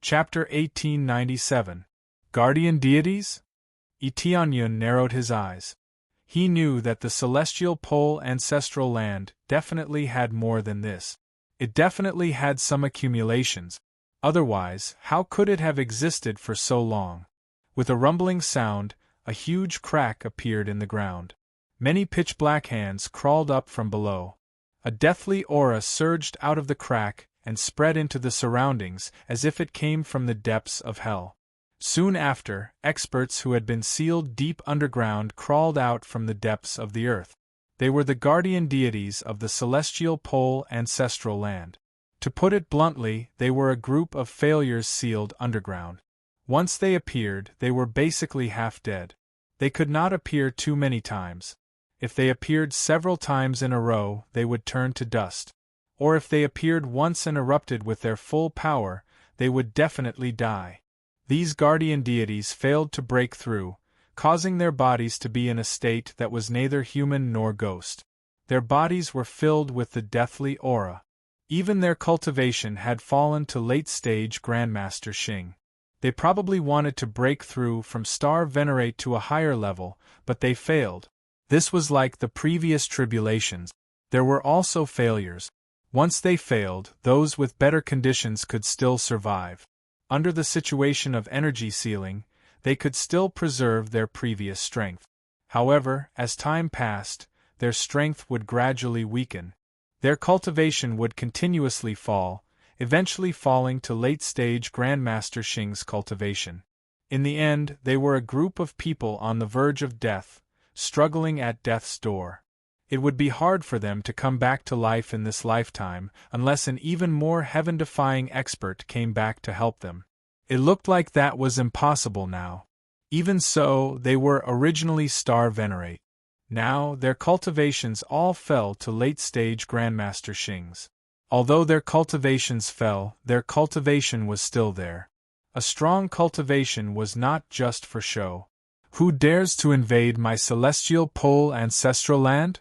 Chapter 1897. Guardian Deities? Tianyun narrowed his eyes. He knew that the celestial pole ancestral land definitely had more than this. It definitely had some accumulations. Otherwise, how could it have existed for so long? With a rumbling sound, a huge crack appeared in the ground. Many pitch-black hands crawled up from below. A deathly aura surged out of the crack and spread into the surroundings as if it came from the depths of hell. Soon after, experts who had been sealed deep underground crawled out from the depths of the earth. They were the guardian deities of the celestial pole ancestral land. To put it bluntly, they were a group of failures sealed underground. Once they appeared, they were basically half dead. They could not appear too many times. If they appeared several times in a row, they would turn to dust. Or if they appeared once and erupted with their full power, they would definitely die. These guardian deities failed to break through, causing their bodies to be in a state that was neither human nor ghost. Their bodies were filled with the deathly aura. Even their cultivation had fallen to late-stage Grandmaster Xing. They probably wanted to break through from Star Venerate to a higher level, but they failed. This was like the previous tribulations. There were also failures. Once they failed, those with better conditions could still survive. Under the situation of energy sealing, they could still preserve their previous strength. However, as time passed, their strength would gradually weaken. Their cultivation would continuously fall, eventually falling to late-stage Grandmaster Xing's cultivation. In the end, they were a group of people on the verge of death, struggling at death's door. It would be hard for them to come back to life in this lifetime unless an even more heaven-defying expert came back to help them. It looked like that was impossible now. Even so, they were originally Star Venerate. Now, their cultivations all fell to late-stage Grandmaster Xing's. Although their cultivations fell, their cultivation was still there. A strong cultivation was not just for show. Who dares to invade my celestial pole ancestral land?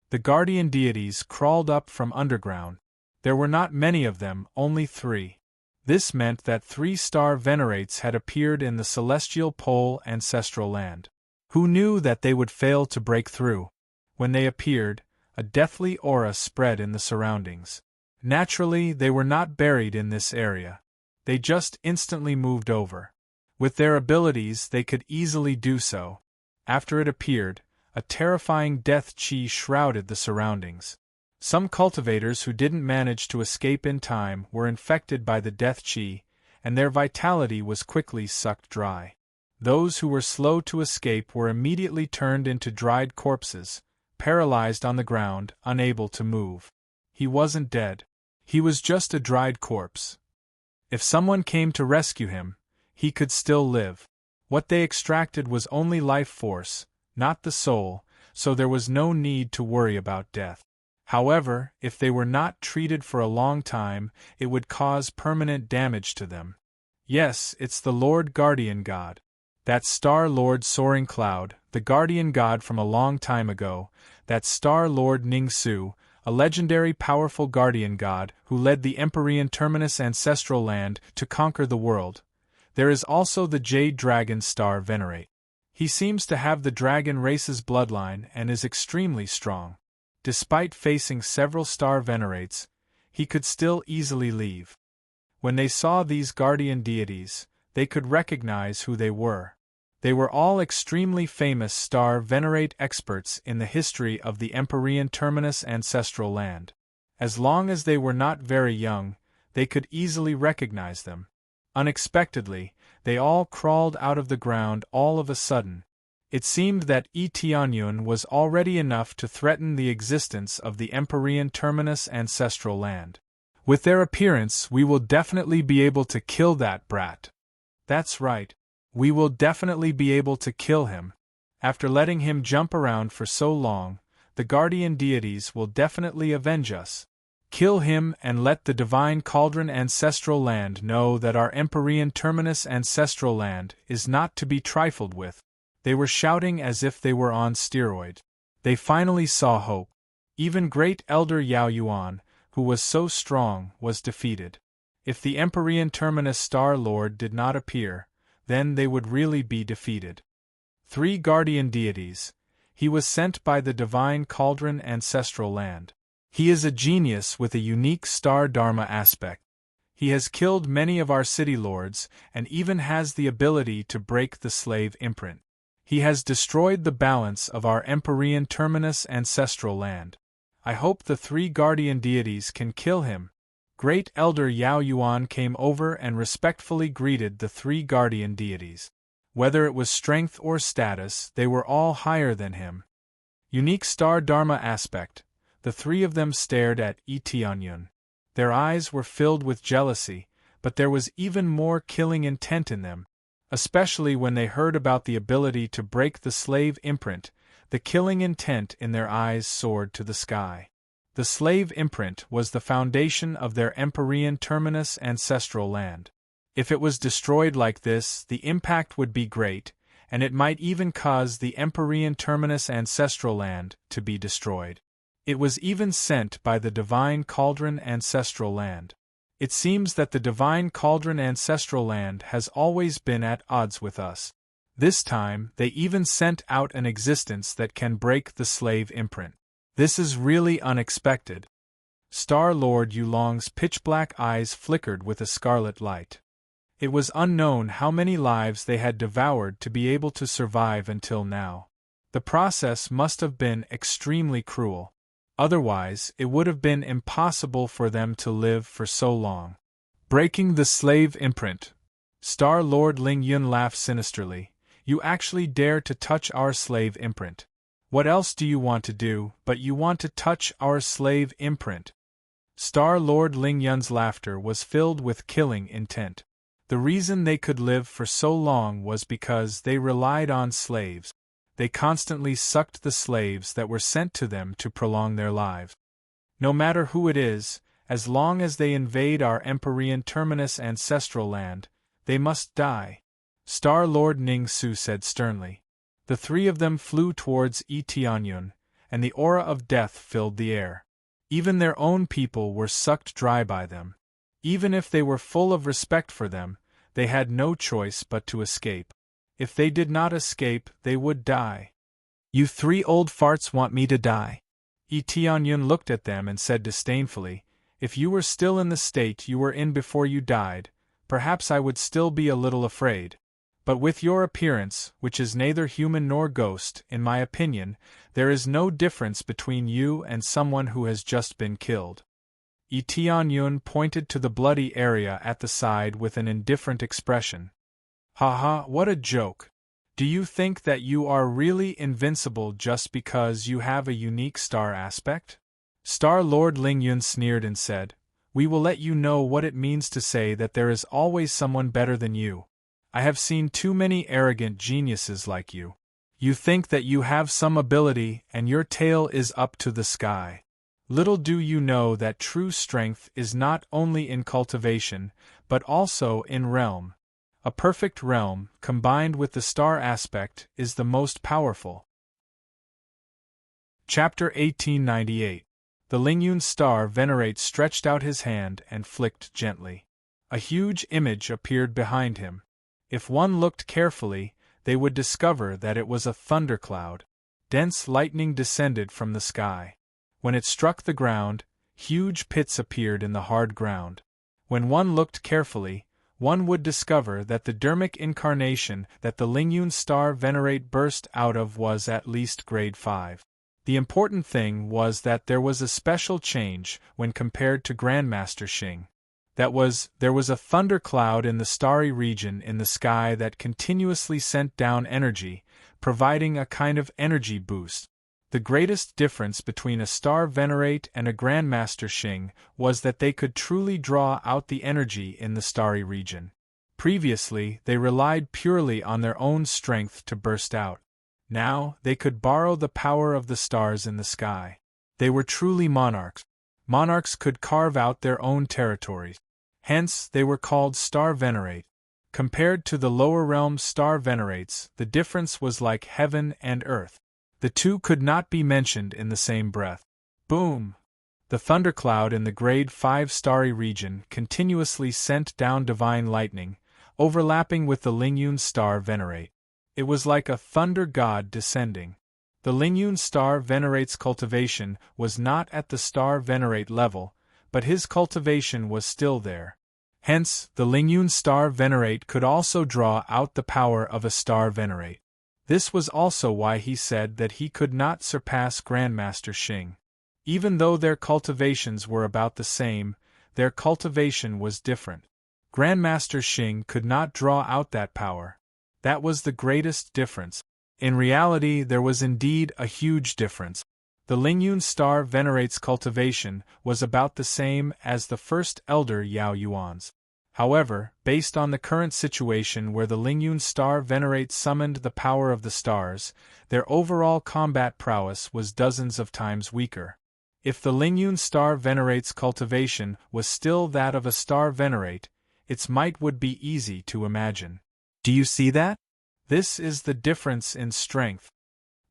The guardian deities crawled up from underground. There were not many of them, only 3. This meant that 3 Star Venerates had appeared in the celestial pole ancestral land. Who knew that they would fail to break through? When they appeared, a deathly aura spread in the surroundings. Naturally, they were not buried in this area. They just instantly moved over. With their abilities, they could easily do so. After it appeared, a terrifying death chi shrouded the surroundings. Some cultivators who didn't manage to escape in time were infected by the death chi, and their vitality was quickly sucked dry. Those who were slow to escape were immediately turned into dried corpses, paralyzed on the ground, unable to move. He wasn't dead. He was just a dried corpse. If someone came to rescue him, he could still live. What they extracted was only life force, not the soul, so there was no need to worry about death. However, if they were not treated for a long time, it would cause permanent damage to them. Yes, it's the Lord Guardian God. That Star Lord Soaring Cloud, the Guardian God from a long time ago, that Star Lord Ning-Su, a legendary powerful Guardian God who led the Empyrean Terminus ancestral land to conquer the world. There is also the Jade Dragon Star Venerate. He seems to have the dragon race's bloodline and is extremely strong. Despite facing several Star Venerates, he could still easily leave. When they saw these guardian deities, they could recognize who they were. They were all extremely famous Star Venerate experts in the history of the Empyrean Terminus ancestral land. As long as they were not very young, they could easily recognize them. Unexpectedly, they all crawled out of the ground all of a sudden. It seemed that Tianyun was already enough to threaten the existence of the Empyrean Terminus ancestral land. With their appearance, we will definitely be able to kill that brat. That's right. We will definitely be able to kill him. After letting him jump around for so long, the guardian deities will definitely avenge us. Kill him and let the divine Cauldron ancestral land know that our Empyrean Terminus ancestral land is not to be trifled with. They were shouting as if they were on steroid. They finally saw hope. Even great elder Yao Yuan, who was so strong, was defeated. If the Empyrean Terminus Star Lord did not appear, then they would really be defeated. 3 guardian deities. He was sent by the divine cauldron ancestral land. He is a genius with a unique star dharma aspect. He has killed many of our city lords, and even has the ability to break the slave imprint. He has destroyed the balance of our Empyrean Terminus ancestral land. I hope the 3 guardian deities can kill him. Great Elder Yao Yuan came over and respectfully greeted the 3 guardian deities. Whether it was strength or status, they were all higher than him. Unique star dharma aspect. The 3 of them stared at Tianyun. Their eyes were filled with jealousy, but there was even more killing intent in them. Especially when they heard about the ability to break the slave imprint, the killing intent in their eyes soared to the sky. The slave imprint was the foundation of their Empyrean Terminus ancestral land. If it was destroyed like this, the impact would be great, and it might even cause the Empyrean Terminus ancestral land to be destroyed. It was even sent by the divine cauldron ancestral land. It seems that the divine cauldron ancestral land has always been at odds with us. This time, they even sent out an existence that can break the slave imprint. This is really unexpected. Star Lord Yulong's pitch-black eyes flickered with a scarlet light. It was unknown how many lives they had devoured to be able to survive until now. The process must have been extremely cruel. Otherwise, it would have been impossible for them to live for so long. Breaking the slave imprint. Star Lord Ling Yun laughed sinisterly. You actually dare to touch our slave imprint. What else do you want to do, but you want to touch our slave imprint? Star Lord Ling Yun's laughter was filled with killing intent. The reason they could live for so long was because they relied on slaves. They constantly sucked the slaves that were sent to them to prolong their lives. No matter who it is, as long as they invade our Empyrean Terminus ancestral land, they must die. Star Lord Ning Su said sternly. The 3 of them flew towards Tianyun, and the aura of death filled the air. Even their own people were sucked dry by them. Even if they were full of respect for them, they had no choice but to escape. If they did not escape, they would die. You 3 old farts want me to die? Tianyun looked at them and said disdainfully, if you were still in the state you were in before you died, perhaps I would still be a little afraid. But with your appearance, which is neither human nor ghost, in my opinion, there is no difference between you and someone who has just been killed. Tianyun pointed to the bloody area at the side with an indifferent expression. Haha, what a joke. Do you think that you are really invincible just because you have a unique star aspect? Star Lord Ling Yun sneered and said, we will let you know what it means to say that there is always someone better than you. I have seen too many arrogant geniuses like you. You think that you have some ability and your tail is up to the sky. Little do you know that true strength is not only in cultivation, but also in realm. A perfect realm, combined with the star aspect, is the most powerful. Chapter 1898. The Lingyun star venerate stretched out his hand and flicked gently. A huge image appeared behind him. If one looked carefully, they would discover that it was a thundercloud. Dense lightning descended from the sky. When it struck the ground, huge pits appeared in the hard ground. When one looked carefully, one would discover that the dermic incarnation that the Lingyun star venerate burst out of was at least grade 5. The important thing was that there was a special change when compared to Grandmaster Xing. That was, there was a thundercloud in the starry region in the sky that continuously sent down energy, providing a kind of energy boost. The greatest difference between a star venerate and a Grandmaster Xing was that they could truly draw out the energy in the starry region. Previously, they relied purely on their own strength to burst out. Now, they could borrow the power of the stars in the sky. They were truly monarchs. Monarchs could carve out their own territories. Hence, they were called star venerate. Compared to the lower realm star venerates, the difference was like heaven and earth. The two could not be mentioned in the same breath. Boom! The thundercloud in the grade 5 starry region continuously sent down divine lightning, overlapping with the Lingyun star Venerate. It was like a thunder god descending. The Lingyun star Venerate's cultivation was not at the star Venerate level, but his cultivation was still there. Hence, the Lingyun star Venerate could also draw out the power of a star Venerate. This was also why he said that he could not surpass Grandmaster Xing. Even though their cultivations were about the same, their cultivation was different. Grandmaster Xing could not draw out that power. That was the greatest difference. In reality, there was indeed a huge difference. The Lingyun star Venerate's cultivation was about the same as the first elder Yao Yuan's. However, based on the current situation where the Lingyun star Venerate summoned the power of the stars, their overall combat prowess was dozens of times weaker. If the Lingyun star Venerate's cultivation was still that of a star Venerate, its might would be easy to imagine. Do you see that? This is the difference in strength.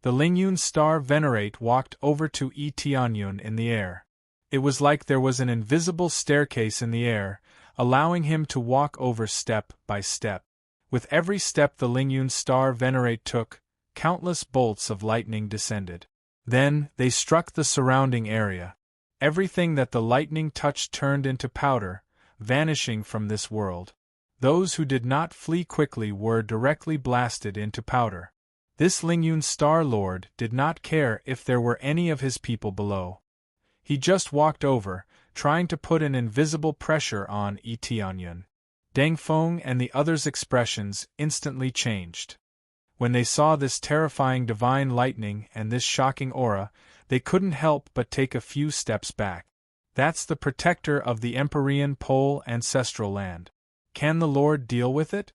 The Lingyun star Venerate walked over to Yi Tianyun in the air. It was like there was an invisible staircase in the air, allowing him to walk over step by step. With every step the Lingyun star Venerate took, countless bolts of lightning descended. Then, they struck the surrounding area. Everything that the lightning touched turned into powder, vanishing from this world. Those who did not flee quickly were directly blasted into powder. This Lingyun Star Lord did not care if there were any of his people below. He just walked over, trying to put an invisible pressure on Yi Tianyun. Deng Feng and the others' expressions instantly changed. When they saw this terrifying divine lightning and this shocking aura, they couldn't help but take a few steps back. That's the protector of the Empyrean Pole ancestral land. Can the Lord deal with it?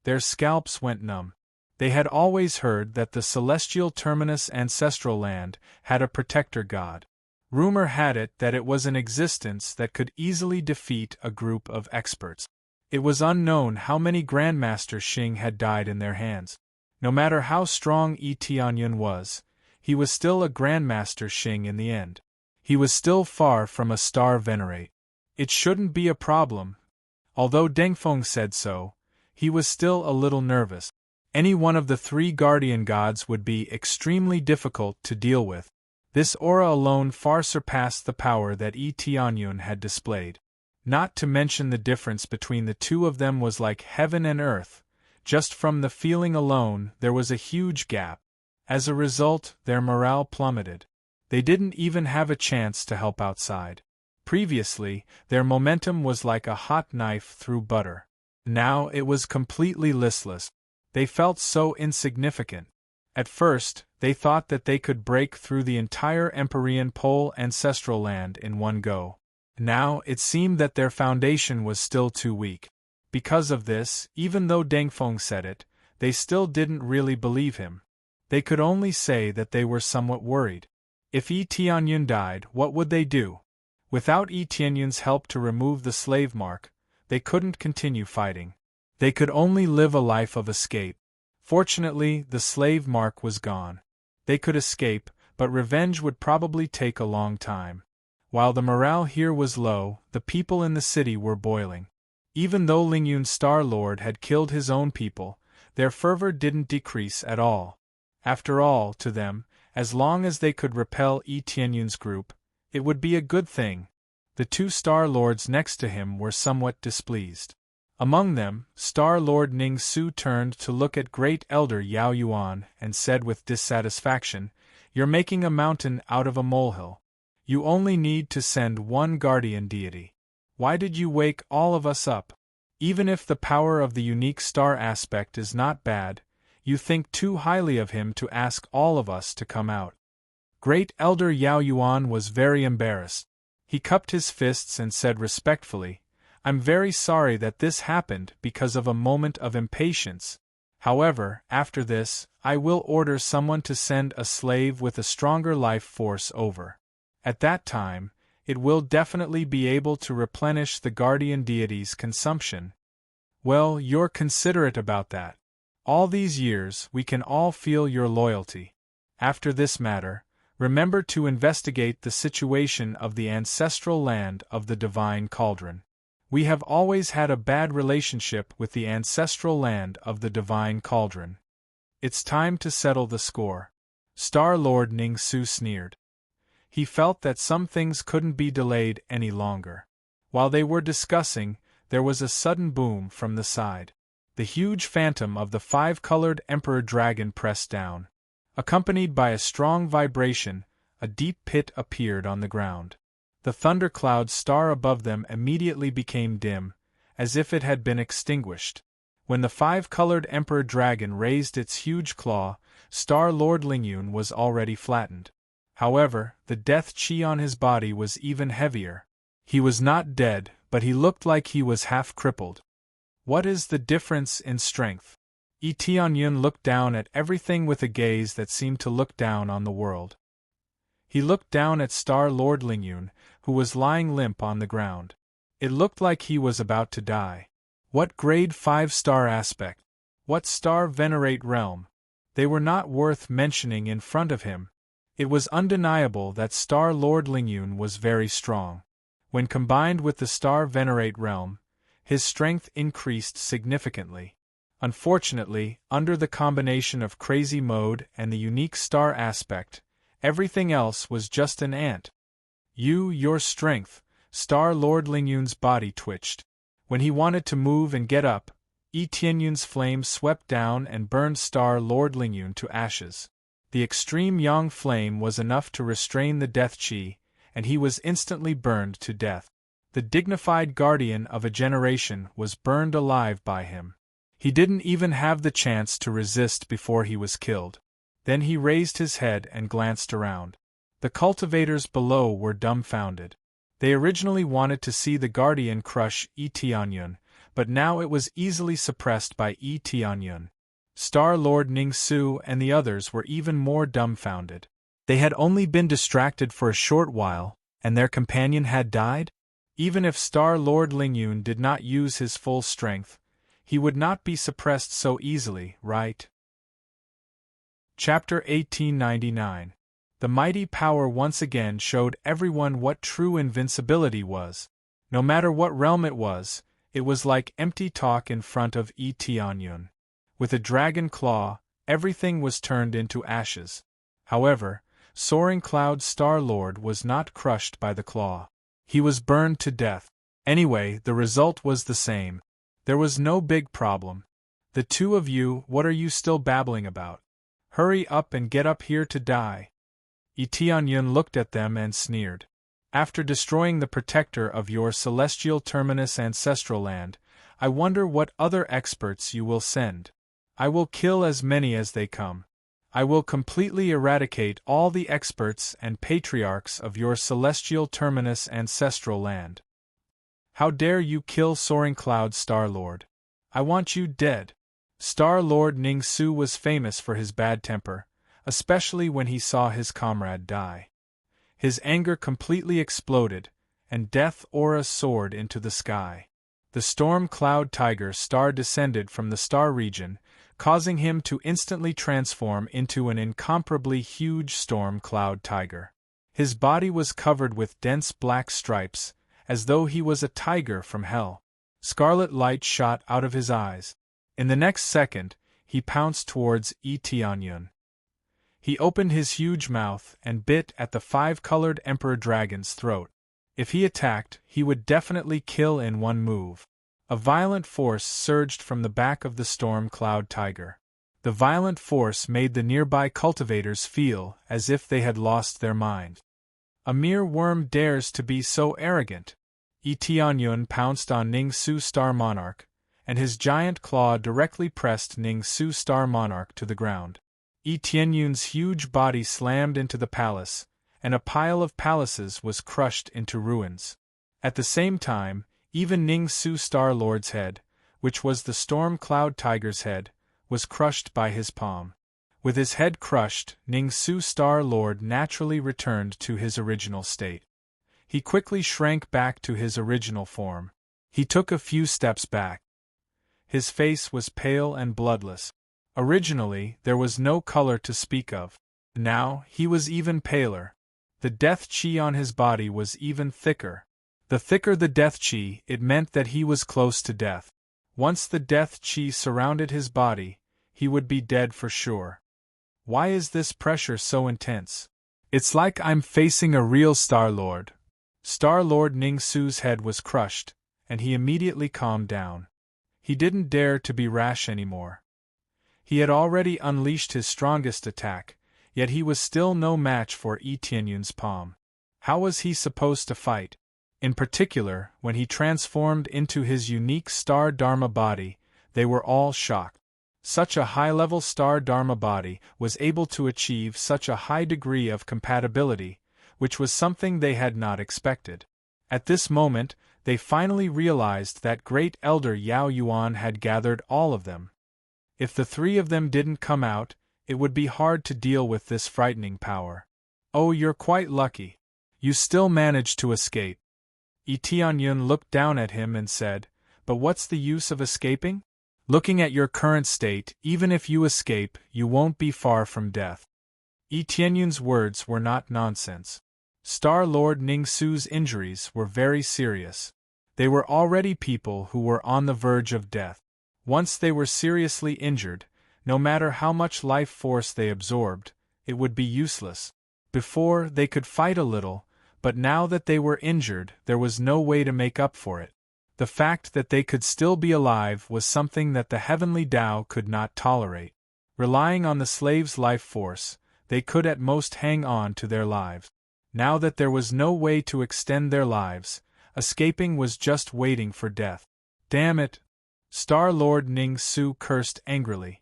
Their scalps went numb. They had always heard that the celestial terminus ancestral land had a protector god. Rumor had it that it was in existence that could easily defeat a group of experts. It was unknown how many Grandmaster Xing had died in their hands. No matter how strong Yi Tianyun was, he was still a Grandmaster Xing in the end. He was still far from a star Venerate. It shouldn't be a problem. Although Deng Feng said so, he was still a little nervous. Any one of the three guardian gods would be extremely difficult to deal with. This aura alone far surpassed the power that Yi Tianyun had displayed. Not to mention the difference between the two of them was like heaven and earth. Just from the feeling alone, there was a huge gap. As a result, their morale plummeted. They didn't even have a chance to help outside. Previously, their momentum was like a hot knife through butter. Now it was completely listless. They felt so insignificant. At first, they thought that they could break through the entire Empyrean Pole ancestral land in one go. Now it seemed that their foundation was still too weak. Because of this, even though Deng Feng said it, they still didn't really believe him. They could only say that they were somewhat worried. If Yi Tianyun died, what would they do? Without Yi Tianyun's help to remove the slave mark, they couldn't continue fighting. They could only live a life of escape. Fortunately, the slave mark was gone. They could escape, but revenge would probably take a long time. While the morale here was low, the people in the city were boiling. Even though Lingyun Star Lord had killed his own people, their fervor didn't decrease at all. After all, to them, as long as they could repel Yi Tianyun's group, it would be a good thing. The two Star Lords next to him were somewhat displeased. Among them, Star Lord Ning Su turned to look at Great Elder Yao Yuan and said with dissatisfaction, "You're making a mountain out of a molehill. You only need to send one guardian deity. Why did you wake all of us up? Even if the power of the unique star aspect is not bad, you think too highly of him to ask all of us to come out." Great Elder Yao Yuan was very embarrassed. He cupped his fists and said respectfully, "I'm very sorry that this happened because of a moment of impatience. However, after this, I will order someone to send a slave with a stronger life force over. At that time, it will definitely be able to replenish the guardian deity's consumption." Well, you're considerate about that. All these years, we can all feel your loyalty. After this matter, Remember to investigate the situation of the ancestral land of the Divine Cauldron. We have always had a bad relationship with the ancestral land of the Divine Cauldron. It's time to settle the score. Star-Lord Ning-Su sneered. He felt that some things couldn't be delayed any longer. While they were discussing, there was a sudden boom from the side. The huge phantom of the five-colored Emperor Dragon pressed down. Accompanied by a strong vibration, a deep pit appeared on the ground. The thundercloud star above them immediately became dim, as if it had been extinguished. When the five-colored Emperor Dragon raised its huge claw, Star-Lord Lingyun was already flattened. However, the death chi on his body was even heavier. He was not dead, but he looked like he was half crippled. What is the difference in strength? Tianyun looked down at everything with a gaze that seemed to look down on the world. He looked down at Star-Lord Lingyun, who was lying limp on the ground. It looked like he was about to die. What grade 5-star aspect? What star venerate realm? They were not worth mentioning in front of him. It was undeniable that Star-Lord Lingyun was very strong. When combined with the star venerate realm, his strength increased significantly. Unfortunately, under the combination of crazy mode and the unique star aspect, everything else was just an ant. Your strength, Star-Lord Lingyun's body twitched. When he wanted to move and get up, Tianyun's flame swept down and burned Star-Lord Lingyun to ashes. The extreme yang flame was enough to restrain the death chi, and he was instantly burned to death. The dignified guardian of a generation was burned alive by him. He didn't even have the chance to resist before he was killed. Then he raised his head and glanced around. The cultivators below were dumbfounded. They originally wanted to see the guardian crush Tianyun, but now it was easily suppressed by Tianyun. Star-Lord Ning-Su and the others were even more dumbfounded. They had only been distracted for a short while, and their companion had died? Even if Star-Lord Lingyun did not use his full strength, he would not be suppressed so easily, right? Chapter 1899. The mighty power once again showed everyone what true invincibility was. No matter what realm it was like empty talk in front of Tianyun. With a dragon claw, everything was turned into ashes. However, Soaring Cloud Star-Lord was not crushed by the claw. He was burned to death. Anyway, the result was the same. There was no big problem. The two of you, what are you still babbling about? Hurry up and get up here to die. Tianyun looked at them and sneered. After destroying the protector of your celestial terminus ancestral land, I wonder what other experts you will send. I will kill as many as they come. I will completely eradicate all the experts and patriarchs of your celestial terminus ancestral land. How dare you kill Soaring Cloud Star-Lord? I want you dead. Star-Lord Ning-Su was famous for his bad temper, especially when he saw his comrade die. His anger completely exploded, and death aura soared into the sky. The storm cloud tiger star descended from the star region, causing him to instantly transform into an incomparably huge storm cloud tiger. His body was covered with dense black stripes, as though he was a tiger from hell. Scarlet light shot out of his eyes. In the next second, he pounced towards Tianyun. He opened his huge mouth and bit at the five-colored Emperor Dragon's throat. If he attacked, he would definitely kill in one move. A violent force surged from the back of the storm cloud tiger. The violent force made the nearby cultivators feel as if they had lost their mind. A mere worm dares to be so arrogant. Tianyun pounced on Ning-Su Star Monarch, and his giant claw directly pressed Ning-Su Star Monarch to the ground. Tianyun's huge body slammed into the palace, and a pile of palaces was crushed into ruins. At the same time, even Ning-Su Star-Lord's head, which was the storm cloud tiger's head, was crushed by his palm. With his head crushed, Ning-Su Star-Lord naturally returned to his original state. He quickly shrank back to his original form. He took a few steps back. His face was pale and bloodless. Originally, there was no color to speak of. Now, he was even paler. The death chi on his body was even thicker. The thicker the death chi, it meant that he was close to death. Once the death chi surrounded his body, he would be dead for sure. Why is this pressure so intense? It's like I'm facing a real Star-Lord. Star-Lord Ning-Su's head was crushed, and he immediately calmed down. He didn't dare to be rash anymore. He had already unleashed his strongest attack, yet he was still no match for Yi Tianyun's palm. How was he supposed to fight? In particular, when he transformed into his unique Star Dharma body, they were all shocked. Such a high-level Star Dharma body was able to achieve such a high degree of compatibility, which was something they had not expected. At this moment, they finally realized that Great Elder Yao Yuan had gathered all of them. If the three of them didn't come out, it would be hard to deal with this frightening power. Oh, you're quite lucky. You still managed to escape. Yi Tianyun looked down at him and said, "But what's the use of escaping? Looking at your current state, even if you escape, you won't be far from death." Yi Tianyun's words were not nonsense. Star-Lord Ning-Su's injuries were very serious. They were already people who were on the verge of death. Once they were seriously injured, no matter how much life force they absorbed, it would be useless. Before, they could fight a little, but now that they were injured, there was no way to make up for it. The fact that they could still be alive was something that the heavenly Tao could not tolerate. Relying on the slave's life force, they could at most hang on to their lives. Now that there was no way to extend their lives, escaping was just waiting for death. Damn it! Star-Lord Ning-Su cursed angrily.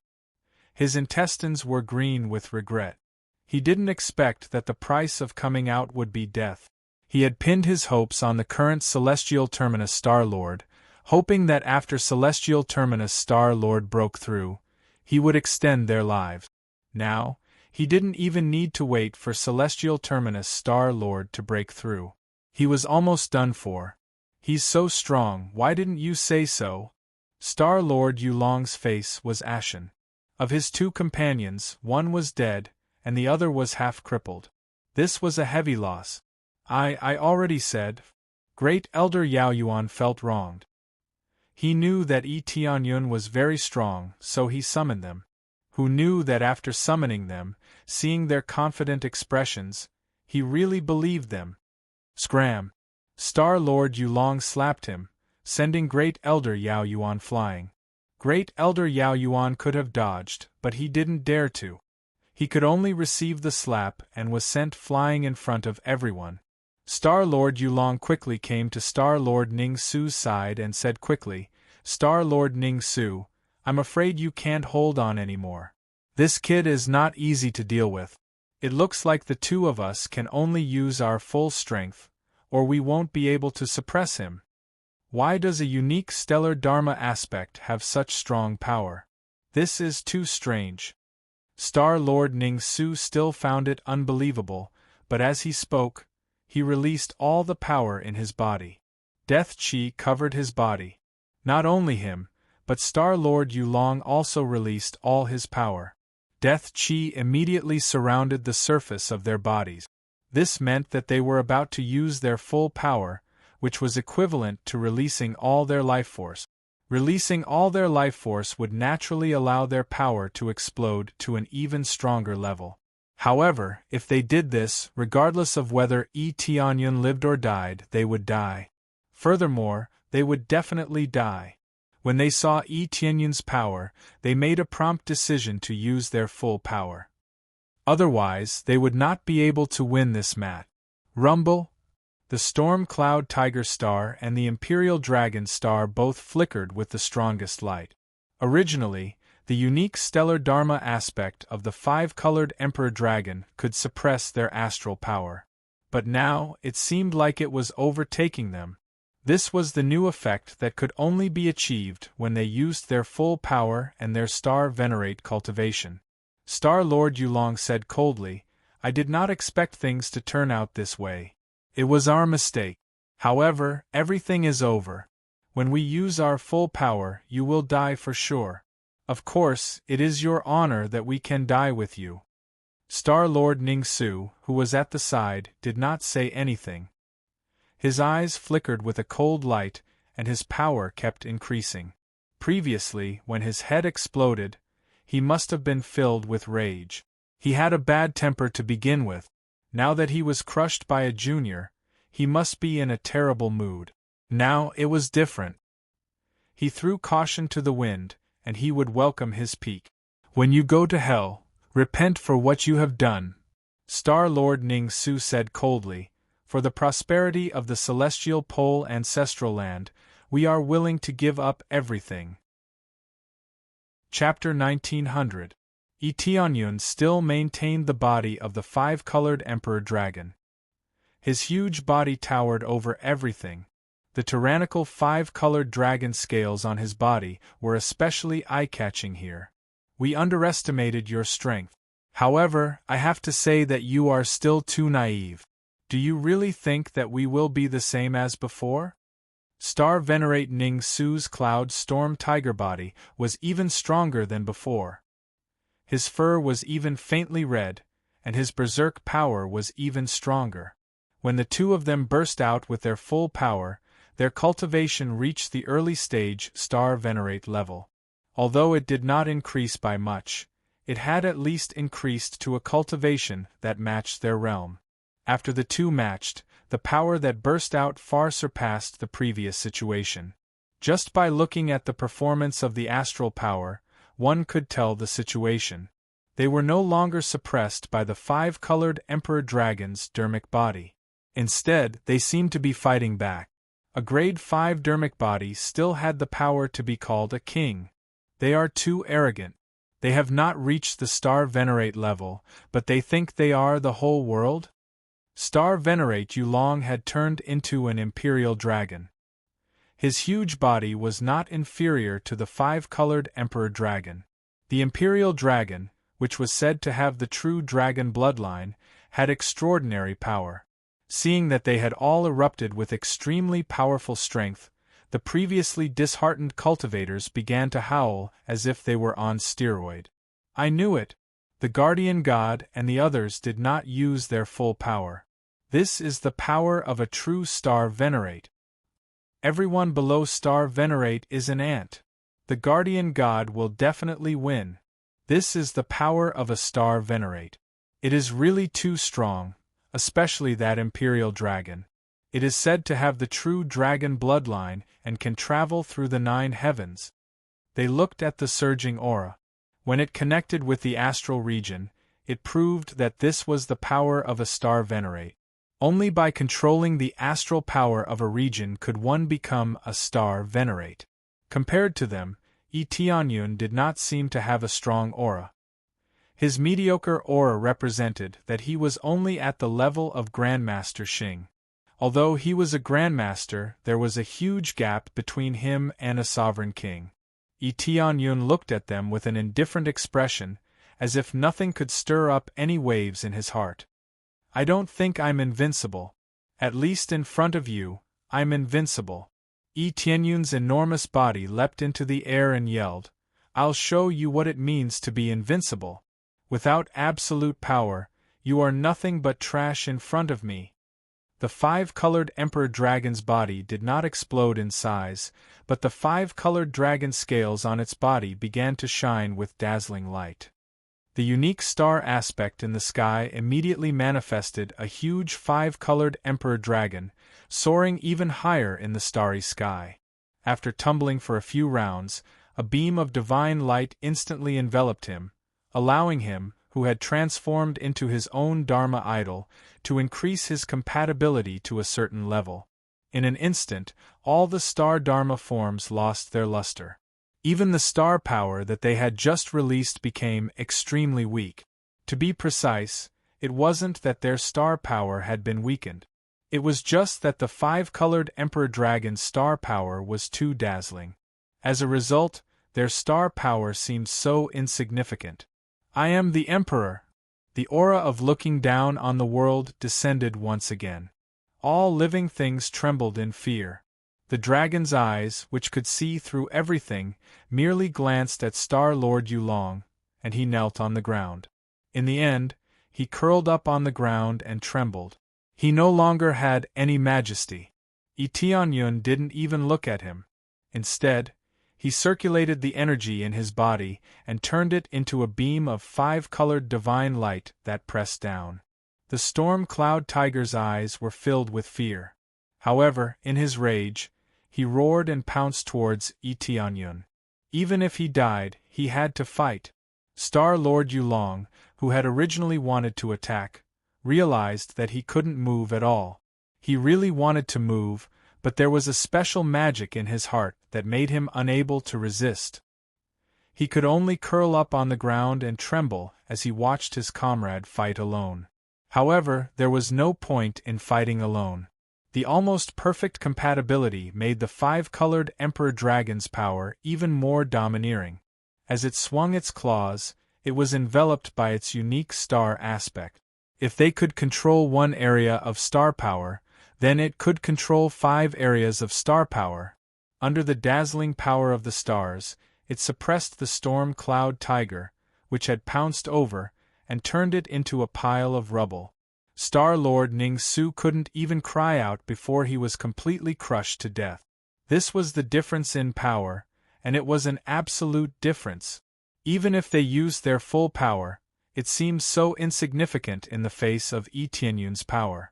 His intestines were green with regret. He didn't expect that the price of coming out would be death. He had pinned his hopes on the current Celestial Terminus Star-Lord, hoping that after Celestial Terminus Star-Lord broke through, he would extend their lives. Now, he didn't even need to wait for Celestial Terminus Star-Lord to break through. He was almost done for. "He's so strong, why didn't you say so?" Star-Lord Yulong's face was ashen. Of his two companions, one was dead, and the other was half-crippled. This was a heavy loss. I already said. Great Elder Yao Yuan felt wronged. He knew that Yi Tianyun was very strong, so he summoned them. Who knew that after summoning them, seeing their confident expressions, he really believed them. Scram! Star-Lord Yulong slapped him, sending Great Elder Yao Yuan flying. Great Elder Yao Yuan could have dodged, but he didn't dare to. He could only receive the slap and was sent flying in front of everyone. Star-Lord Yulong quickly came to Star-Lord Ning-Su's side and said quickly, "Star-Lord Ning-Su, I'm afraid you can't hold on anymore. This kid is not easy to deal with. It looks like the two of us can only use our full strength, or we won't be able to suppress him. Why does a unique stellar Dharma aspect have such strong power? This is too strange." Star-Lord Ning-Su still found it unbelievable, but as he spoke, he released all the power in his body. Death Chi covered his body. Not only him, but Star-Lord Yulong also released all his power. Death Chi immediately surrounded the surface of their bodies. This meant that they were about to use their full power, which was equivalent to releasing all their life force. Releasing all their life force would naturally allow their power to explode to an even stronger level. However, if they did this, regardless of whether Yi Tianyun lived or died, they would die. Furthermore, they would definitely die. When they saw Yi Tianyun's power, they made a prompt decision to use their full power. Otherwise, they would not be able to win this match. Rumble! The Storm Cloud Tiger Star and the Imperial Dragon Star both flickered with the strongest light. Originally, the unique stellar Dharma aspect of the five-colored Emperor Dragon could suppress their astral power. But now, it seemed like it was overtaking them. This was the new effect that could only be achieved when they used their full power and their Star Venerate cultivation. Star-Lord Yulong said coldly, "I did not expect things to turn out this way. It was our mistake. However, everything is over. When we use our full power, you will die for sure. Of course, it is your honor that we can die with you." Star-Lord Ning-Su, who was at the side, did not say anything. His eyes flickered with a cold light, and his power kept increasing. Previously, when his head exploded, he must have been filled with rage. He had a bad temper to begin with. Now that he was crushed by a junior, he must be in a terrible mood. Now it was different. He threw caution to the wind, and he would welcome his peak. When you go to hell, repent for what you have done, Star-Lord Ning-Su said coldly. For the prosperity of the celestial pole ancestral land, we are willing to give up everything. Chapter 1900. Tianyun still maintained the body of the five-colored Emperor Dragon. His huge body towered over everything. The tyrannical five-colored dragon scales on his body were especially eye-catching here. We underestimated your strength. However, I have to say that you are still too naive. Do you really think that we will be the same as before? Star Venerate Ning-Su's Cloud Storm Tiger body was even stronger than before. His fur was even faintly red, and his berserk power was even stronger. When the two of them burst out with their full power, their cultivation reached the early stage Star Venerate level. Although it did not increase by much, it had at least increased to a cultivation that matched their realm. After the two matched, the power that burst out far surpassed the previous situation. Just by looking at the performance of the astral power, one could tell the situation. They were no longer suppressed by the five-colored Emperor Dragon's dermic body. Instead, they seemed to be fighting back. A grade 5 dermic body still had the power to be called a king. They are too arrogant. They have not reached the Star Venerate level, but they think they are the whole world? Star Venerate Yulong had turned into an imperial dragon. His huge body was not inferior to the five-colored Emperor Dragon. The imperial dragon, which was said to have the true dragon bloodline, had extraordinary power. Seeing that they had all erupted with extremely powerful strength, the previously disheartened cultivators began to howl as if they were on steroid. I knew it. The guardian god and the others did not use their full power. This is the power of a true Star Venerate. Everyone below Star Venerate is an ant. The guardian god will definitely win. This is the power of a Star Venerate. It is really too strong, especially that imperial dragon. It is said to have the true dragon bloodline and can travel through the 9 heavens. They looked at the surging aura. When it connected with the astral region, it proved that this was the power of a Star Venerate. Only by controlling the astral power of a region could one become a Star Venerate. Compared to them, Tianyun did not seem to have a strong aura. His mediocre aura represented that he was only at the level of Grandmaster Xing. Although he was a Grandmaster, there was a huge gap between him and a Sovereign King. Tianyun looked at them with an indifferent expression, as if nothing could stir up any waves in his heart. I don't think I'm invincible. At least in front of you, I'm invincible. Tianyun's enormous body leapt into the air and yelled, I'll show you what it means to be invincible. Without absolute power, you are nothing but trash in front of me. The five-colored Emperor Dragon's body did not explode in size, but the five-colored dragon scales on its body began to shine with dazzling light. The unique star aspect in the sky immediately manifested a huge five-colored Emperor Dragon, soaring even higher in the starry sky. After tumbling for a few rounds, a beam of divine light instantly enveloped him, allowing him, who had transformed into his own Dharma idol, to increase his compatibility to a certain level. In an instant, all the star Dharma forms lost their luster. Even the star power that they had just released became extremely weak. To be precise, it wasn't that their star power had been weakened. It was just that the five-colored Emperor Dragon's star power was too dazzling. As a result, their star power seemed so insignificant. I am the Emperor! The aura of looking down on the world descended once again. All living things trembled in fear. The dragon's eyes, which could see through everything, merely glanced at Star-Lord Yulong, and he knelt on the ground. In the end, he curled up on the ground and trembled. He no longer had any majesty. Tianyun didn't even look at him. Instead, he circulated the energy in his body and turned it into a beam of 5-colored divine light that pressed down. The storm cloud tiger's eyes were filled with fear. However, in his rage, he roared and pounced towards Tianyun. Even if he died, he had to fight. Star Lord Yulong, who had originally wanted to attack, realized that he couldn't move at all. He really wanted to move, but there was a special magic in his heart that made him unable to resist. He could only curl up on the ground and tremble as he watched his comrade fight alone. However, there was no point in fighting alone. The almost perfect compatibility made the 5-colored Emperor Dragon's power even more domineering. As it swung its claws, it was enveloped by its unique star aspect. If they could control one area of star power, then it could control 5 areas of star power. Under the dazzling power of the stars, it suppressed the storm cloud tiger, which had pounced over, and turned it into a pile of rubble. Star Lord Ning Su couldn't even cry out before he was completely crushed to death. This was the difference in power, and it was an absolute difference. Even if they used their full power, it seemed so insignificant in the face of Tianyun's power.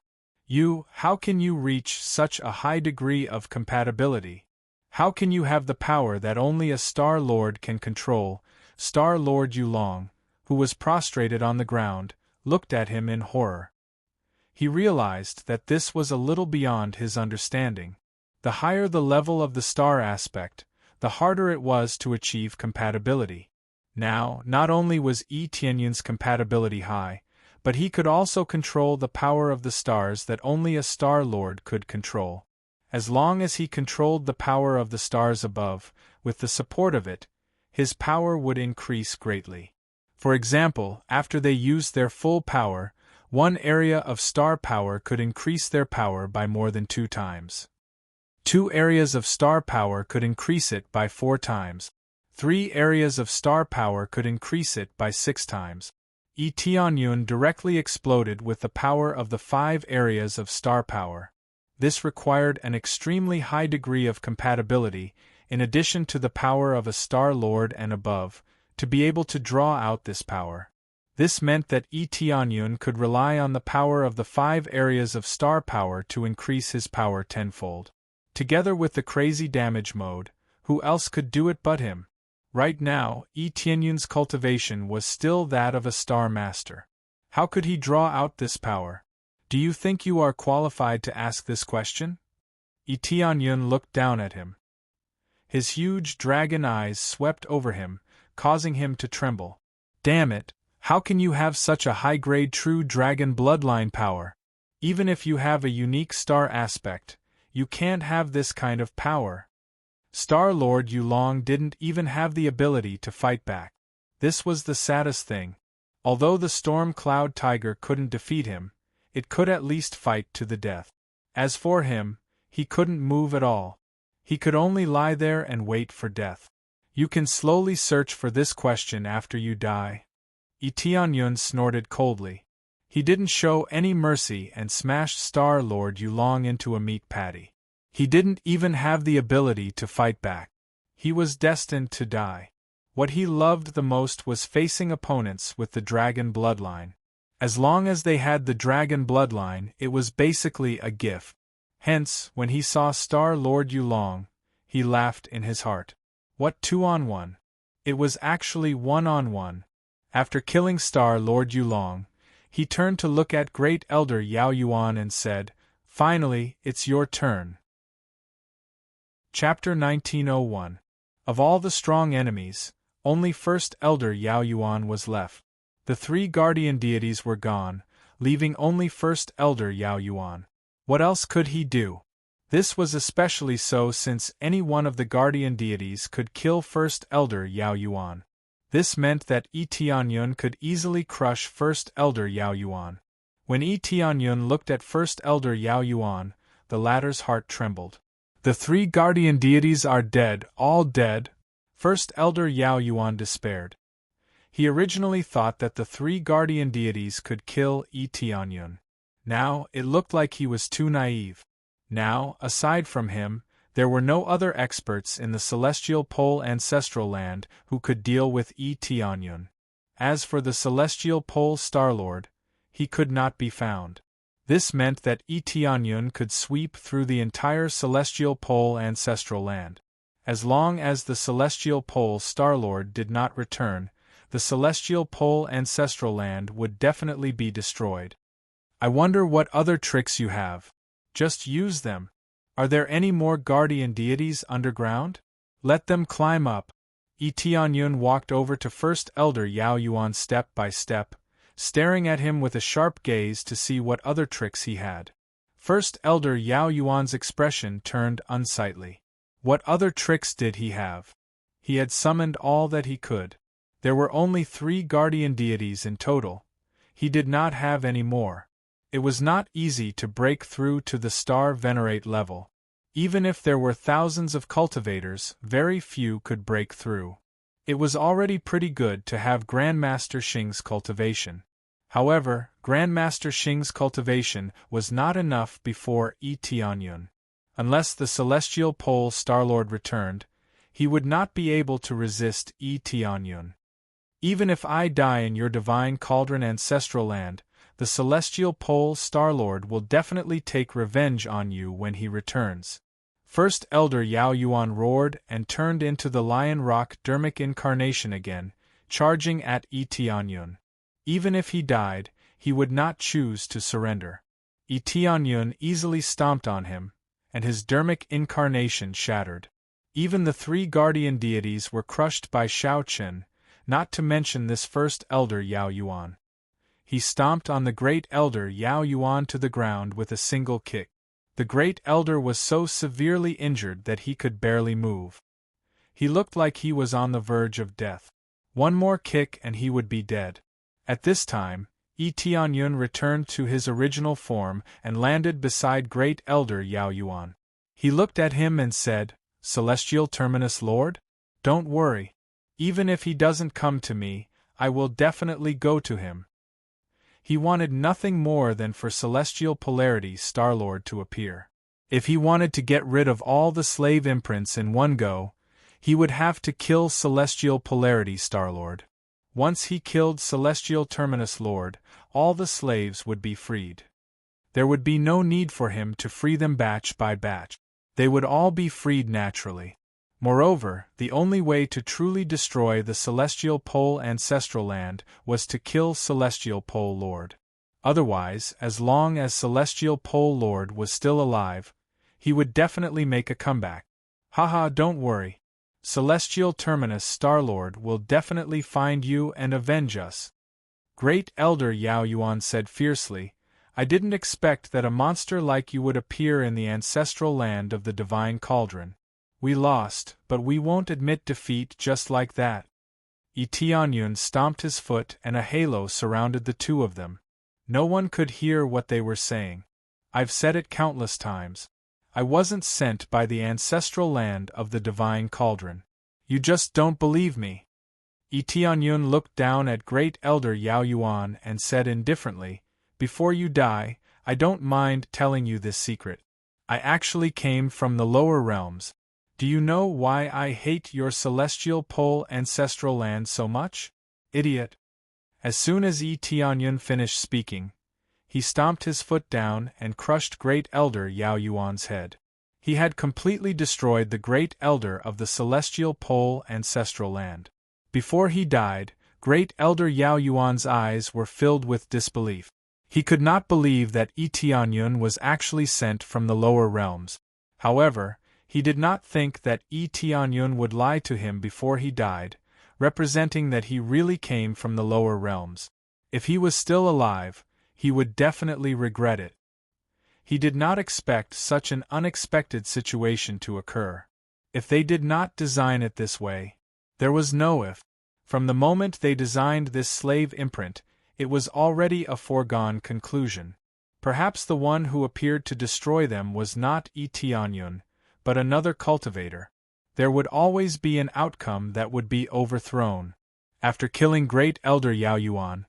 How can you reach such a high degree of compatibility? How can you have the power that only a Star Lord can control? Star Lord Yulong, who was prostrated on the ground, looked at him in horror. He realized that this was a little beyond his understanding. The higher the level of the star aspect, the harder it was to achieve compatibility. Now, not only was Tianyun's compatibility high, but he could also control the power of the stars that only a Star Lord could control. As long as he controlled the power of the stars above, with the support of it, his power would increase greatly. For example, after they used their full power, one area of star power could increase their power by more than 2 times. 2 areas of star power could increase it by 4 times. 3 areas of star power could increase it by 6 times. Tianyun directly exploded with the power of the 5 areas of star power. This required an extremely high degree of compatibility, in addition to the power of a Star Lord and above, to be able to draw out this power. This meant that Tianyun could rely on the power of the 5 areas of star power to increase his power tenfold. Together with the crazy damage mode, who else could do it but him? Right now, Tianyun's cultivation was still that of a Star Master. How could he draw out this power? Do you think you are qualified to ask this question? Tianyun looked down at him. His huge dragon eyes swept over him, causing him to tremble. Damn it, how can you have such a high-grade true dragon bloodline power? Even if you have a unique star aspect, you can't have this kind of power. Star Lord Yulong didn't even have the ability to fight back. This was the saddest thing. Although the storm cloud tiger couldn't defeat him, it could at least fight to the death. As for him, he couldn't move at all. He could only lie there and wait for death. You can slowly search for this question after you die. Tianyun snorted coldly. He didn't show any mercy and smashed Star Lord Yulong into a meat patty. He didn't even have the ability to fight back. He was destined to die. What he loved the most was facing opponents with the dragon bloodline. As long as they had the dragon bloodline, it was basically a gift. Hence, when he saw Star Lord Yulong, he laughed in his heart. What 2-on-1? It was actually 1-on-1. After killing Star Lord Yulong, he turned to look at Great Elder Yao Yuan and said, "Finally, it's your turn." Chapter 1901. Of all the strong enemies, only First Elder Yao Yuan was left. The 3 guardian deities were gone, leaving only First Elder Yao Yuan. What else could he do? This was especially so since any one of the guardian deities could kill First Elder Yao Yuan. This meant that Tianyun could easily crush First Elder Yao Yuan. When Tianyun looked at First Elder Yao Yuan, the latter's heart trembled. The 3 guardian deities are dead, all dead. First Elder Yao Yuan despaired. He originally thought that the three guardian deities could kill Tianyun. Now, it looked like he was too naive. Now, aside from him, there were no other experts in the celestial pole ancestral land who could deal with Tianyun. As for the celestial pole Starlord, he could not be found. This meant that Tianyun could sweep through the entire celestial pole ancestral land. As long as the celestial pole Starlord did not return, the celestial pole ancestral land would definitely be destroyed. I wonder what other tricks you have. Just use them. Are there any more guardian deities underground? Let them climb up. Tianyun walked over to First Elder Yao Yuan step by step, staring at him with a sharp gaze to see what other tricks he had. First Elder Yao Yuan's expression turned unsightly. What other tricks did he have? He had summoned all that he could. There were only 3 guardian deities in total. He did not have any more. It was not easy to break through to the Star Venerate level. Even if there were thousands of cultivators, very few could break through. It was already pretty good to have Grandmaster Xing's cultivation. However, Grandmaster Xing's cultivation was not enough before Tianyun. Unless the celestial pole Starlord returned, he would not be able to resist Tianyun. Even if I die in your divine cauldron ancestral land, the celestial pole Starlord will definitely take revenge on you when he returns. First Elder Yao Yuan roared and turned into the Lion Rock Dermic incarnation again, charging at Tianyun. Even if he died, he would not choose to surrender. Tianyun easily stomped on him, and his Dermic incarnation shattered. Even the 3 guardian deities were crushed by Shao Chen, not to mention this First Elder Yao Yuan. He stomped on the Great Elder Yao Yuan to the ground with a single kick. The Great Elder was so severely injured that he could barely move. He looked like he was on the verge of death. One more kick and he would be dead. At this time, Tianyun returned to his original form and landed beside Great Elder Yao Yuan. He looked at him and said, "Celestial Terminus Lord? Don't worry. Even if he doesn't come to me, I will definitely go to him." He wanted nothing more than for Celestial Polarity Starlord to appear. If he wanted to get rid of all the slave imprints in one go, he would have to kill Celestial Polarity Starlord. Once he killed Celestial Terminus Lord, all the slaves would be freed. There would be no need for him to free them batch by batch. They would all be freed naturally. Moreover, the only way to truly destroy the Celestial Pole ancestral land was to kill Celestial Pole Lord. Otherwise, as long as Celestial Pole Lord was still alive, he would definitely make a comeback. Haha, don't worry. Celestial Terminus Starlord will definitely find you and avenge us. Great Elder Yao Yuan said fiercely, "I didn't expect that a monster like you would appear in the ancestral land of the Divine Cauldron. We lost, but we won't admit defeat just like that." Tianyun stomped his foot and a halo surrounded the two of them. No one could hear what they were saying. I've said it countless times. I wasn't sent by the ancestral land of the Divine Cauldron. You just don't believe me. Tianyun looked down at Great Elder Yao Yuan and said indifferently, "Before you die, I don't mind telling you this secret. I actually came from the lower realms. Do you know why I hate your celestial pole ancestral land so much? Idiot." As soon as Tianyun finished speaking, he stomped his foot down and crushed Great Elder Yao Yuan's head. He had completely destroyed the Great Elder of the celestial pole ancestral land. Before he died, Great Elder Yao Yuan's eyes were filled with disbelief. He could not believe that Tianyun was actually sent from the lower realms. However, he did not think that Tianyun would lie to him before he died, representing that he really came from the lower realms. If he was still alive, he would definitely regret it. He did not expect such an unexpected situation to occur. If they did not design it this way, there was no if. From the moment they designed this slave imprint, it was already a foregone conclusion. Perhaps the one who appeared to destroy them was not Tianyun, but another cultivator. There would always be an outcome that would be overthrown. After killing Great Elder Yao Yuan,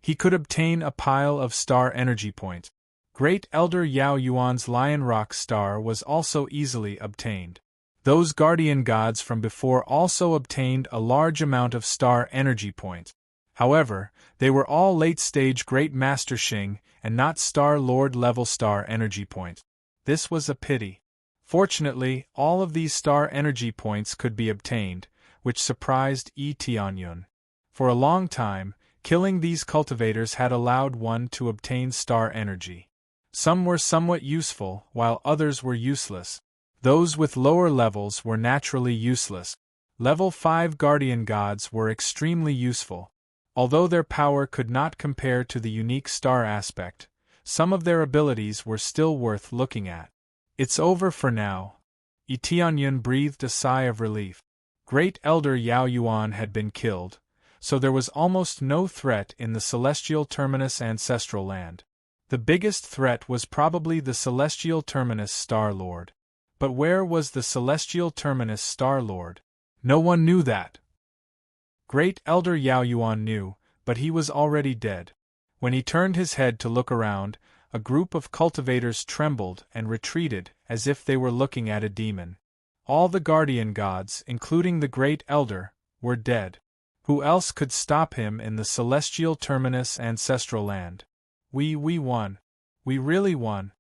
he could obtain a pile of star energy points. Great Elder Yao Yuan's Lion Rock star was also easily obtained. Those guardian gods from before also obtained a large amount of star energy points. However, they were all late-stage Great Master Xing and not Star Lord level star energy points. This was a pity. Fortunately, all of these star energy points could be obtained, which surprised Yi Tianyun. For a long time, killing these cultivators had allowed one to obtain star energy. Some were somewhat useful, while others were useless. Those with lower levels were naturally useless. Level 5 guardian gods were extremely useful. Although their power could not compare to the unique star aspect, some of their abilities were still worth looking at. It's over for now. Yi Tianyun breathed a sigh of relief. Great Elder Yao Yuan had been killed, so there was almost no threat in the celestial terminus ancestral land. The biggest threat was probably the celestial terminus Star Lord. But where was the celestial terminus Star Lord? No one knew that. Great Elder Yao Yuan knew, but he was already dead. When he turned his head to look around, a group of cultivators trembled and retreated as if they were looking at a demon. All the guardian gods, including the Great Elder, were dead. Who else could stop him in the celestial terminus ancestral land? We won. We really won.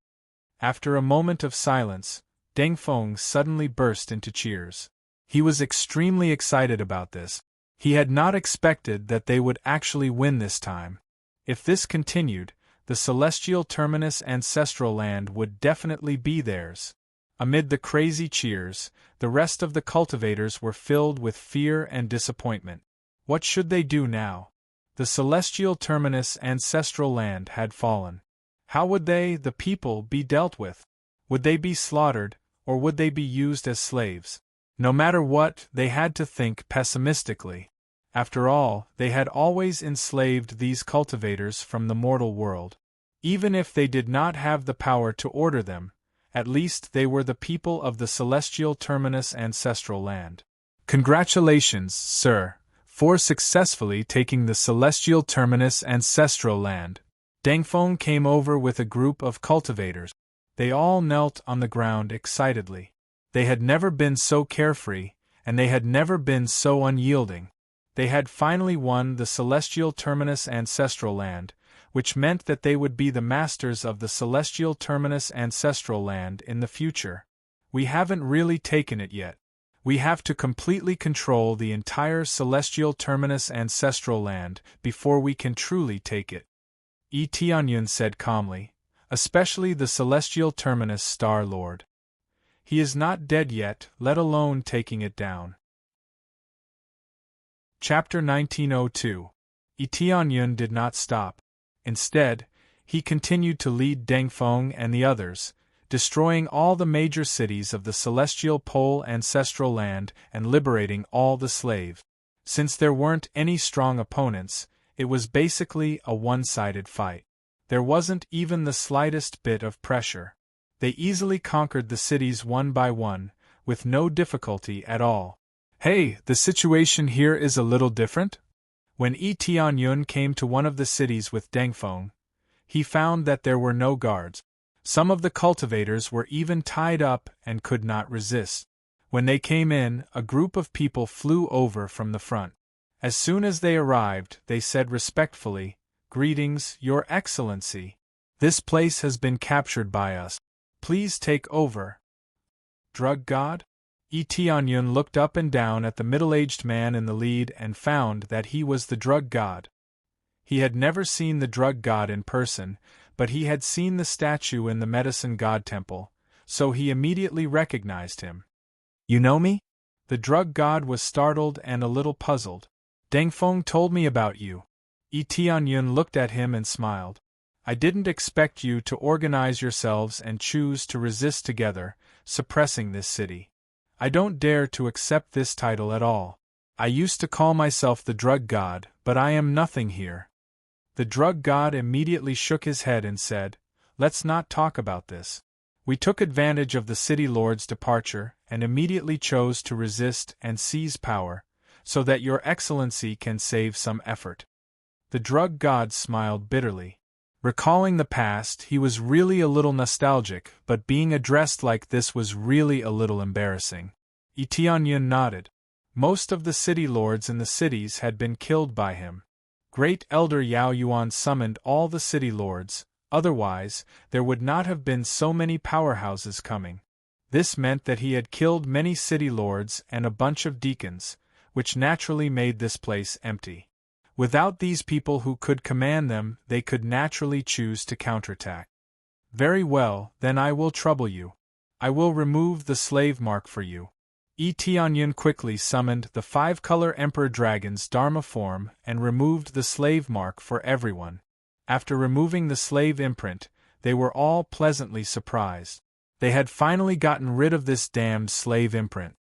After a moment of silence, Deng Feng suddenly burst into cheers. He was extremely excited about this. He had not expected that they would actually win this time. If this continued, the celestial terminus ancestral land would definitely be theirs. Amid the crazy cheers, the rest of the cultivators were filled with fear and disappointment. What should they do now? The celestial terminus ancestral land had fallen. How would they, the people, be dealt with? Would they be slaughtered, or would they be used as slaves? No matter what, they had to think pessimistically. After all, they had always enslaved these cultivators from the mortal world. Even if they did not have the power to order them, at least they were the people of the celestial terminus ancestral land. Congratulations, sir, for successfully taking the celestial terminus ancestral land. Deng Feng came over with a group of cultivators. They all knelt on the ground excitedly. They had never been so carefree, and they had never been so unyielding. They had finally won the celestial terminus ancestral land, which meant that they would be the masters of the celestial terminus ancestral land in the future. We haven't really taken it yet. We have to completely control the entire celestial terminus ancestral land before we can truly take it. Yi Tianyun said calmly, especially the celestial terminus Star Lord. He is not dead yet, let alone taking it down. Chapter 1902. Yi Tianyun did not stop. Instead, he continued to lead Deng Feng and the others, destroying all the major cities of the celestial pole ancestral land and liberating all the slaves. Since there weren't any strong opponents, it was basically a one-sided fight. There wasn't even the slightest bit of pressure. They easily conquered the cities one by one, with no difficulty at all. Hey, the situation here is a little different? When Yi Tianyun came to one of the cities with Deng Feng, he found that there were no guards. Some of the cultivators were even tied up and could not resist. When they came in, a group of people flew over from the front. As soon as they arrived, they said respectfully, "Greetings, Your Excellency. This place has been captured by us. Please take over." Drug God? Yi Tianyun looked up and down at the middle-aged man in the lead and found that he was the drug god. He had never seen the drug god in person, but he had seen the statue in the medicine god temple, so he immediately recognized him. "You know me?" The drug god was startled and a little puzzled. "Deng Feng told me about you." Yi Tianyun looked at him and smiled. "I didn't expect you to organize yourselves and choose to resist together, suppressing this city. I don't dare to accept this title at all. I used to call myself the drug god, but I am nothing here." The drug god immediately shook his head and said, "Let's not talk about this. We took advantage of the city lord's departure and immediately chose to resist and seize power, so that your excellency can save some effort." The drug god smiled bitterly. Recalling the past, he was really a little nostalgic, but being addressed like this was really a little embarrassing. Tianyun nodded. Most of the city lords in the cities had been killed by him. Great Elder Yao Yuan summoned all the city lords, otherwise, there would not have been so many powerhouses coming. This meant that he had killed many city lords and a bunch of deacons, which naturally made this place empty. Without these people who could command them, they could naturally choose to counterattack. "Very well, then I will trouble you. I will remove the slave mark for you." Tianyun quickly summoned the 5-color Emperor Dragon's Dharma form and removed the slave mark for everyone. After removing the slave imprint, they were all pleasantly surprised. They had finally gotten rid of this damned slave imprint.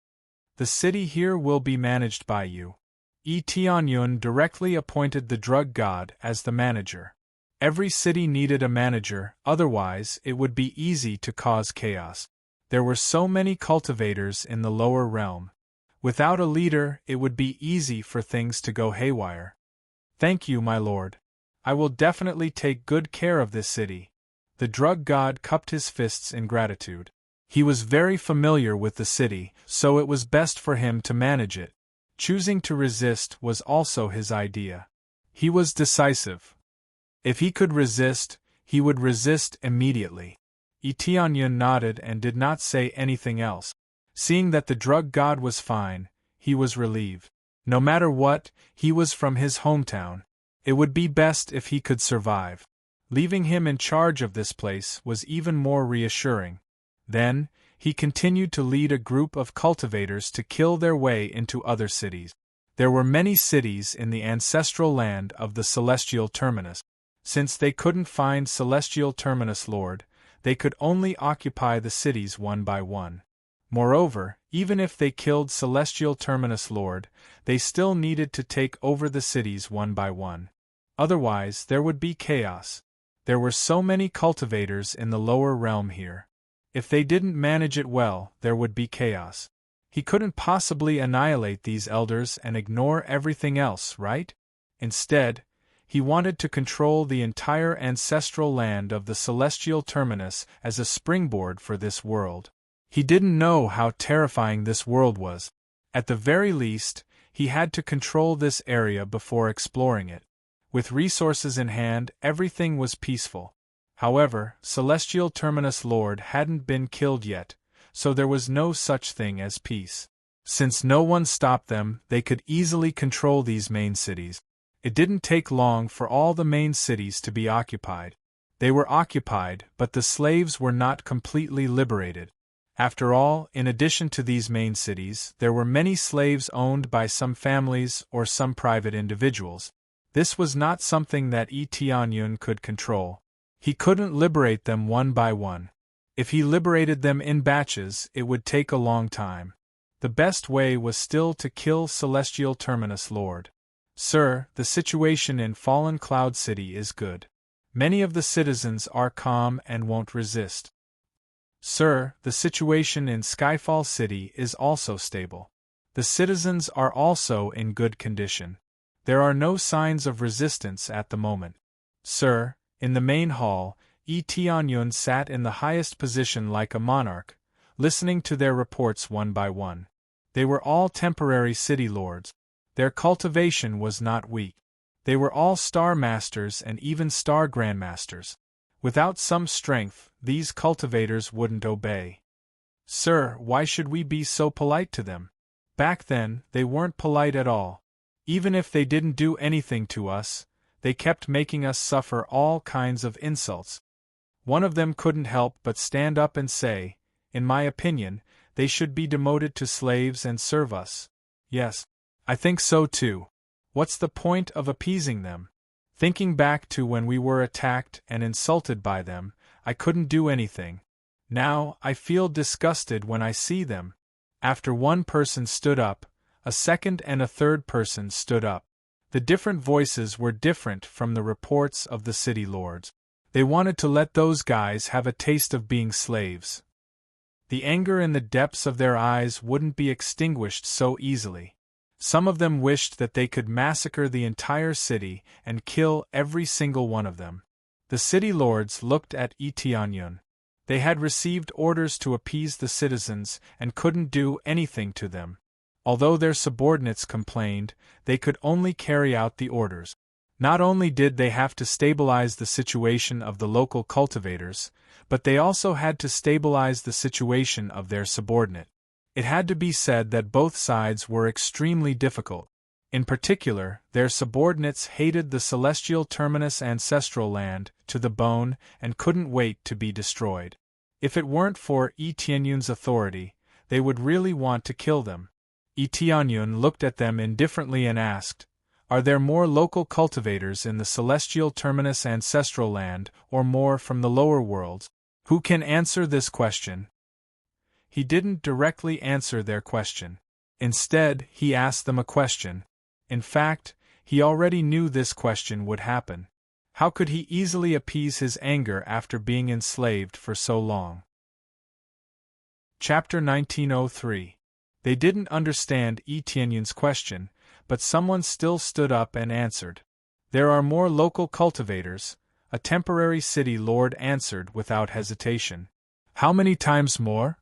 "The city here will be managed by you." Tianyun directly appointed the drug god as the manager. Every city needed a manager, otherwise it would be easy to cause chaos. There were so many cultivators in the lower realm. Without a leader, it would be easy for things to go haywire. "Thank you, my lord. I will definitely take good care of this city." The drug god cupped his fists in gratitude. He was very familiar with the city, so it was best for him to manage it. Choosing to resist was also his idea. He was decisive. If he could resist, he would resist immediately. Tianyun nodded and did not say anything else. Seeing that the drug god was fine, he was relieved. No matter what, he was from his hometown. It would be best if he could survive. Leaving him in charge of this place was even more reassuring. Then, he continued to lead a group of cultivators to kill their way into other cities. There were many cities in the ancestral land of the Celestial Terminus. Since they couldn't find Celestial Terminus Lord, they could only occupy the cities one by one. Moreover, even if they killed Celestial Terminus Lord, they still needed to take over the cities one by one. Otherwise, there would be chaos. There were so many cultivators in the lower realm here. If they didn't manage it well, there would be chaos. He couldn't possibly annihilate these elders and ignore everything else, right? Instead, he wanted to control the entire ancestral land of the Celestial Terminus as a springboard for this world. He didn't know how terrifying this world was. At the very least, he had to control this area before exploring it. With resources in hand, everything was peaceful. However, Celestial Terminus Lord hadn't been killed yet, so there was no such thing as peace. Since no one stopped them, they could easily control these main cities. It didn't take long for all the main cities to be occupied. They were occupied, but the slaves were not completely liberated. After all, in addition to these main cities, there were many slaves owned by some families or some private individuals. This was not something that Tianyun could control. He couldn't liberate them one by one. If he liberated them in batches, it would take a long time. The best way was still to kill Celestial Terminus Lord. "Sir, the situation in Fallen Cloud City is good. Many of the citizens are calm and won't resist. Sir, the situation in Skyfall City is also stable. The citizens are also in good condition. There are no signs of resistance at the moment. Sir." In the main hall, Tianyun sat in the highest position like a monarch, listening to their reports one by one. They were all temporary city lords. Their cultivation was not weak. They were all star masters and even star grandmasters. Without some strength, these cultivators wouldn't obey. "Sir, why should we be so polite to them? Back then, they weren't polite at all. Even if they didn't do anything to us, they kept making us suffer all kinds of insults. One of them couldn't help but stand up and say, 'In my opinion, they should be demoted to slaves and serve us.' Yes, I think so too. What's the point of appeasing them? Thinking back to when we were attacked and insulted by them, I couldn't do anything. Now, I feel disgusted when I see them." After one person stood up, a second and a third person stood up. The different voices were different from the reports of the city lords. They wanted to let those guys have a taste of being slaves. The anger in the depths of their eyes wouldn't be extinguished so easily. Some of them wished that they could massacre the entire city and kill every single one of them. The city lords looked at Itianyun. They had received orders to appease the citizens and couldn't do anything to them. Although their subordinates complained, they could only carry out the orders. Not only did they have to stabilize the situation of the local cultivators, but they also had to stabilize the situation of their subordinate. It had to be said that both sides were extremely difficult. In particular, their subordinates hated the celestial terminus ancestral land to the bone and couldn't wait to be destroyed. If it weren't for Itianyun's authority, they would really want to kill them. Itianyun looked at them indifferently and asked, "Are there more local cultivators in the celestial terminus ancestral land or more from the lower worlds? Who can answer this question?" He didn't directly answer their question. Instead, he asked them a question. In fact, he already knew this question would happen. How could he easily appease his anger after being enslaved for so long? Chapter 1903. They didn't understand Itianyun's question, but someone still stood up and answered. "There are more local cultivators," a temporary city lord answered without hesitation. "How many times more?"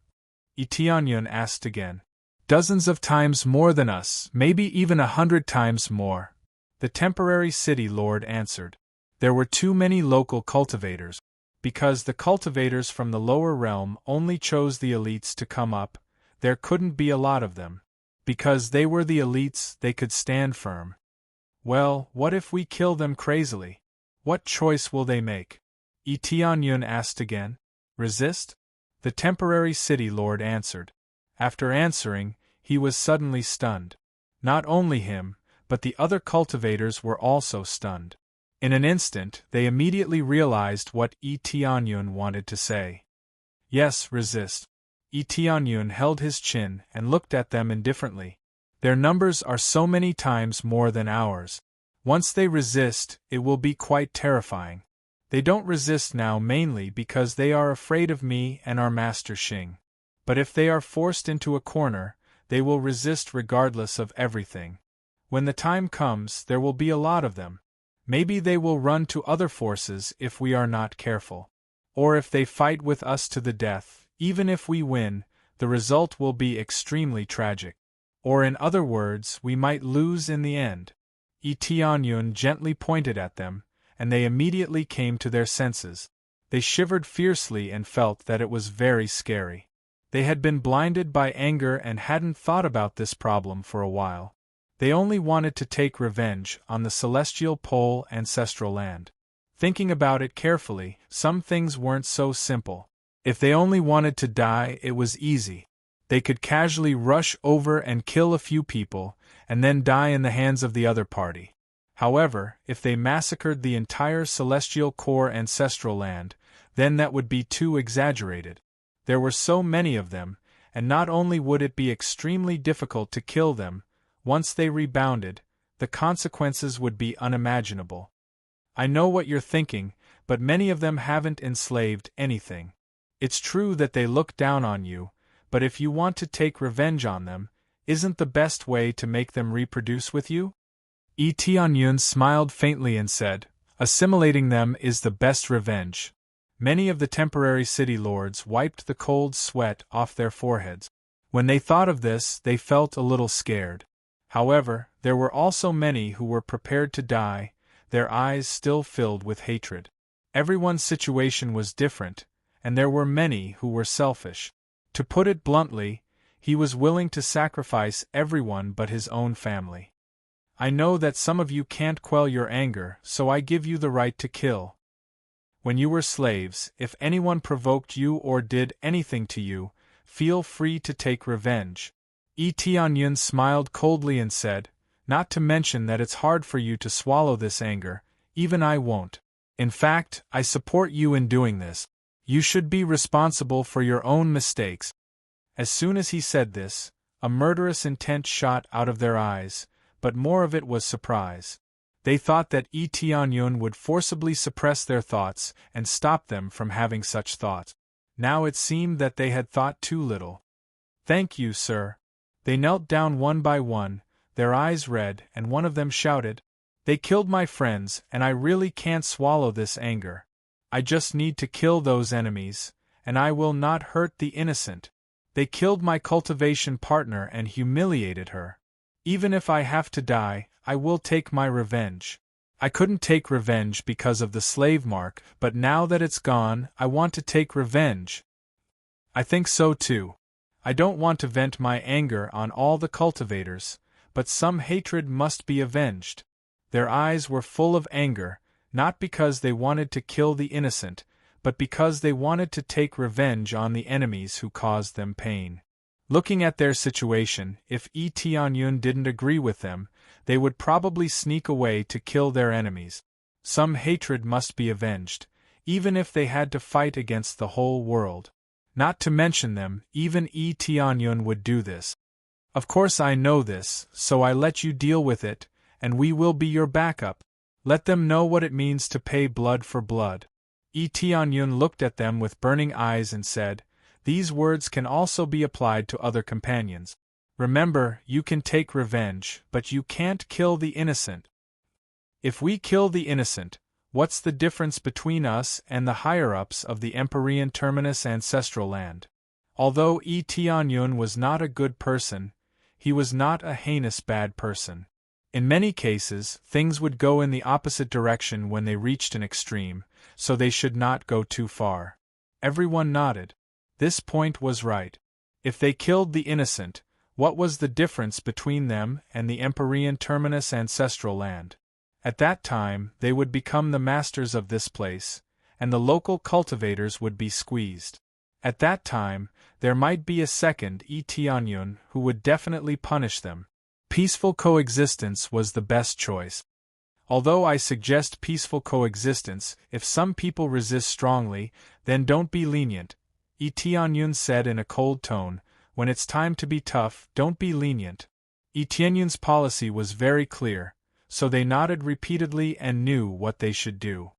Itianyun asked again. "Dozens of times more than us, maybe even 100 times more," the temporary city lord answered. There were too many local cultivators. Because the cultivators from the lower realm only chose the elites to come up, there couldn't be a lot of them. Because they were the elites, they could stand firm. "Well, what if we kill them crazily? What choice will they make?" Itianyun asked again. "Resist?" the temporary city lord answered. After answering, he was suddenly stunned. Not only him, but the other cultivators were also stunned. In an instant, they immediately realized what Itianyun wanted to say. "Yes, resist." Itianyun held his chin and looked at them indifferently. "Their numbers are so many times more than ours. Once they resist, it will be quite terrifying. They don't resist now mainly because they are afraid of me and our master Xing. But if they are forced into a corner, they will resist regardless of everything. When the time comes, there will be a lot of them. Maybe they will run to other forces if we are not careful. Or if they fight with us to the death, even if we win, the result will be extremely tragic. Or in other words, we might lose in the end." Itianyun gently pointed at them, and they immediately came to their senses. They shivered fiercely and felt that it was very scary. They had been blinded by anger and hadn't thought about this problem for a while. They only wanted to take revenge on the celestial pole ancestral land. Thinking about it carefully, some things weren't so simple. If they only wanted to die, it was easy. They could casually rush over and kill a few people, and then die in the hands of the other party. However, if they massacred the entire celestial core ancestral land, then that would be too exaggerated. There were so many of them, and not only would it be extremely difficult to kill them, once they rebounded, the consequences would be unimaginable. I know what you're thinking, but many of them haven't enslaved anything. It's true that they look down on you, but if you want to take revenge on them, isn't the best way to make them reproduce with you? Itianyun smiled faintly and said, "Assimilating them is the best revenge." Many of the temporary city lords wiped the cold sweat off their foreheads. When they thought of this, they felt a little scared. However, there were also many who were prepared to die, their eyes still filled with hatred. Everyone's situation was different, and there were many who were selfish. To put it bluntly, he was willing to sacrifice everyone but his own family. "I know that some of you can't quell your anger, so I give you the right to kill. When you were slaves, if anyone provoked you or did anything to you, feel free to take revenge." Itianyun smiled coldly and said, "Not to mention that it's hard for you to swallow this anger, even I won't. In fact, I support you in doing this. You should be responsible for your own mistakes." As soon as he said this, a murderous intent shot out of their eyes, but more of it was surprise. They thought that Itianyun would forcibly suppress their thoughts and stop them from having such thoughts. Now it seemed that they had thought too little. "Thank you, sir." They knelt down one by one, their eyes red, and one of them shouted, "They killed my friends, and I really can't swallow this anger. I just need to kill those enemies, and I will not hurt the innocent. They killed my cultivation partner and humiliated her. Even if I have to die, I will take my revenge. I couldn't take revenge because of the slave mark, but now that it's gone, I want to take revenge." I think so too. I don't want to vent my anger on all the cultivators, but some hatred must be avenged. Their eyes were full of anger, not because they wanted to kill the innocent, but because they wanted to take revenge on the enemies who caused them pain. Looking at their situation, if Tianyun didn't agree with them, they would probably sneak away to kill their enemies. Some hatred must be avenged, even if they had to fight against the whole world. Not to mention them, even Tianyun would do this. Of course I know this, so I let you deal with it, and we will be your backup. Let them know what it means to pay blood for blood. Tianyun looked at them with burning eyes and said, "These words can also be applied to other companions. Remember, you can take revenge, but you can't kill the innocent. If we kill the innocent, what's the difference between us and the higher-ups of the Empyrean Terminus ancestral land?" Although Tianyun was not a good person, he was not a heinous bad person. In many cases, things would go in the opposite direction when they reached an extreme, so they should not go too far. Everyone nodded. This point was right. If they killed the innocent, what was the difference between them and the Empyrean Terminus ancestral land? At that time, they would become the masters of this place, and the local cultivators would be squeezed. At that time, there might be a second Tianyun who would definitely punish them. Peaceful coexistence was the best choice. Although I suggest peaceful coexistence, if some people resist strongly, then don't be lenient, Tianyun said in a cold tone. When it's time to be tough, don't be lenient. Tianyun's policy was very clear, so they nodded repeatedly and knew what they should do.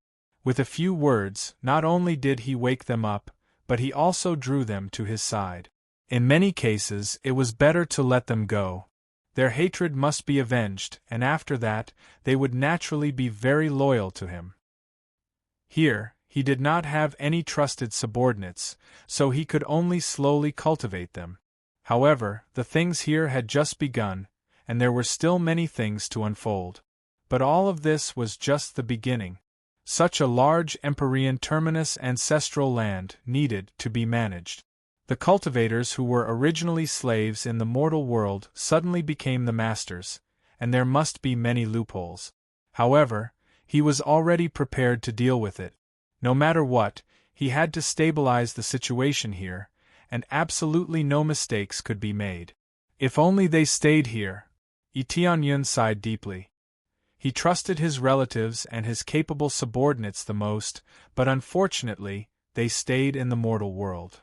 With a few words, not only did he wake them up, but he also drew them to his side. In many cases, it was better to let them go. Their hatred must be avenged, and after that, they would naturally be very loyal to him. Here, he did not have any trusted subordinates, so he could only slowly cultivate them. However, the things here had just begun, and there were still many things to unfold. But all of this was just the beginning. Such a large Empyrean Terminus ancestral land needed to be managed. The cultivators who were originally slaves in the mortal world suddenly became the masters, and there must be many loopholes. However, he was already prepared to deal with it. No matter what, he had to stabilize the situation here, and absolutely no mistakes could be made. If only they stayed here. Tianyun sighed deeply. He trusted his relatives and his capable subordinates the most, but unfortunately, they stayed in the mortal world.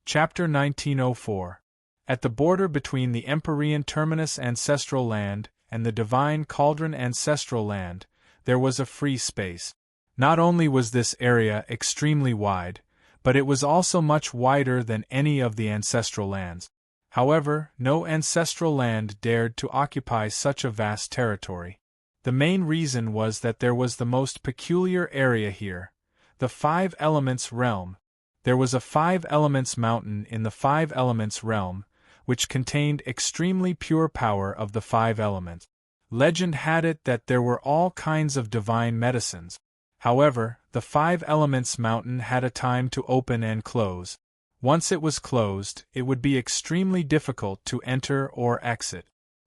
Chapter 1904. At the border between the Empyrean Terminus ancestral land and the Divine Cauldron ancestral land, there was a free space. Not only was this area extremely wide, but it was also much wider than any of the ancestral lands. However, no ancestral land dared to occupy such a vast territory. The main reason was that there was the most peculiar area here, the Five Elements realm. There was a Five Elements mountain in the Five Elements realm, which contained extremely pure power of the Five Elements. Legend had it that there were all kinds of divine medicines. However, the Five Elements mountain had a time to open and close. Once it was closed, it would be extremely difficult to enter or exit.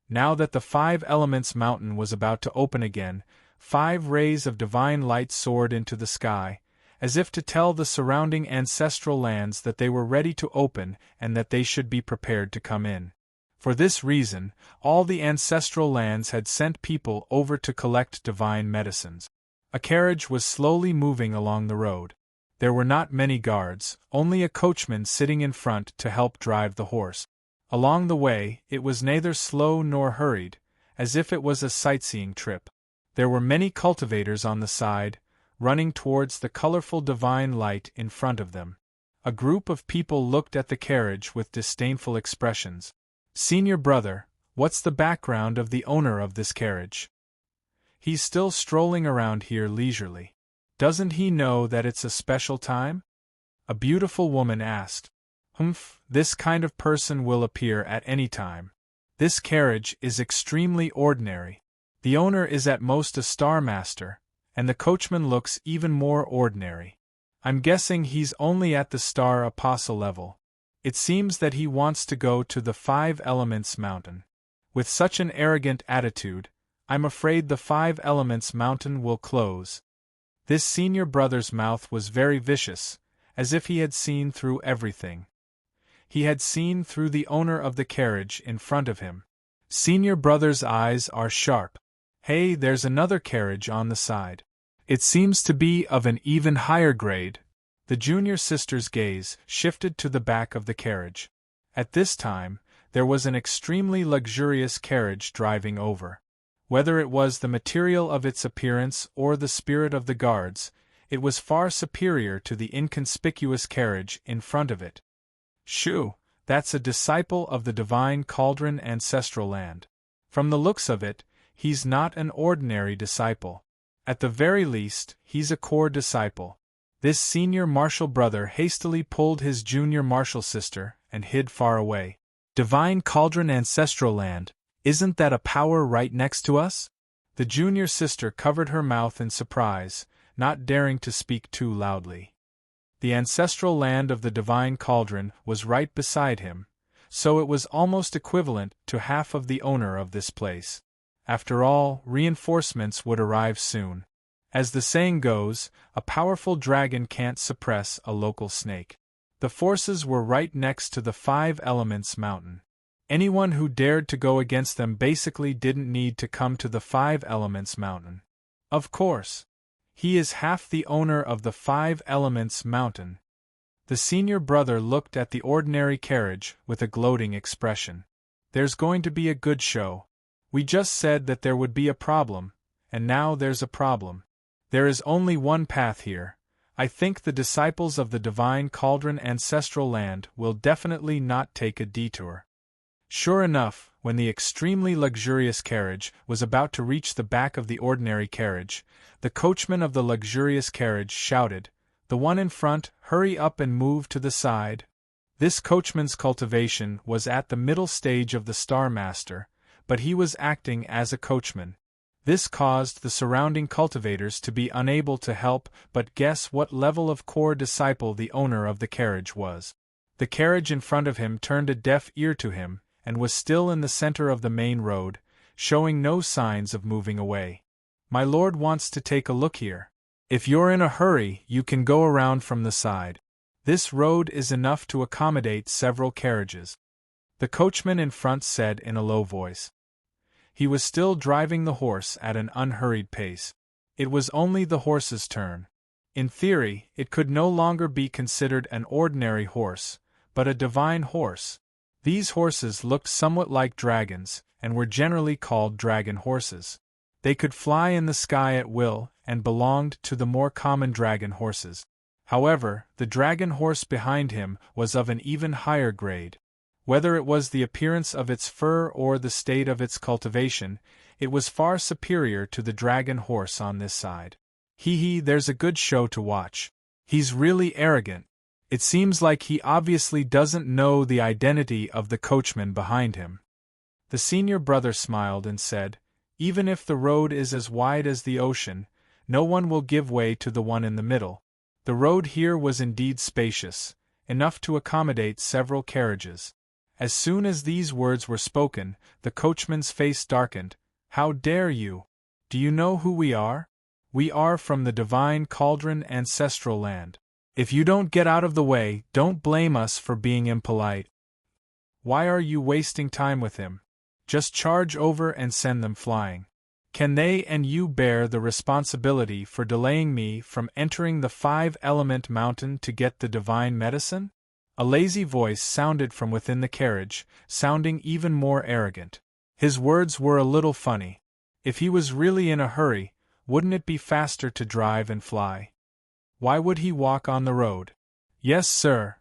Now that the Five Elements mountain was about to open again, 5 rays of divine light soared into the sky, as if to tell the surrounding ancestral lands that they were ready to open and that they should be prepared to come in. For this reason, all the ancestral lands had sent people over to collect divine medicines. A carriage was slowly moving along the road. There were not many guards, only a coachman sitting in front to help drive the horse. Along the way, it was neither slow nor hurried, as if it was a sightseeing trip. There were many cultivators on the side, running towards the colorful divine light in front of them. A group of people looked at the carriage with disdainful expressions. "Senior brother, What's the background of the owner of this carriage? He's still strolling around here leisurely. Doesn't he know that it's a special time? A beautiful woman asked. Humph, this kind of person will appear at any time. This carriage is extremely ordinary. The owner is at most a star master, and the coachman looks even more ordinary. I'm guessing he's only at the star apostle level. It seems that he wants to go to the 5 Elements Mountain. With such an arrogant attitude, I'm afraid the 5 Elements Mountain will close. This senior brother's mouth was very vicious, as if he had seen through everything. He had seen through the owner of the carriage in front of him. Senior brother's eyes are sharp. Hey, there's another carriage on the side. It seems to be of an even higher grade. The junior sister's gaze shifted to the back of the carriage. At this time, there was an extremely luxurious carriage driving over. Whether it was the material of its appearance or the spirit of the guards, it was far superior to the inconspicuous carriage in front of it. Shoo, that's a disciple of the divine cauldron ancestral land. From the looks of it, he's not an ordinary disciple. At the very least, he's a core disciple. This senior martial brother hastily pulled his junior martial sister and hid far away. Divine cauldron ancestral land, isn't that a power right next to us? The junior sister covered her mouth in surprise, not daring to speak too loudly. The ancestral land of the divine cauldron was right beside him, so it was almost equivalent to half of the owner of this place. After all, reinforcements would arrive soon. As the saying goes, a powerful dragon can't suppress a local snake. The forces were right next to the 5 Elements Mountain. Anyone who dared to go against them basically didn't need to come to the 5 Elements Mountain. Of course. He is half the owner of the 5 Elements Mountain. The senior brother looked at the ordinary carriage with a gloating expression. There's going to be a good show. We just said that there would be a problem, and now there's a problem. There is only one path here. I think the disciples of the divine cauldron ancestral land will definitely not take a detour. Sure enough, when the extremely luxurious carriage was about to reach the back of the ordinary carriage, the coachman of the luxurious carriage shouted, "The one in front, hurry up and move to the side." This coachman's cultivation was at the middle stage of the Star Master, but he was acting as a coachman. This caused the surrounding cultivators to be unable to help but guess what level of core disciple the owner of the carriage was. The carriage in front of him turned a deaf ear to him, and was still in the center of the main road, showing no signs of moving away. "My lord wants to take a look here. If you're in a hurry, you can go around from the side. This road is enough to accommodate several carriages," the coachman in front said in a low voice. He was still driving the horse at an unhurried pace. It was only the horse's turn. In theory, it could no longer be considered an ordinary horse, but a divine horse. These horses looked somewhat like dragons, and were generally called dragon horses. They could fly in the sky at will, and belonged to the more common dragon horses. However, the dragon horse behind him was of an even higher grade. Whether it was the appearance of its fur or the state of its cultivation, it was far superior to the dragon horse on this side. Hee, there's a good show to watch. He's really arrogant. It seems like he obviously doesn't know the identity of the coachman behind him. The senior brother smiled and said, "Even if the road is as wide as the ocean, no one will give way to the one in the middle." The road here was indeed spacious, enough to accommodate several carriages. As soon as these words were spoken, the coachman's face darkened. "How dare you? Do you know who we are? We are from the divine cauldron ancestral land. If you don't get out of the way, don't blame us for being impolite. Why are you wasting time with him? Just charge over and send them flying. Can they and you bear the responsibility for delaying me from entering the 5-element mountain to get the divine medicine?" A lazy voice sounded from within the carriage, sounding even more arrogant. His words were a little funny. If he was really in a hurry, wouldn't it be faster to drive and fly? Why would he walk on the road? "Yes, sir."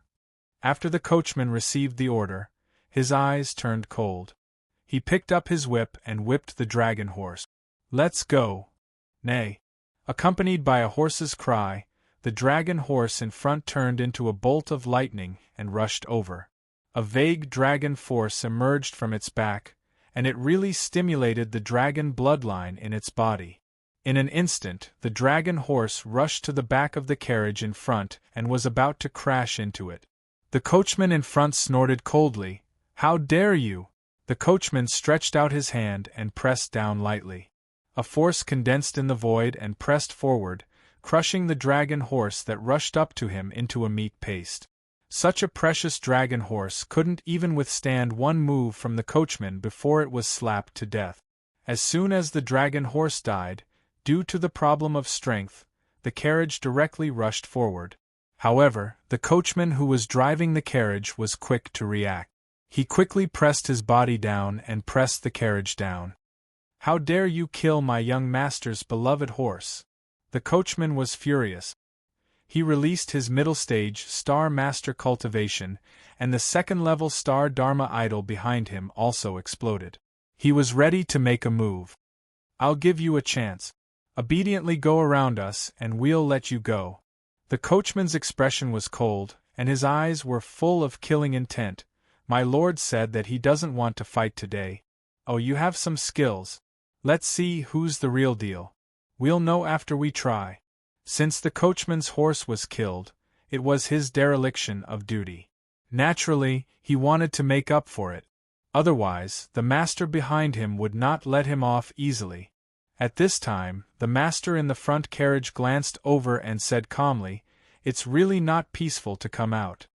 After the coachman received the order, his eyes turned cold. He picked up his whip and whipped the dragon horse. "Let's go!" Nay. Accompanied by a horse's cry, the dragon horse in front turned into a bolt of lightning and rushed over. A vague dragon force emerged from its back, and it really stimulated the dragon bloodline in its body. In an instant, the dragon horse rushed to the back of the carriage in front and was about to crash into it. The coachman in front snorted coldly. "How dare you!" The coachman stretched out his hand and pressed down lightly. A force condensed in the void and pressed forward, crushing the dragon horse that rushed up to him into a meat paste. Such a precious dragon horse couldn't even withstand one move from the coachman before it was slapped to death. As soon as the dragon horse died, due to the problem of strength, the carriage directly rushed forward. However, the coachman who was driving the carriage was quick to react. He quickly pressed his body down and pressed the carriage down. "How dare you kill my young master's beloved horse?" The coachman was furious. He released his middle stage Star Master cultivation, and the second-level Star Dharma idol behind him also exploded. He was ready to make a move. "I'll give you a chance. Obediently go around us and we'll let you go." The coachman's expression was cold, and his eyes were full of killing intent. "My lord said that he doesn't want to fight today. Oh, you have some skills. Let's see who's the real deal. We'll know after we try." Since the coachman's horse was killed, it was his dereliction of duty. Naturally, he wanted to make up for it. Otherwise, the master behind him would not let him off easily. At this time, the master in the front carriage glanced over and said calmly, "It's really not peaceful to come out."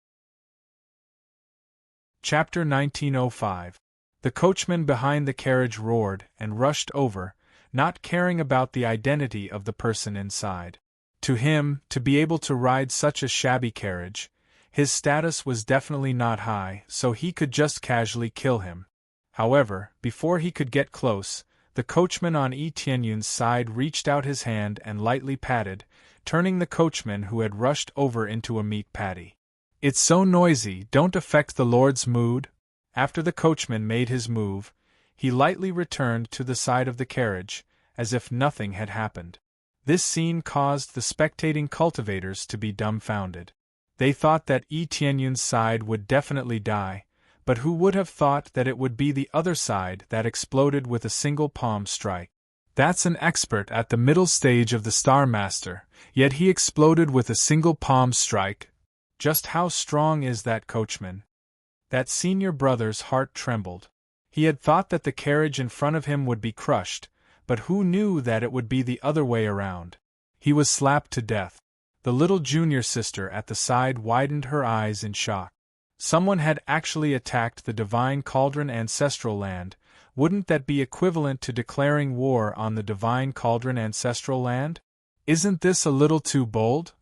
Chapter 1905. The coachman behind the carriage roared and rushed over, not caring about the identity of the person inside. To him, to be able to ride such a shabby carriage, his status was definitely not high, so he could just casually kill him. However, before he could get close, the coachman on Etienne's side reached out his hand and lightly patted, turning the coachman who had rushed over into a meat patty. "It's so noisy, don't affect the lord's mood." After the coachman made his move, he lightly returned to the side of the carriage, as if nothing had happened. This scene caused the spectating cultivators to be dumbfounded. They thought that Etienne's side would definitely die, but who would have thought that it would be the other side that exploded with a single palm strike? That's an expert at the middle stage of the Star Master, yet he exploded with a single palm strike. Just how strong is that coachman? That senior brother's heart trembled. He had thought that the carriage in front of him would be crushed, but who knew that it would be the other way around? He was slapped to death. The little junior sister at the side widened her eyes in shock. Someone had actually attacked the Divine Cauldron Ancestral Land. Wouldn't that be equivalent to declaring war on the Divine Cauldron Ancestral Land? Isn't this a little too bold?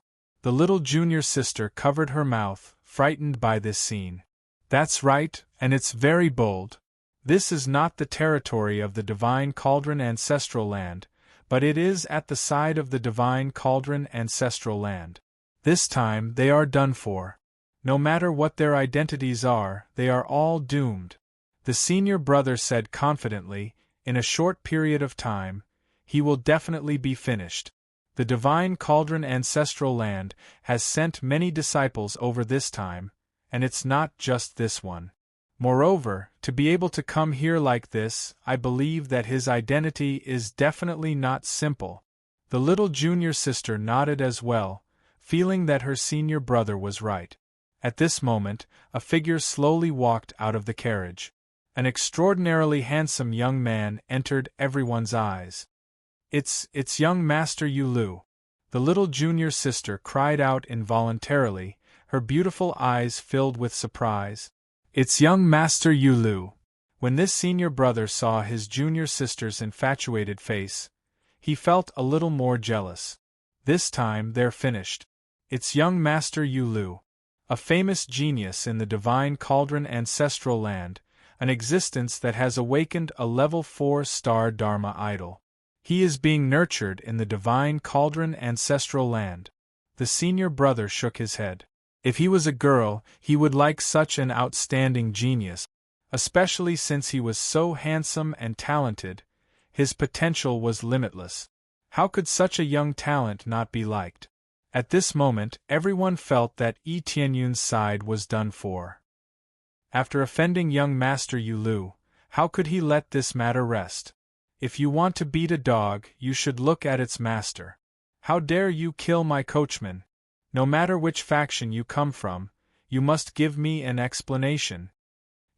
The little junior sister covered her mouth, frightened by this scene. That's right, and it's very bold. This is not the territory of the Divine Cauldron Ancestral Land, but it is at the side of the Divine Cauldron Ancestral Land. This time they are done for. No matter what their identities are, they are all doomed. The senior brother said confidently, "In a short period of time, he will definitely be finished. The Divine Cauldron Ancestral Land has sent many disciples over this time, and it's not just this one. Moreover, to be able to come here like this, I believe that his identity is definitely not simple." The little junior sister nodded as well, feeling that her senior brother was right. At this moment, a figure slowly walked out of the carriage. An extraordinarily handsome young man entered everyone's eyes. It's young Master Yu Lu." The little junior sister cried out involuntarily, her beautiful eyes filled with surprise. "It's young Master Yu Lu." When this senior brother saw his junior sister's infatuated face, he felt a little more jealous. This time they're finished. It's young Master Yu Lu, a famous genius in the Divine Cauldron Ancestral Land, an existence that has awakened a level 4 Star Dharma idol. He is being nurtured in the Divine Cauldron Ancestral Land. The senior brother shook his head. If he was a girl, he would like such an outstanding genius. Especially since he was so handsome and talented, his potential was limitless. How could such a young talent not be liked? At this moment, everyone felt that Yi Tianyun's side was done for. After offending young Master Yu Lu, how could he let this matter rest? If you want to beat a dog, you should look at its master. How dare you kill my coachman? No matter which faction you come from, you must give me an explanation.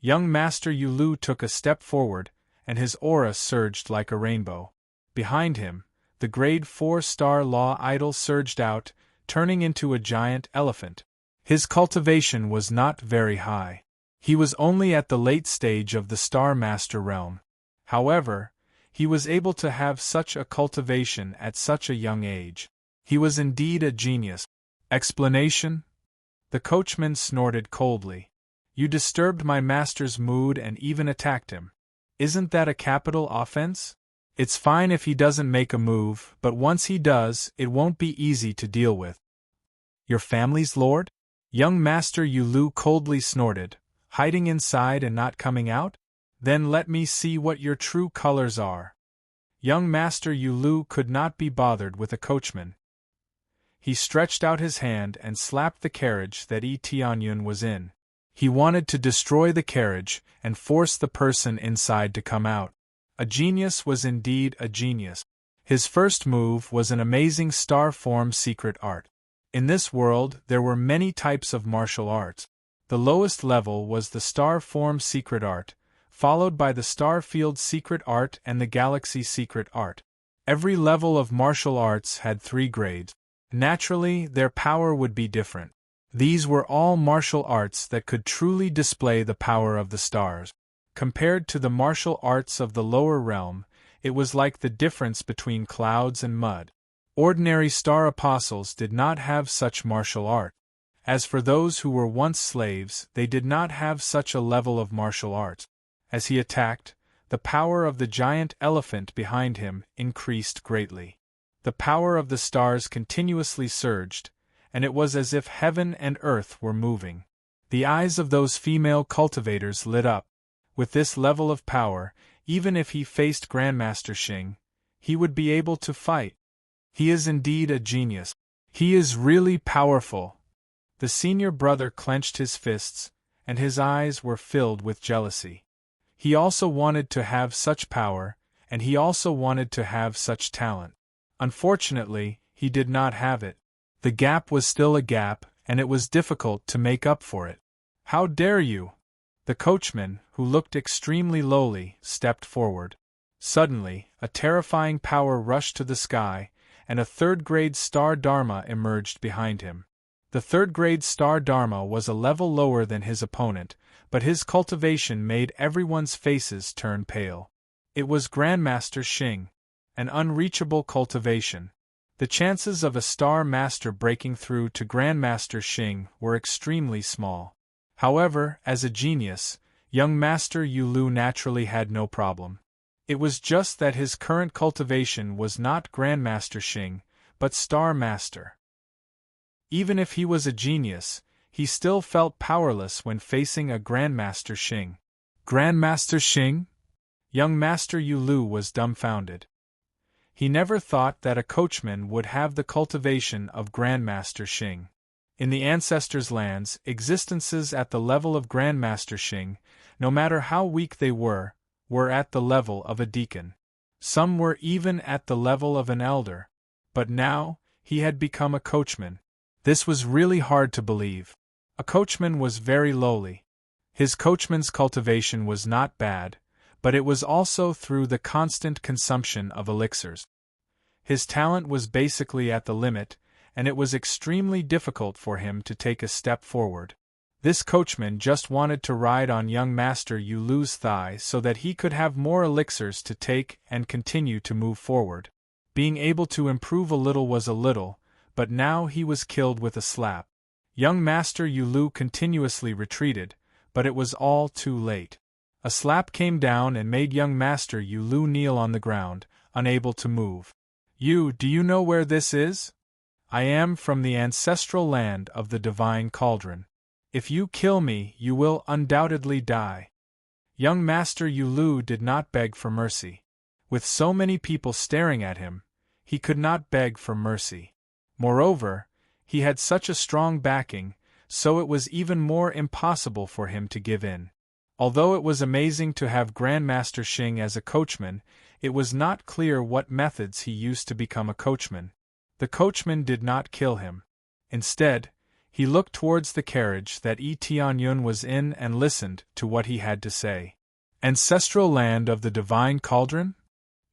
Young Master Yu Lu took a step forward, and his aura surged like a rainbow. Behind him, the grade 4-star law idol surged out, turning into a giant elephant. His cultivation was not very high. He was only at the late stage of the Star Master realm. However, he was able to have such a cultivation at such a young age. He was indeed a genius. Explanation? The coachman snorted coldly. You disturbed my master's mood and even attacked him. Isn't that a capital offense? It's fine if he doesn't make a move, but once he does, it won't be easy to deal with. Your family's lord? Young Master Yu Lu coldly snorted, hiding inside and not coming out? Then let me see what your true colors are. Young Master Yu Lu could not be bothered with a coachman. He stretched out his hand and slapped the carriage that Yi Tianyun was in. He wanted to destroy the carriage and force the person inside to come out. A genius was indeed a genius. His first move was an amazing star form secret art. In this world there were many types of martial arts. The lowest level was the star form secret art, followed by the star field secret art and the galaxy secret art. Every level of martial arts had 3 grades. Naturally, their power would be different. These were all martial arts that could truly display the power of the stars. Compared to the martial arts of the lower realm, it was like the difference between clouds and mud. Ordinary star apostles did not have such martial art. As for those who were once slaves, they did not have such a level of martial arts. As he attacked, the power of the giant elephant behind him increased greatly. The power of the stars continuously surged, and it was as if heaven and earth were moving. The eyes of those female cultivators lit up. With this level of power, even if he faced Grandmaster Xing, he would be able to fight. He is indeed a genius. He is really powerful. The senior brother clenched his fists, and his eyes were filled with jealousy. He also wanted to have such power, and he also wanted to have such talent. Unfortunately, he did not have it. The gap was still a gap, and it was difficult to make up for it. How dare you? The coachman, who looked extremely lowly, stepped forward. Suddenly, a terrifying power rushed to the sky, and a third-grade star Dharma emerged behind him. The third-grade star Dharma was a level lower than his opponent, but his cultivation made everyone's faces turn pale. It was Grandmaster Xing. An unreachable cultivation. The chances of a Star Master breaking through to Grandmaster Xing were extremely small. However, as a genius, young Master Yu Lu naturally had no problem. It was just that his current cultivation was not Grandmaster Xing, but Star Master. Even if he was a genius, he still felt powerless when facing a Grandmaster Xing. Grandmaster Xing? Young Master Yu Lu was dumbfounded. He never thought that a coachman would have the cultivation of Grandmaster Xing. In the Ancestors' lands, existences at the level of Grandmaster Xing, no matter how weak they were at the level of a deacon. Some were even at the level of an elder. But now, he had become a coachman. This was really hard to believe. A coachman was very lowly. His coachman's cultivation was not bad, but it was also through the constant consumption of elixirs. His talent was basically at the limit, and it was extremely difficult for him to take a step forward. This coachman just wanted to ride on young Master Yu Lu's thigh so that he could have more elixirs to take and continue to move forward. Being able to improve a little was a little, but now he was killed with a slap. Young Master Yu Lu continuously retreated, but it was all too late. A slap came down and made young Master Yu Lu kneel on the ground, unable to move. Do you know where this is? I am from the ancestral land of the Divine Cauldron. If you kill me, you will undoubtedly die. Young Master Yulu did not beg for mercy. With so many people staring at him, he could not beg for mercy. Moreover, he had such a strong backing, so it was even more impossible for him to give in. Although it was amazing to have Grandmaster Xing as a coachman, it was not clear what methods he used to become a coachman. The coachman did not kill him. Instead, he looked towards the carriage that Yi Tianyun was in and listened to what he had to say. Ancestral land of the divine cauldron?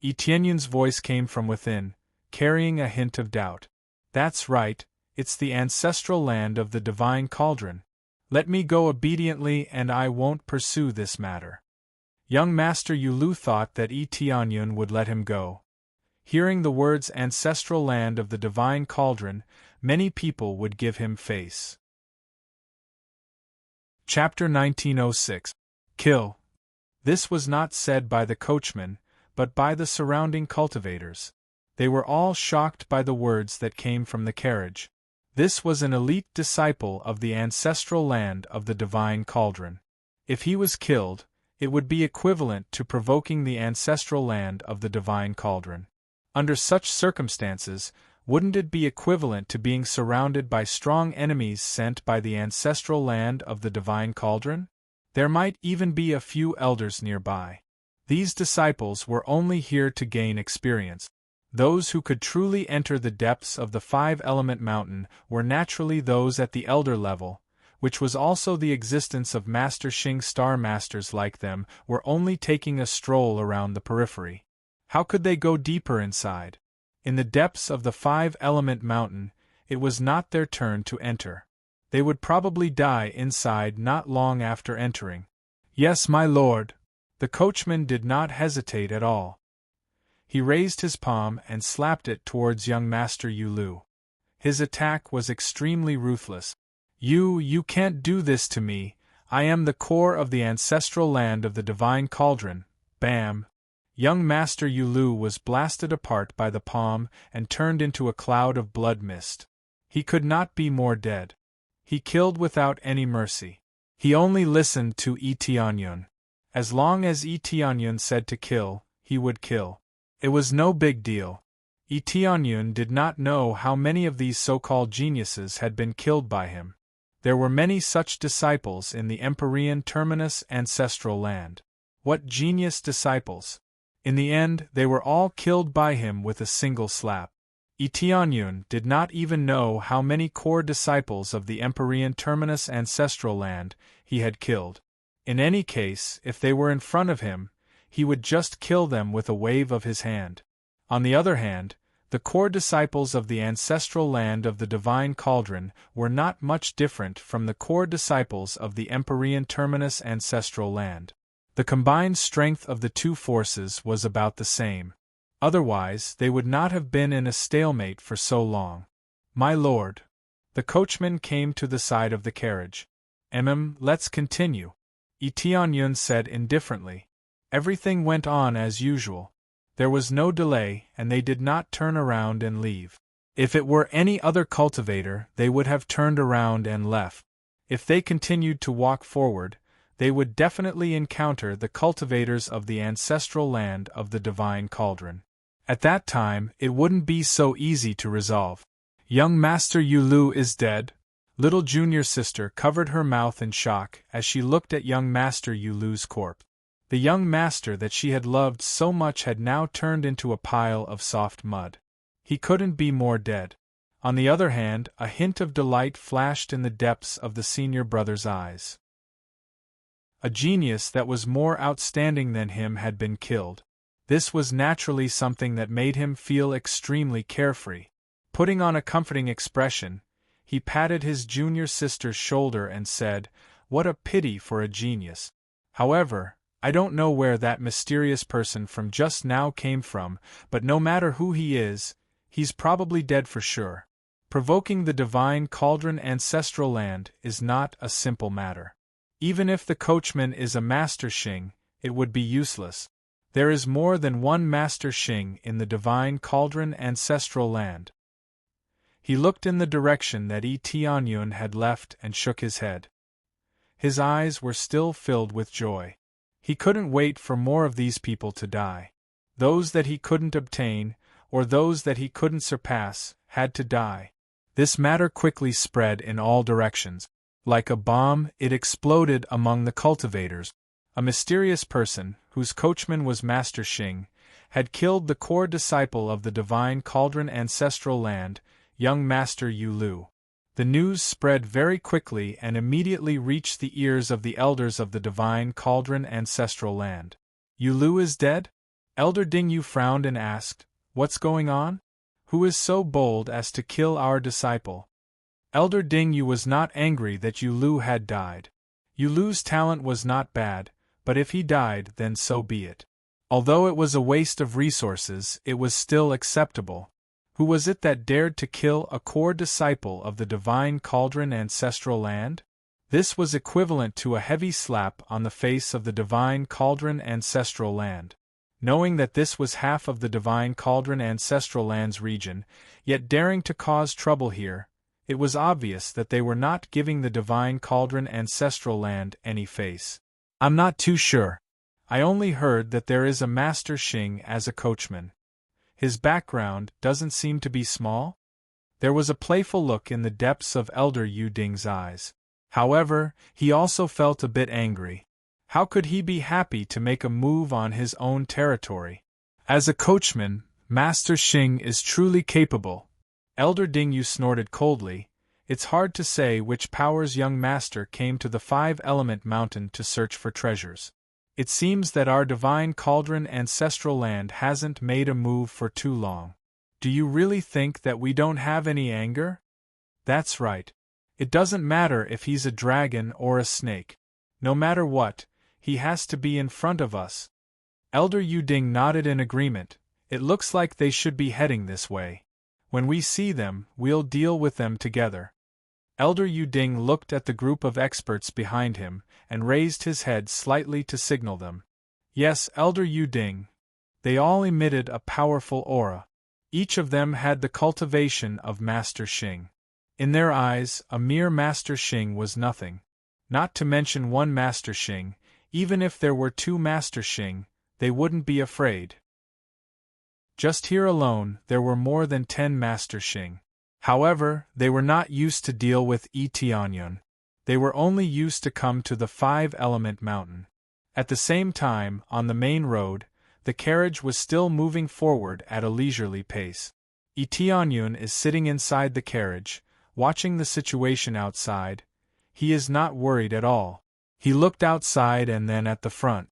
Yi Tianyun's voice came from within, carrying a hint of doubt. That's right, it's the ancestral land of the divine cauldron. Let me go obediently and I won't pursue this matter. Young Master Yulu thought that Yi Tianyun would let him go. Hearing the words ancestral land of the divine cauldron, many people would give him face. Chapter 1906. Kill. This was not said by the coachman, but by the surrounding cultivators. They were all shocked by the words that came from the carriage. This was an elite disciple of the ancestral land of the divine cauldron. If he was killed, it would be equivalent to provoking the ancestral land of the divine cauldron. Under such circumstances, wouldn't it be equivalent to being surrounded by strong enemies sent by the ancestral land of the divine cauldron? There might even be a few elders nearby. These disciples were only here to gain experience. Those who could truly enter the depths of the five-element mountain were naturally those at the elder level, which was also the existence of Master Xing. Star masters like them were only taking a stroll around the periphery. How could they go deeper inside? In the depths of the five-element mountain, it was not their turn to enter. They would probably die inside not long after entering. Yes, my lord. The coachman did not hesitate at all. He raised his palm and slapped it towards young Master Yulu. His attack was extremely ruthless. You can't do this to me. I am the core of the ancestral land of the divine cauldron. Bam! Young Master Yulu was blasted apart by the palm and turned into a cloud of blood mist. He could not be more dead. He killed without any mercy. He only listened to Yi Tianyun. As long as Yi Tianyun said to kill, he would kill. It was no big deal. Yi Tianyun did not know how many of these so-called geniuses had been killed by him. There were many such disciples in the Empyrean Terminus ancestral land. What genius disciples! In the end, they were all killed by him with a single slap. Yi Tianyun did not even know how many core disciples of the Empyrean Terminus ancestral land he had killed. In any case, if they were in front of him, he would just kill them with a wave of his hand. On the other hand, the core disciples of the ancestral land of the divine cauldron were not much different from the core disciples of the Empyrean Terminus ancestral land. The combined strength of the two forces was about the same. Otherwise, they would not have been in a stalemate for so long. My lord. The coachman came to the side of the carriage. Let's continue. Yi Tianyun said indifferently. Everything went on as usual. There was no delay, and they did not turn around and leave. If it were any other cultivator, they would have turned around and left. If they continued to walk forward, they would definitely encounter the cultivators of the ancestral land of the divine cauldron. At that time, it wouldn't be so easy to resolve. Young Master Yulu is dead. Little junior sister covered her mouth in shock as she looked at young Master Yulu's corpse. The young master that she had loved so much had now turned into a pile of soft mud. He couldn't be more dead. On the other hand, a hint of delight flashed in the depths of the senior brother's eyes. A genius that was more outstanding than him had been killed. This was naturally something that made him feel extremely carefree. Putting on a comforting expression, he patted his junior sister's shoulder and said, "What a pity for a genius. However, I don't know where that mysterious person from just now came from, but no matter who he is, he's probably dead for sure. Provoking the divine cauldron ancestral land is not a simple matter. Even if the coachman is a Master Xing, it would be useless. There is more than one Master Xing in the divine cauldron ancestral land." He looked in the direction that Yi Tianyun had left and shook his head. His eyes were still filled with joy. He couldn't wait for more of these people to die. Those that he couldn't obtain, or those that he couldn't surpass, had to die. This matter quickly spread in all directions. Like a bomb, it exploded among the cultivators. A mysterious person, whose coachman was Master Xing, had killed the core disciple of the divine cauldron ancestral land, young Master Yu Lu. The news spread very quickly and immediately reached the ears of the elders of the divine cauldron ancestral land. Yu Lu is dead? Elder Ding Yu frowned and asked, "What's going on? Who is so bold as to kill our disciple?" Elder Ding Yu was not angry that Yu Lu had died. Yu Lu's talent was not bad, but if he died, then so be it. Although it was a waste of resources, it was still acceptable. Who was it that dared to kill a core disciple of the divine cauldron ancestral land? This was equivalent to a heavy slap on the face of the divine cauldron ancestral land. Knowing that this was half of the divine cauldron ancestral land's region, yet daring to cause trouble here, it was obvious that they were not giving the divine cauldron ancestral land any face. "I'm not too sure. I only heard that there is a Master Xing as a coachman. His background doesn't seem to be small?" There was a playful look in the depths of Elder Yu Ding's eyes. However, he also felt a bit angry. How could he be happy to make a move on his own territory? As a coachman, Master Xing is truly capable. Elder Ding Yu snorted coldly. It's hard to say which power's young master came to the five-element mountain to search for treasures. It seems that our divine cauldron ancestral land hasn't made a move for too long. Do you really think that we don't have any anger? That's right. It doesn't matter if he's a dragon or a snake. No matter what, he has to be in front of us. Elder Yu Ding nodded in agreement. It looks like they should be heading this way. When we see them, we'll deal with them together. Elder Yu Ding looked at the group of experts behind him, and raised his head slightly to signal them. Yes, Elder Yu Ding. They all emitted a powerful aura. Each of them had the cultivation of Master Xing. In their eyes, a mere Master Xing was nothing. Not to mention one Master Xing, even if there were two Master Xing, they wouldn't be afraid. Just here alone, there were more than 10 Master Xing. However, they were not used to deal with Tianyun. They were only used to come to the five-element mountain. At the same time, on the main road, the carriage was still moving forward at a leisurely pace. Tianyun is sitting inside the carriage, watching the situation outside. He is not worried at all. He looked outside and then at the front.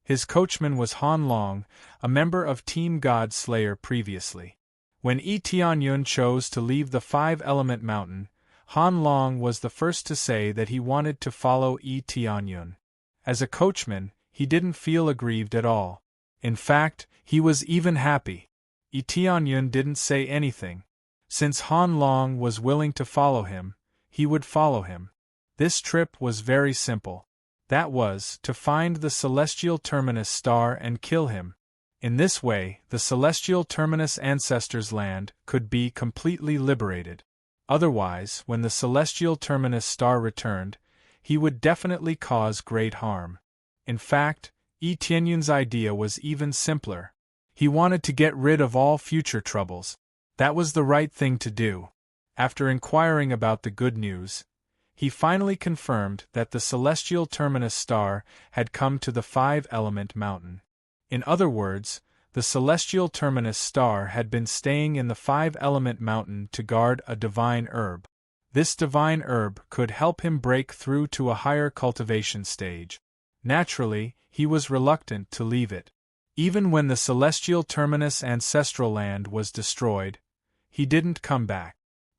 His coachman was Han Long, a member of Team God Slayer previously. When Tianyun chose to leave the five-element mountain, Han Long was the first to say that he wanted to follow Tianyun. As a coachman, he didn't feel aggrieved at all. In fact, he was even happy. Tianyun didn't say anything. Since Han Long was willing to follow him, he would follow him. This trip was very simple. That was, to find the celestial terminus star and kill him. In this way, the celestial terminus ancestors' land could be completely liberated. Otherwise, when the celestial terminus star returned, he would definitely cause great harm. In fact, Tianyun's idea was even simpler. He wanted to get rid of all future troubles. That was the right thing to do. After inquiring about the good news, he finally confirmed that the celestial terminus star had come to the five-element mountain. In other words, the celestial terminus star had been staying in the five-element mountain to guard a divine herb. This divine herb could help him break through to a higher cultivation stage. Naturally, he was reluctant to leave it. Even when the celestial terminus ancestral land was destroyed, he didn't come back.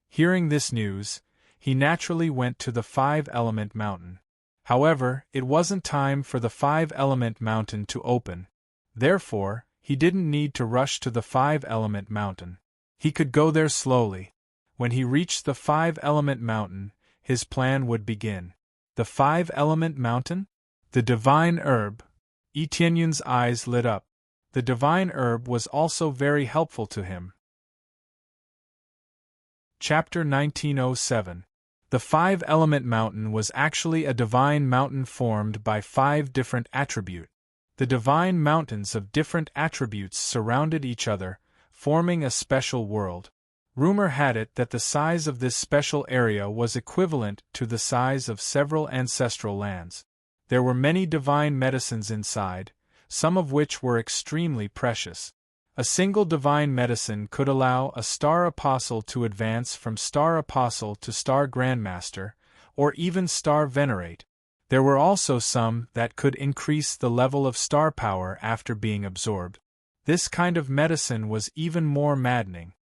Hearing this news, he naturally went to the five-element mountain. However, it wasn't time for the five-element mountain to open. Therefore, he didn't need to rush to the five-element mountain. He could go there slowly. When he reached the five-element mountain, his plan would begin. The five-element mountain? The divine herb. Tianyun's eyes lit up. The divine herb was also very helpful to him. Chapter 1907. The five-element mountain was actually a divine mountain formed by 5 different attributes. The divine mountains of different attributes surrounded each other, forming a special world. Rumor had it that the size of this special area was equivalent to the size of several ancestral lands. There were many divine medicines inside, some of which were extremely precious. A single divine medicine could allow a star apostle to advance from star apostle to star grandmaster, or even star venerate. There were also some that could increase the level of star power after being absorbed. This kind of medicine was even more maddening.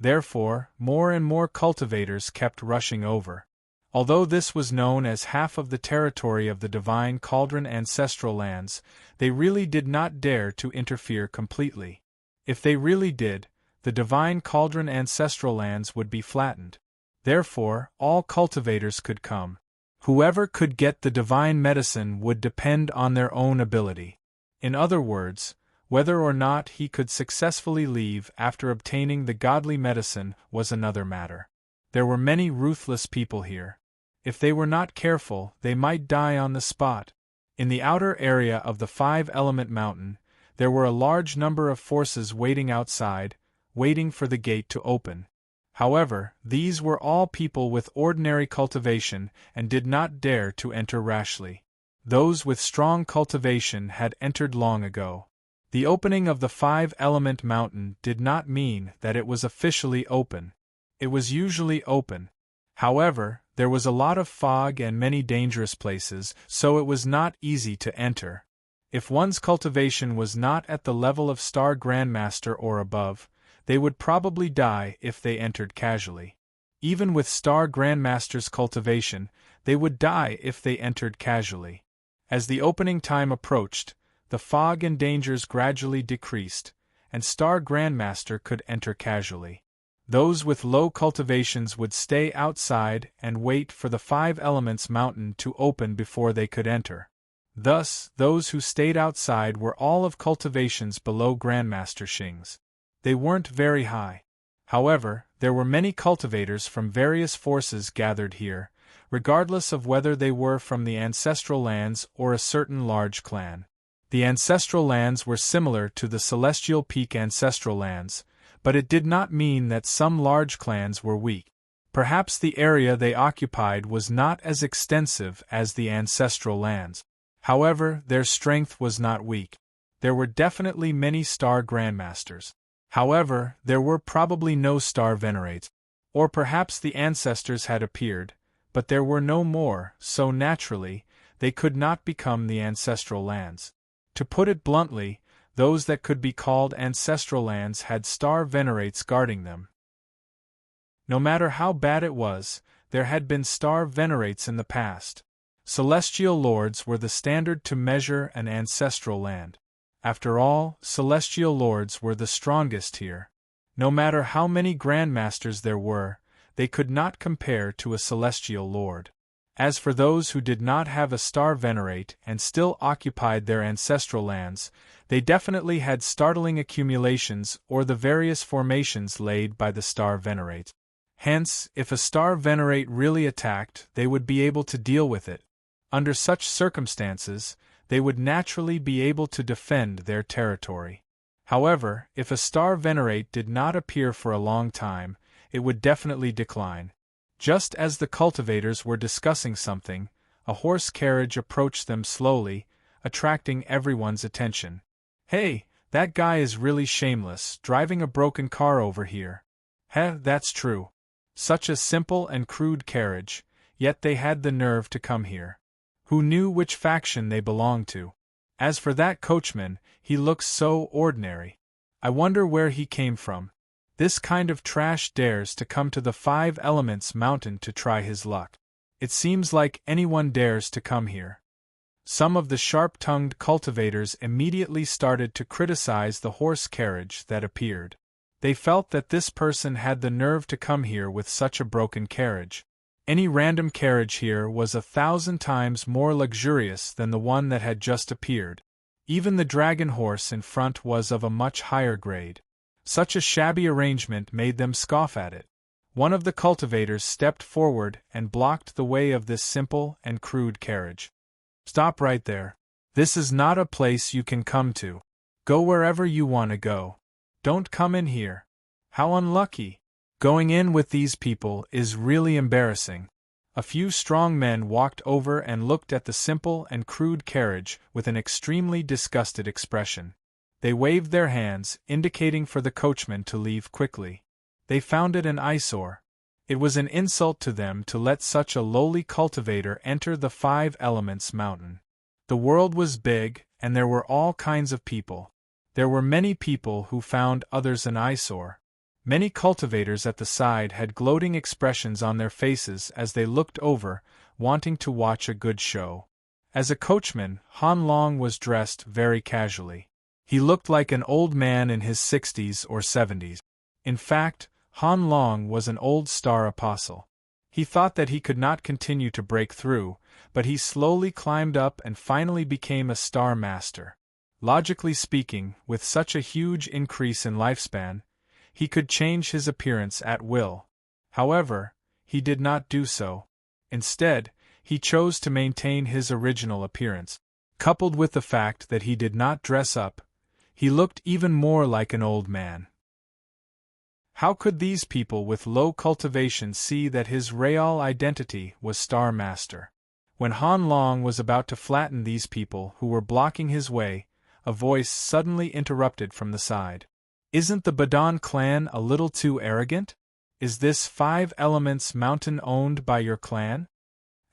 Therefore, more and more cultivators kept rushing over. Although this was known as half of the territory of the Divine Cauldron ancestral lands, they really did not dare to interfere completely. If they really did, the Divine Cauldron ancestral lands would be flattened. Therefore, all cultivators could come. Whoever could get the divine medicine would depend on their own ability. In other words, whether or not he could successfully leave after obtaining the godly medicine was another matter. There were many ruthless people here. If they were not careful, they might die on the spot. In the outer area of the 5-element mountain, there were a large number of forces waiting outside, waiting for the gate to open. However, these were all people with ordinary cultivation and did not dare to enter rashly. Those with strong cultivation had entered long ago. The opening of the 5-element mountain did not mean that it was officially open. It was usually open. However, there was a lot of fog and many dangerous places, so it was not easy to enter. If one's cultivation was not at the level of Star Grandmaster or above, they would probably die if they entered casually. Even with Star Grandmaster's cultivation, they would die if they entered casually. As the opening time approached, the fog and dangers gradually decreased, and Star Grandmaster could enter casually. Those with low cultivations would stay outside and wait for the 5-elements mountain to open before they could enter. Thus, those who stayed outside were all of cultivations below Grandmaster Shing's. They weren't very high. However, there were many cultivators from various forces gathered here, regardless of whether they were from the ancestral lands or a certain large clan. The ancestral lands were similar to the Celestial Peak ancestral lands, but it did not mean that some large clans were weak. Perhaps the area they occupied was not as extensive as the ancestral lands. However, their strength was not weak. There were definitely many Star Grandmasters. However, there were probably no Star Venerates. Or perhaps the ancestors had appeared, but there were no more, so naturally, they could not become the ancestral lands. To put it bluntly, those that could be called ancestral lands had Star Venerates guarding them. No matter how bad it was, there had been Star Venerates in the past. Celestial Lords were the standard to measure an ancestral land. After all, Celestial Lords were the strongest here. No matter how many Grandmasters there were, they could not compare to a Celestial Lord. As for those who did not have a Star Venerate and still occupied their ancestral lands, they definitely had startling accumulations or the various formations laid by the Star Venerate. Hence, if a Star Venerate really attacked, they would be able to deal with it. Under such circumstances, they would naturally be able to defend their territory. However, if a Star Venerate did not appear for a long time, it would definitely decline. Just as the cultivators were discussing something, a horse carriage approached them slowly, attracting everyone's attention. "Hey, that guy is really shameless, driving a broken car over here." That's true. Such a simple and crude carriage, yet they had the nerve to come here. Who knew which faction they belonged to? As for that coachman, he looks so ordinary. I wonder where he came from. This kind of trash dares to come to the 5-elements mountain to try his luck. It seems like anyone dares to come here. Some of the sharp-tongued cultivators immediately started to criticize the horse carriage that appeared. They felt that this person had the nerve to come here with such a broken carriage. Any random carriage here was 1,000 times more luxurious than the one that had just appeared. Even the dragon horse in front was of a much higher grade. Such a shabby arrangement made them scoff at it. One of the cultivators stepped forward and blocked the way of this simple and crude carriage. "Stop right there. This is not a place you can come to. Go wherever you want to go. Don't come in here." "How unlucky. Going in with these people is really embarrassing." A few strong men walked over and looked at the simple and crude carriage with an extremely disgusted expression. They waved their hands, indicating for the coachman to leave quickly. They found it an eyesore. It was an insult to them to let such a lowly cultivator enter the Five Elements mountain. The world was big, and there were all kinds of people. There were many people who found others an eyesore. Many cultivators at the side had gloating expressions on their faces as they looked over, wanting to watch a good show. As a coachman, Han Long was dressed very casually. He looked like an old man in his 60s or 70s. In fact, Han Long was an old star apostle. He thought that he could not continue to break through, but he slowly climbed up and finally became a star master. Logically speaking, with such a huge increase in lifespan, he could change his appearance at will. However, he did not do so. Instead, he chose to maintain his original appearance. Coupled with the fact that he did not dress up, he looked even more like an old man. How could these people with low cultivation see that his real identity was Star Master? When Han Long was about to flatten these people who were blocking his way, a voice suddenly interrupted from the side. "Isn't the Badon clan a little too arrogant? Is this Five Elements mountain owned by your clan?"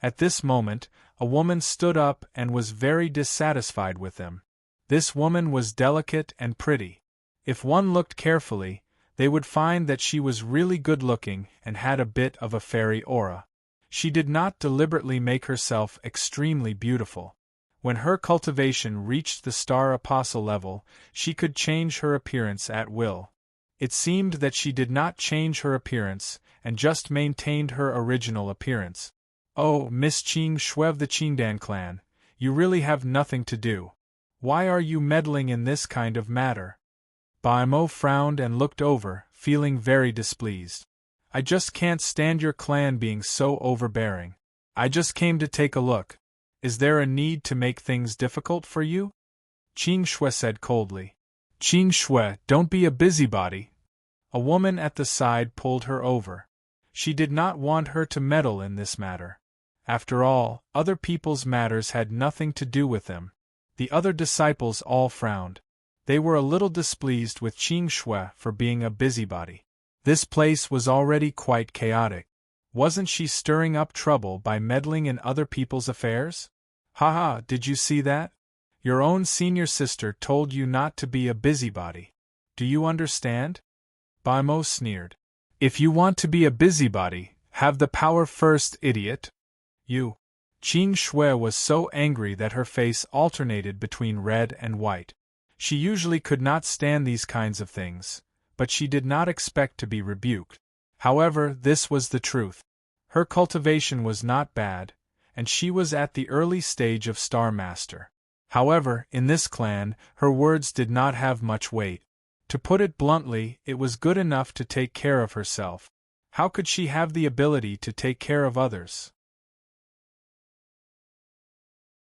At this moment, a woman stood up and was very dissatisfied with them. This woman was delicate and pretty. If one looked carefully, they would find that she was really good-looking and had a bit of a fairy aura. She did not deliberately make herself extremely beautiful. When her cultivation reached the star apostle level, she could change her appearance at will. It seemed that she did not change her appearance, and just maintained her original appearance. "Oh, Miss Qing Shui of the Qingdan clan, you really have nothing to do. Why are you meddling in this kind of matter?" Bai Mo frowned and looked over, feeling very displeased. "I just can't stand your clan being so overbearing. I just came to take a look. Is there a need to make things difficult for you?" Qing Shui said coldly. "Qing Shui, don't be a busybody." A woman at the side pulled her over. She did not want her to meddle in this matter. After all, other people's matters had nothing to do with them. The other disciples all frowned. They were a little displeased with Qing Shui for being a busybody. This place was already quite chaotic. Wasn't she stirring up trouble by meddling in other people's affairs? "Haha, did you see that? Your own senior sister told you not to be a busybody. Do you understand?" Bai Mo sneered. "If you want to be a busybody, have the power first, idiot. You." Qing Shui was so angry that her face alternated between red and white. She usually could not stand these kinds of things, but she did not expect to be rebuked. However, this was the truth. Her cultivation was not bad, and she was at the early stage of Star Master. However, in this clan, her words did not have much weight. To put it bluntly, it was good enough to take care of herself. How could she have the ability to take care of others?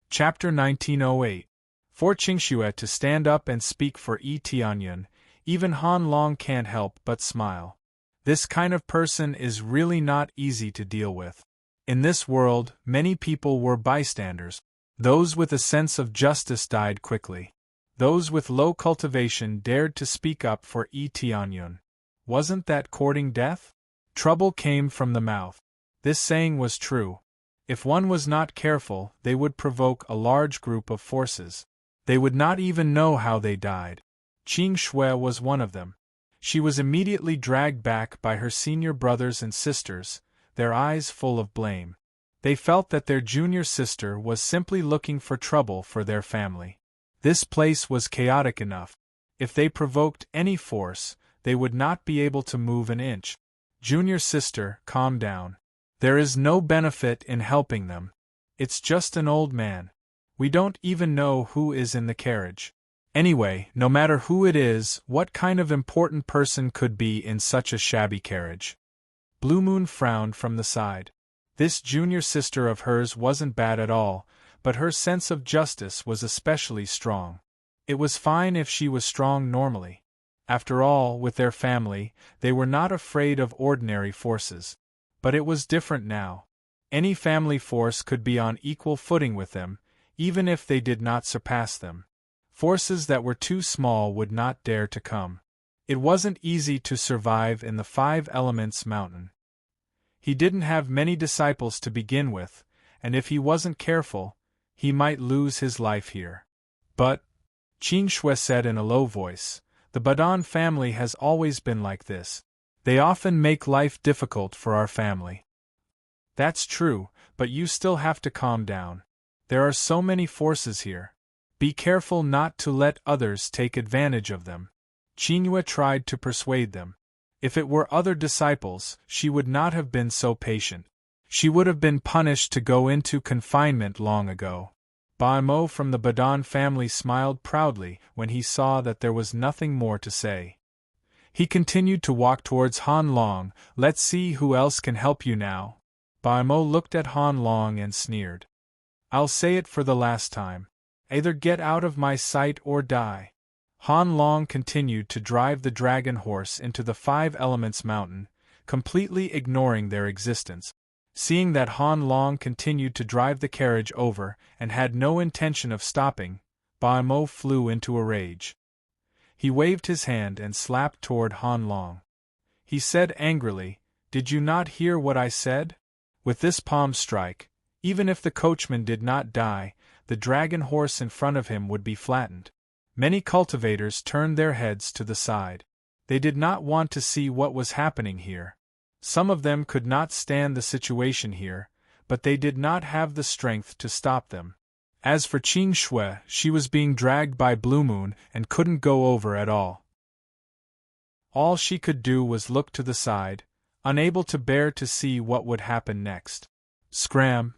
Chapter 1908. For Qingxue to stand up and speak for Yi Tianyun, even Han Long can't help but smile. This kind of person is really not easy to deal with. In this world, many people were bystanders. Those with a sense of justice died quickly. Those with low cultivation dared to speak up for Yi Tianyun. Wasn't that courting death? Trouble came from the mouth. This saying was true. If one was not careful, they would provoke a large group of forces. They would not even know how they died. Qing Shui was one of them. She was immediately dragged back by her senior brothers and sisters, their eyes full of blame. They felt that their junior sister was simply looking for trouble for their family. This place was chaotic enough. If they provoked any force, they would not be able to move an inch. "Junior sister, calm down. There is no benefit in helping them. It's just an old man. We don't even know who is in the carriage. Anyway, no matter who it is, what kind of important person could be in such a shabby carriage?" Blue Moon frowned from the side. This junior sister of hers wasn't bad at all, but her sense of justice was especially strong. It was fine if she was strong normally. After all, with their family, they were not afraid of ordinary forces. But it was different now. Any family force could be on equal footing with them, even if they did not surpass them. Forces that were too small would not dare to come. It wasn't easy to survive in the Five Elements Mountain. He didn't have many disciples to begin with, and if he wasn't careful, he might lose his life here. But, Qin Shui said in a low voice, the Badan family has always been like this. They often make life difficult for our family. That's true, but you still have to calm down. There are so many forces here. Be careful not to let others take advantage of them. Qingyue tried to persuade them. If it were other disciples, she would not have been so patient. She would have been punished to go into confinement long ago. Baimo from the Badan family smiled proudly when he saw that there was nothing more to say. He continued to walk towards Han Long. Let's see who else can help you now. Baimo looked at Han Long and sneered. I'll say it for the last time. Either get out of my sight or die. Han Long continued to drive the dragon horse into the Five Elements Mountain, completely ignoring their existence. Seeing that Han Long continued to drive the carriage over and had no intention of stopping, Baimo flew into a rage. He waved his hand and slapped toward Han Long. He said angrily, "Did you not hear what I said?" With this palm strike, even if the coachman did not die, the dragon horse in front of him would be flattened. Many cultivators turned their heads to the side. They did not want to see what was happening here. Some of them could not stand the situation here, but they did not have the strength to stop them. As for Qin Shui, she was being dragged by Blue Moon and couldn't go over at all. All she could do was look to the side, unable to bear to see what would happen next. Scram!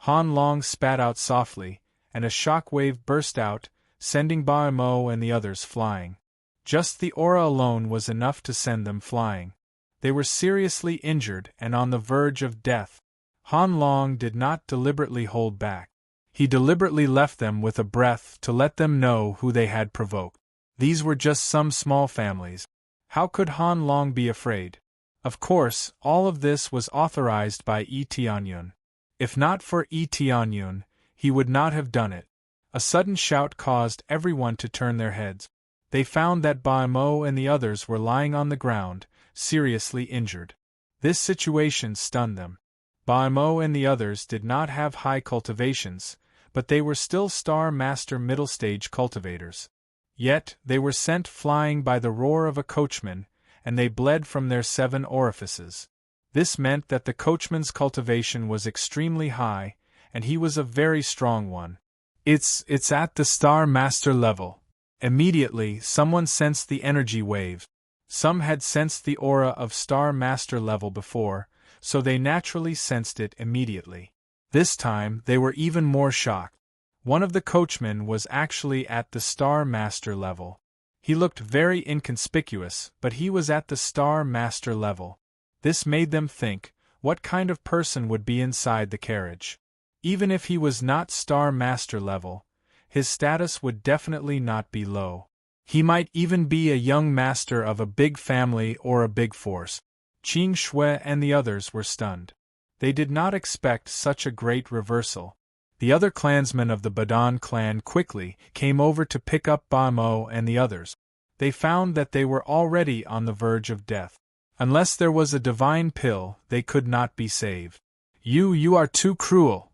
Han Long spat out softly, and a shock wave burst out, sending Baimo and the others flying. Just the aura alone was enough to send them flying. They were seriously injured and on the verge of death. Han Long did not deliberately hold back. He deliberately left them with a breath to let them know who they had provoked. These were just some small families. How could Han Long be afraid? Of course, all of this was authorized by Yi Tianyun. If not for Yi Tianyun, he would not have done it. A sudden shout caused everyone to turn their heads. They found that Baimo and the others were lying on the ground, seriously injured. This situation stunned them. Baimo and the others did not have high cultivations, but they were still Star Master middle stage cultivators. Yet, they were sent flying by the roar of a coachman, and they bled from their 7 orifices. This meant that the coachman's cultivation was extremely high, and he was a very strong one. It's at the Star Master level. Immediately, someone sensed the energy wave. Some had sensed the aura of Star Master level before, so they naturally sensed it immediately. This time, they were even more shocked. One of the coachmen was actually at the Star Master level. He looked very inconspicuous, but he was at the Star Master level. This made them think, what kind of person would be inside the carriage? Even if he was not Star Master level, his status would definitely not be low. He might even be a young master of a big family or a big force. Qin Shui and the others were stunned. They did not expect such a great reversal. The other clansmen of the Badan clan quickly came over to pick up Baimo and the others. They found that they were already on the verge of death. Unless there was a divine pill, they could not be saved. You are too cruel.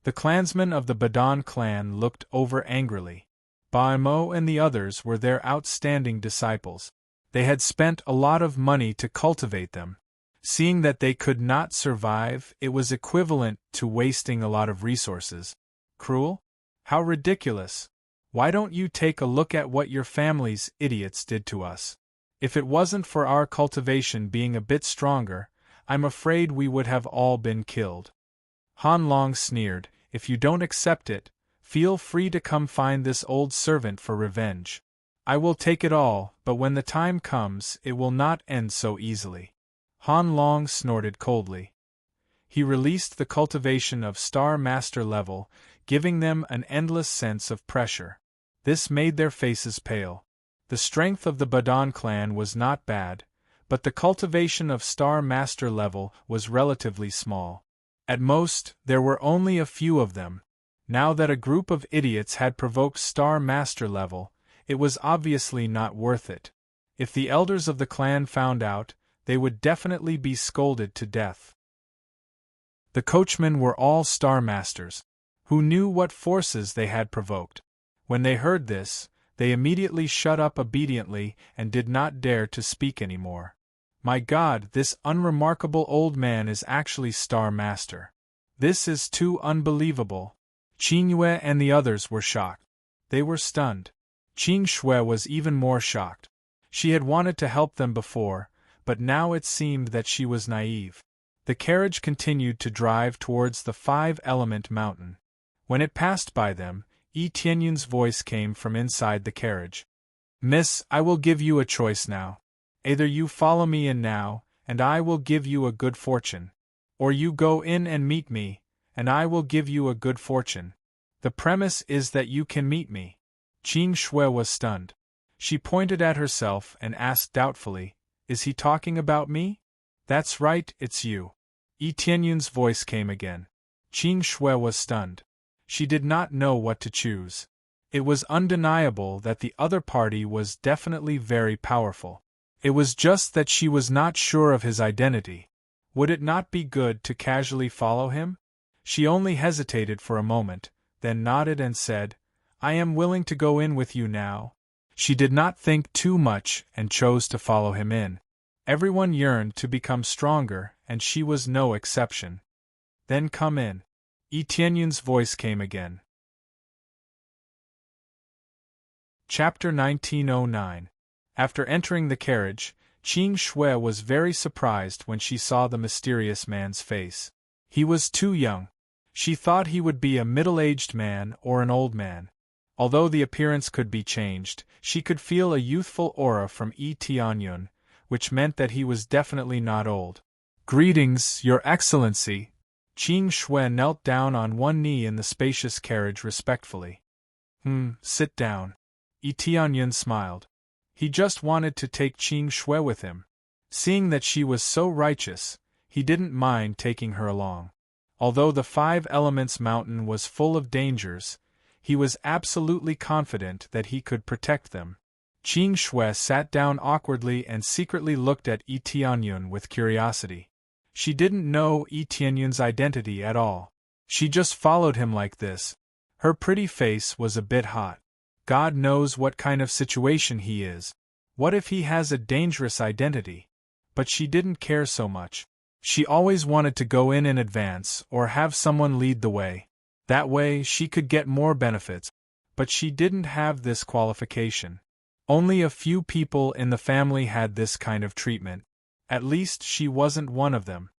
The clansmen of the Badan clan looked over angrily. Baimo and the others were their outstanding disciples. They had spent a lot of money to cultivate them. Seeing that they could not survive, it was equivalent to wasting a lot of resources. Cruel? How ridiculous! Why don't you take a look at what your family's idiots did to us? If it wasn't for our cultivation being a bit stronger, I'm afraid we would have all been killed. Han Long sneered, if you don't accept it, feel free to come find this old servant for revenge. I will take it all, but when the time comes, it will not end so easily. Han Long snorted coldly. He released the cultivation of Star Master level, giving them an endless sense of pressure. This made their faces pale. The strength of the Badon clan was not bad, but the cultivation of Star Master level was relatively small. At most, there were only a few of them. Now that a group of idiots had provoked Star Master level, it was obviously not worth it. If the elders of the clan found out, they would definitely be scolded to death. The coachmen were all Star Masters, who knew what forces they had provoked. When they heard this, they immediately shut up obediently and did not dare to speak anymore. My God, this unremarkable old man is actually Star Master. This is too unbelievable. Qing Yue and the others were shocked. They were stunned. Qing Shui was even more shocked. She had wanted to help them before, but now it seemed that she was naive. The carriage continued to drive towards the Five-Element Mountain. When it passed by them, Yi Tianyun's voice came from inside the carriage. Miss, I will give you a choice now. Either you follow me in now, and I will give you a good fortune. Or you go in and meet me, and I will give you a good fortune. The premise is that you can meet me. Qing Shui was stunned. She pointed at herself and asked doubtfully, Is he talking about me? That's right, it's you. Yi Tianyun's voice came again. Qing Shui was stunned. She did not know what to choose. It was undeniable that the other party was definitely very powerful. It was just that she was not sure of his identity. Would it not be good to casually follow him? She only hesitated for a moment, then nodded and said, I am willing to go in with you now. She did not think too much and chose to follow him in. Everyone yearned to become stronger, and she was no exception. Then come in. Yi Tianyun's voice came again. Chapter 1909. After entering the carriage, Qing Shui was very surprised when she saw the mysterious man's face. He was too young. She thought he would be a middle-aged man or an old man. Although the appearance could be changed, she could feel a youthful aura from Yi Tianyun, which meant that he was definitely not old. Greetings, Your Excellency. Qing Shui knelt down on one knee in the spacious carriage respectfully. Sit down. Yi Tianyun smiled. He just wanted to take Qing Shui with him. Seeing that she was so righteous, he didn't mind taking her along. Although the Five Elements Mountain was full of dangers, he was absolutely confident that he could protect them. Qing Shui sat down awkwardly and secretly looked at Yi Tianyun with curiosity. She didn't know Yi Tianyun's identity at all. She just followed him like this. Her pretty face was a bit hot. God knows what kind of situation he is. What if he has a dangerous identity? But she didn't care so much. She always wanted to go in advance or have someone lead the way. That way she could get more benefits. But she didn't have this qualification. Only a few people in the family had this kind of treatment. At least she wasn't one of them.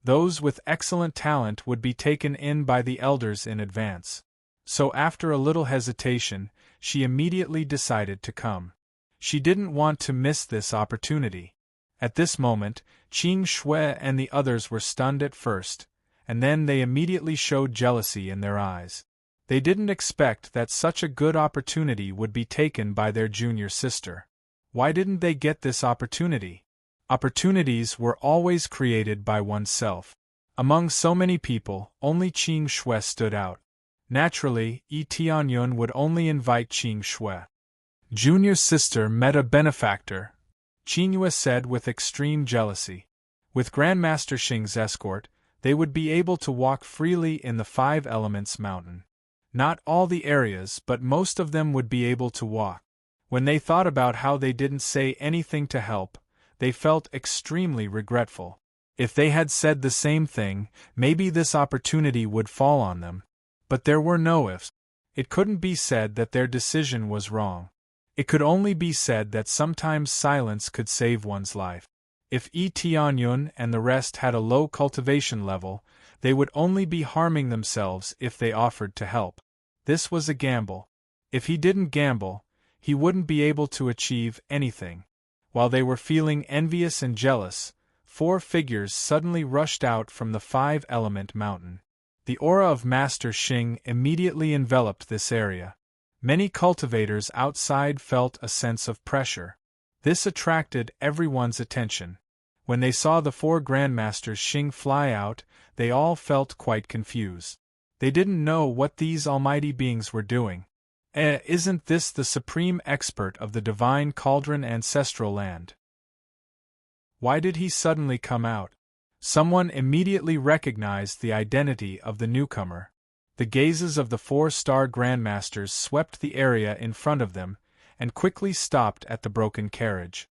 Those with excellent talent would be taken in by the elders in advance. So after a little hesitation, she immediately decided to come. She didn't want to miss this opportunity. At this moment, Qing Shui and the others were stunned at first, and then they immediately showed jealousy in their eyes. They didn't expect that such a good opportunity would be taken by their junior sister. Why didn't they get this opportunity? Opportunities were always created by oneself. Among so many people, only Qing Shui stood out. Naturally, Yi Tianyun would only invite Qing Shui. Junior sister met a benefactor, Qing Yue said with extreme jealousy. With Grandmaster Xing's escort, they would be able to walk freely in the Five Elements Mountain. Not all the areas, but most of them would be able to walk. When they thought about how they didn't say anything to help, they felt extremely regretful. If they had said the same thing, maybe this opportunity would fall on them. But there were no ifs. It couldn't be said that their decision was wrong. It could only be said that sometimes silence could save one's life. If Yi Tianyun and the rest had a low cultivation level, they would only be harming themselves if they offered to help. This was a gamble. If he didn't gamble, he wouldn't be able to achieve anything. While they were feeling envious and jealous, 4 figures suddenly rushed out from the 5-element mountain. The aura of Master Xing immediately enveloped this area. Many cultivators outside felt a sense of pressure. This attracted everyone's attention. When they saw the 4 Grandmasters Xing fly out, they all felt quite confused. They didn't know what these almighty beings were doing. Isn't this the supreme expert of the divine cauldron ancestral land? Why did he suddenly come out? Someone immediately recognized the identity of the newcomer. The gazes of the 4-star Grandmasters swept the area in front of them, and quickly stopped at the broken carriage.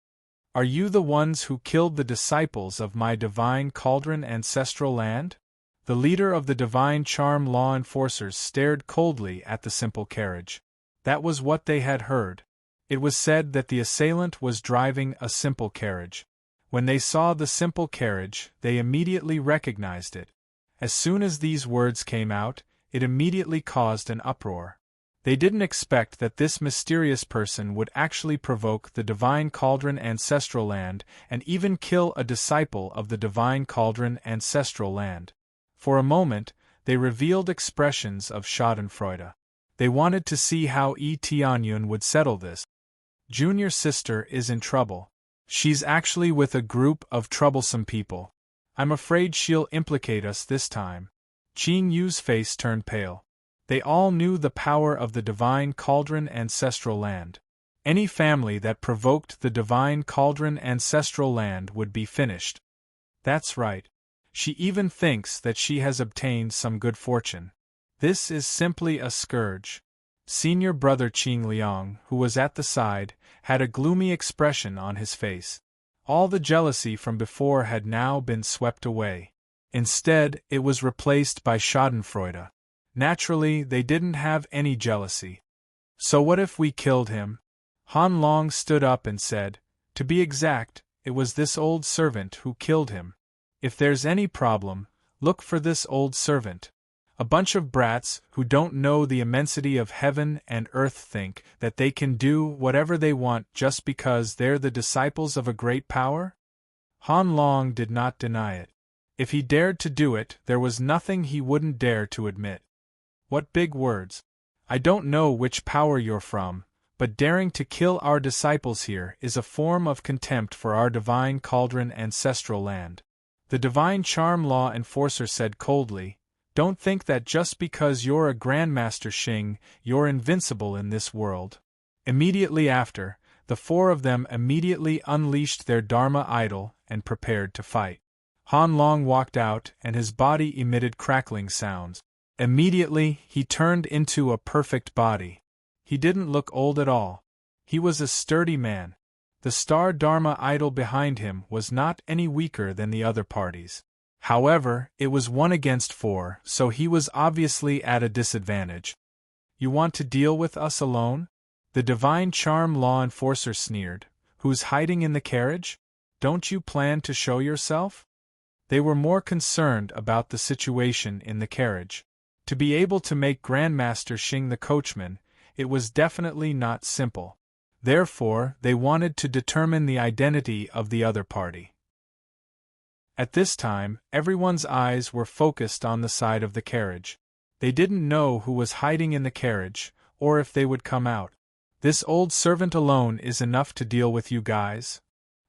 Are you the ones who killed the disciples of my divine cauldron ancestral land? The leader of the divine charm law enforcers stared coldly at the simple carriage. That was what they had heard. It was said that the assailant was driving a simple carriage. When they saw the simple carriage, they immediately recognized it. As soon as these words came out, it immediately caused an uproar. They didn't expect that this mysterious person would actually provoke the divine cauldron ancestral land and even kill a disciple of the divine cauldron ancestral land. For a moment, they revealed expressions of schadenfreude. They wanted to see how Tianyun would settle this. Junior sister is in trouble. She's actually with a group of troublesome people. I'm afraid she'll implicate us this time. Qing Yu's face turned pale. They all knew the power of the divine cauldron ancestral land. Any family that provoked the divine cauldron ancestral land would be finished. That's right. She even thinks that she has obtained some good fortune. This is simply a scourge. Senior brother Qing Liang, who was at the side, had a gloomy expression on his face. All the jealousy from before had now been swept away. Instead, it was replaced by schadenfreude. Naturally, they didn't have any jealousy. So what if we killed him? Han Long stood up and said, to be exact, it was this old servant who killed him. If there's any problem, look for this old servant. A bunch of brats who don't know the immensity of heaven and earth think that they can do whatever they want just because they're the disciples of a great power? Han Long did not deny it. If he dared to do it, there was nothing he wouldn't dare to admit. What big words. I don't know which power you're from, but daring to kill our disciples here is a form of contempt for our divine cauldron ancestral land. The divine charm law enforcer said coldly, don't think that just because you're a Grandmaster Xing, you're invincible in this world. Immediately after, the 4 of them immediately unleashed their Dharma idol and prepared to fight. Han Long walked out and his body emitted crackling sounds. Immediately, he turned into a perfect body. He didn't look old at all. He was a sturdy man. The star Dharma idol behind him was not any weaker than the other parties. However, it was 1 against 4, so he was obviously at a disadvantage. You want to deal with us alone? The divine charm law enforcer sneered. Who's hiding in the carriage? Don't you plan to show yourself? They were more concerned about the situation in the carriage. To be able to make Grandmaster Xing the coachman, it was definitely not simple. Therefore, they wanted to determine the identity of the other party. At this time, everyone's eyes were focused on the side of the carriage. They didn't know who was hiding in the carriage, or if they would come out. This old servant alone is enough to deal with you guys?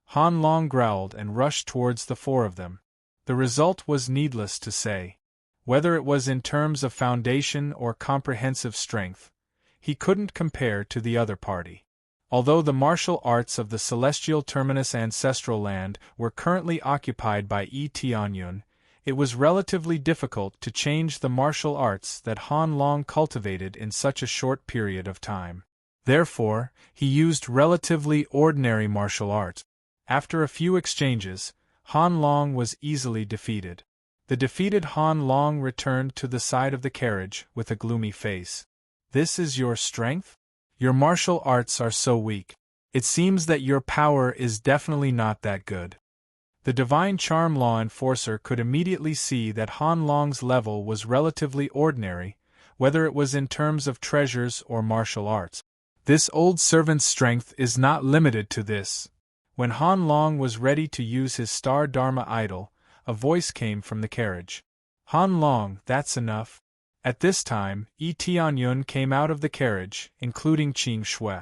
Han Long growled and rushed towards the 4 of them. The result was needless to say. Whether it was in terms of foundation or comprehensive strength, he couldn't compare to the other party. Although the martial arts of the celestial terminus ancestral land were currently occupied by Tianyun, it was relatively difficult to change the martial arts that Han Long cultivated in such a short period of time. Therefore, he used relatively ordinary martial arts. After a few exchanges, Han Long was easily defeated. The defeated Han Long returned to the side of the carriage with a gloomy face. This is your strength? Your martial arts are so weak. It seems that your power is definitely not that good. The divine charm law enforcer could immediately see that Han Long's level was relatively ordinary, whether it was in terms of treasures or martial arts. This old servant's strength is not limited to this. When Han Long was ready to use his Star Dharma idol, a voice came from the carriage. Han Long, that's enough. At this time, Yi Tianyun came out of the carriage, including Qing Shui.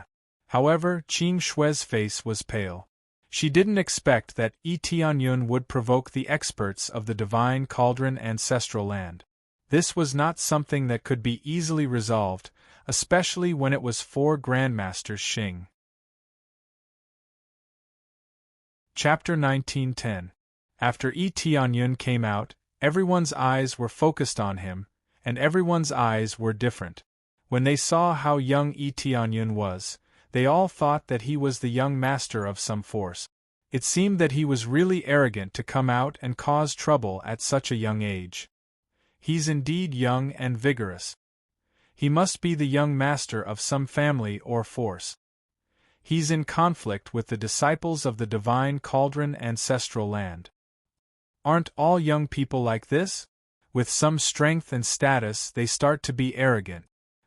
However, Qing Shui's face was pale. She didn't expect that Yi Tianyun would provoke the experts of the Divine Cauldron Ancestral Land. This was not something that could be easily resolved, especially when it was 4 Grandmasters Xing. Chapter 1910. After Yi Tianyun came out, everyone's eyes were focused on him, and everyone's eyes were different. When they saw how young Yi Tianyun was, they all thought that he was the young master of some force. It seemed that he was really arrogant to come out and cause trouble at such a young age. He's indeed young and vigorous. He must be the young master of some family or force. He's in conflict with the disciples of the Divine Cauldron Ancestral Land. Aren't all young people like this? With some strength and status, they start to be arrogant.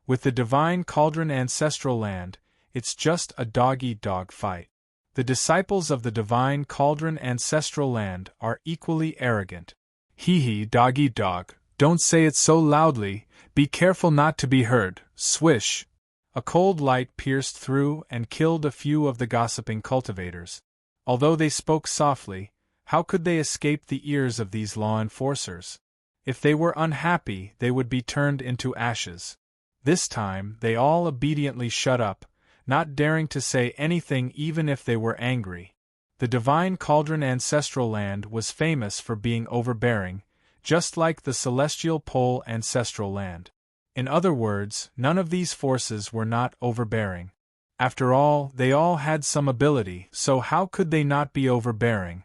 With the Divine Cauldron Ancestral Land, it's just a dog-eat-dog fight. The disciples of the Divine Cauldron Ancestral Land are equally arrogant. Hee dog-eat-dog, don't say it so loudly, be careful not to be heard, swish. A cold light pierced through and killed a few of the gossiping cultivators. Although they spoke softly, how could they escape the ears of these law enforcers? If they were unhappy, they would be turned into ashes. This time, they all obediently shut up, not daring to say anything even if they were angry. The Divine Cauldron Ancestral Land was famous for being overbearing, just like the Celestial Pole Ancestral Land. In other words, none of these forces were not overbearing. After all, they all had some ability, so how could they not be overbearing?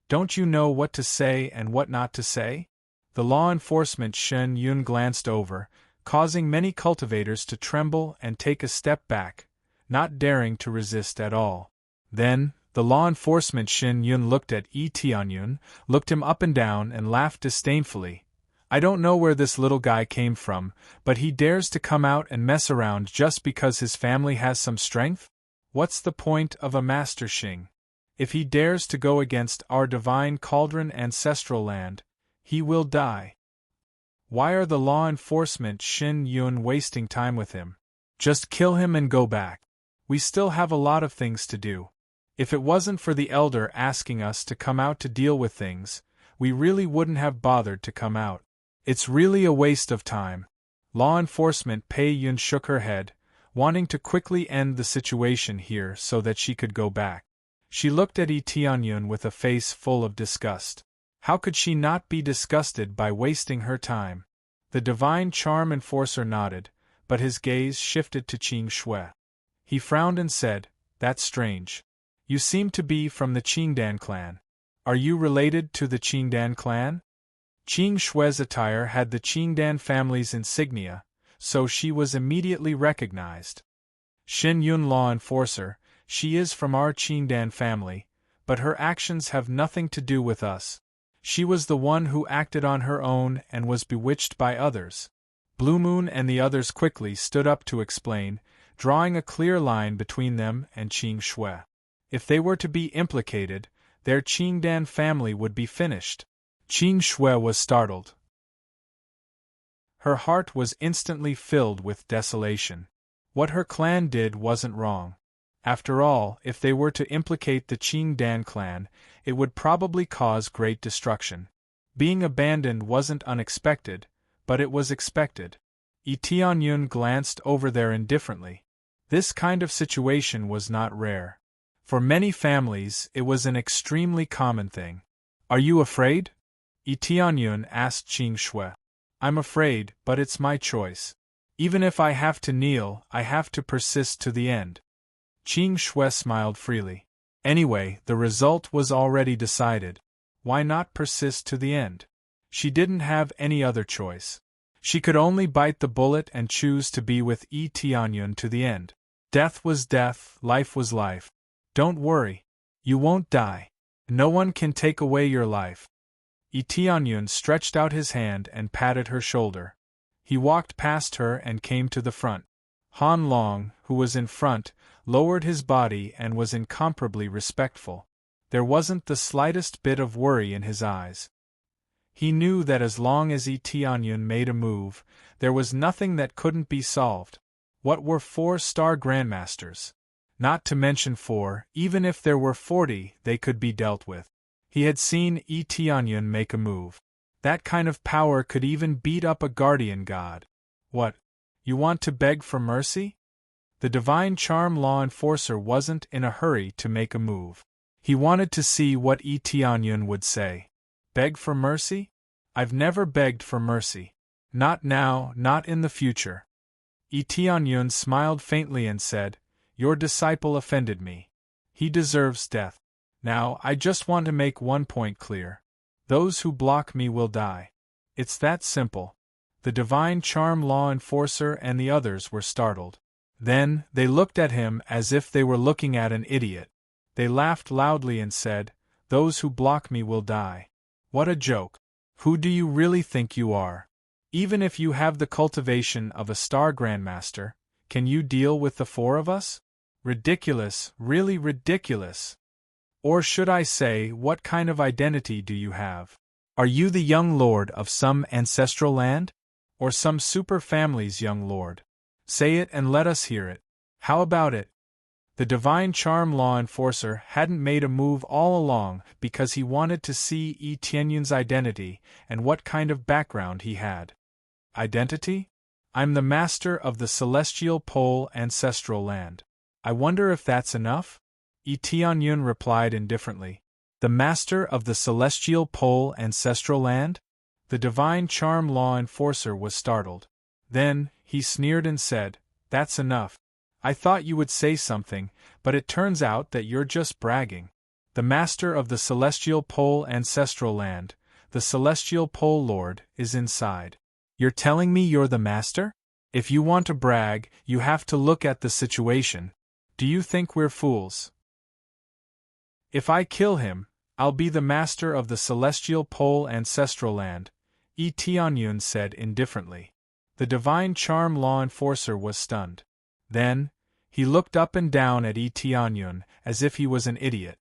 Don't you know what to say and what not to say? The law enforcement Shen Yun glanced over, causing many cultivators to tremble and take a step back, not daring to resist at all. Then, the law enforcement Shen Yun looked at Yi Tianyun, looked him up and down and laughed disdainfully. I don't know where this little guy came from, but he dares to come out and mess around just because his family has some strength? What's the point of a Master Xing? If he dares to go against our Divine Cauldron Ancestral Land, he will die. Why are the law enforcement Shen Yun wasting time with him? Just kill him and go back. We still have a lot of things to do. If it wasn't for the elder asking us to come out to deal with things, we really wouldn't have bothered to come out. It's really a waste of time. Law enforcement Pei Yun shook her head, wanting to quickly end the situation here so that she could go back. She looked at Yi Tianyun with a face full of disgust. How could she not be disgusted by wasting her time? The Divine Charm Enforcer nodded, but his gaze shifted to Qing Shui. He frowned and said, "That's strange. You seem to be from the Qingdan clan. Are you related to the Qingdan clan?" Qing Shui's attire had the Qingdan family's insignia, so she was immediately recognized. Shen Yun Law Enforcer, she is from our Qingdan family, but her actions have nothing to do with us. She was the one who acted on her own and was bewitched by others. Blue Moon and the others quickly stood up to explain, drawing a clear line between them and Qing Shui. If they were to be implicated, their Qingdan family would be finished. Qing Shui was startled. Her heart was instantly filled with desolation. What her clan did wasn't wrong. After all, if they were to implicate the Qingdan clan, it would probably cause great destruction. Being abandoned wasn't unexpected, but it was expected. Yi Tianyun glanced over there indifferently. This kind of situation was not rare. For many families, it was an extremely common thing. Are you afraid? Yi Tianyun asked Qing Shui. I'm afraid, but it's my choice. Even if I have to kneel, I have to persist to the end. Qing Shui smiled freely. Anyway, the result was already decided. Why not persist to the end? She didn't have any other choice. She could only bite the bullet and choose to be with Yi Tianyun to the end. Death was death, life was life. Don't worry. You won't die. No one can take away your life. Yi Tianyun stretched out his hand and patted her shoulder. He walked past her and came to the front. Han Long, who was in front, lowered his body and was incomparably respectful. There wasn't the slightest bit of worry in his eyes. He knew that as long as Tianyun made a move, there was nothing that couldn't be solved. What were 4-star grandmasters? Not to mention 4, even if there were 40, they could be dealt with. He had seen Tianyun make a move. That kind of power could even beat up a guardian god. What? You want to beg for mercy? The divine charm law enforcer wasn't in a hurry to make a move. He wanted to see what Tianyun would say. Beg for mercy? I've never begged for mercy. Not now, not in the future. Tianyun smiled faintly and said, Your disciple offended me. He deserves death. Now, I just want to make one point clear. Those who block me will die. It's that simple. The divine charm law enforcer and the others were startled. Then, they looked at him as if they were looking at an idiot. They laughed loudly and said, Those who block me will die. What a joke. Who do you really think you are? Even if you have the cultivation of a star grandmaster, can you deal with the 4 of us? Ridiculous, really ridiculous. Or should I say, what kind of identity do you have? Are you the young lord of some ancestral land? Or some super family's young lord? Say it and let us hear it. How about it? The divine charm law enforcer hadn't made a move all along because he wanted to see Tianyun's identity and what kind of background he had. Identity? I'm the master of the celestial pole ancestral land. I wonder if that's enough? Tianyun replied indifferently. The master of the celestial pole ancestral land? The divine charm law enforcer was startled. Then, he sneered and said, That's enough. I thought you would say something, but it turns out that you're just bragging. The master of the celestial pole ancestral land, the celestial pole lord, is inside. You're telling me you're the master? If you want to brag, you have to look at the situation. Do you think we're fools? If I kill him, I'll be the master of the celestial pole ancestral land, Tianyun said indifferently. The divine charm law enforcer was stunned. Then, he looked up and down at Tianyun as if he was an idiot.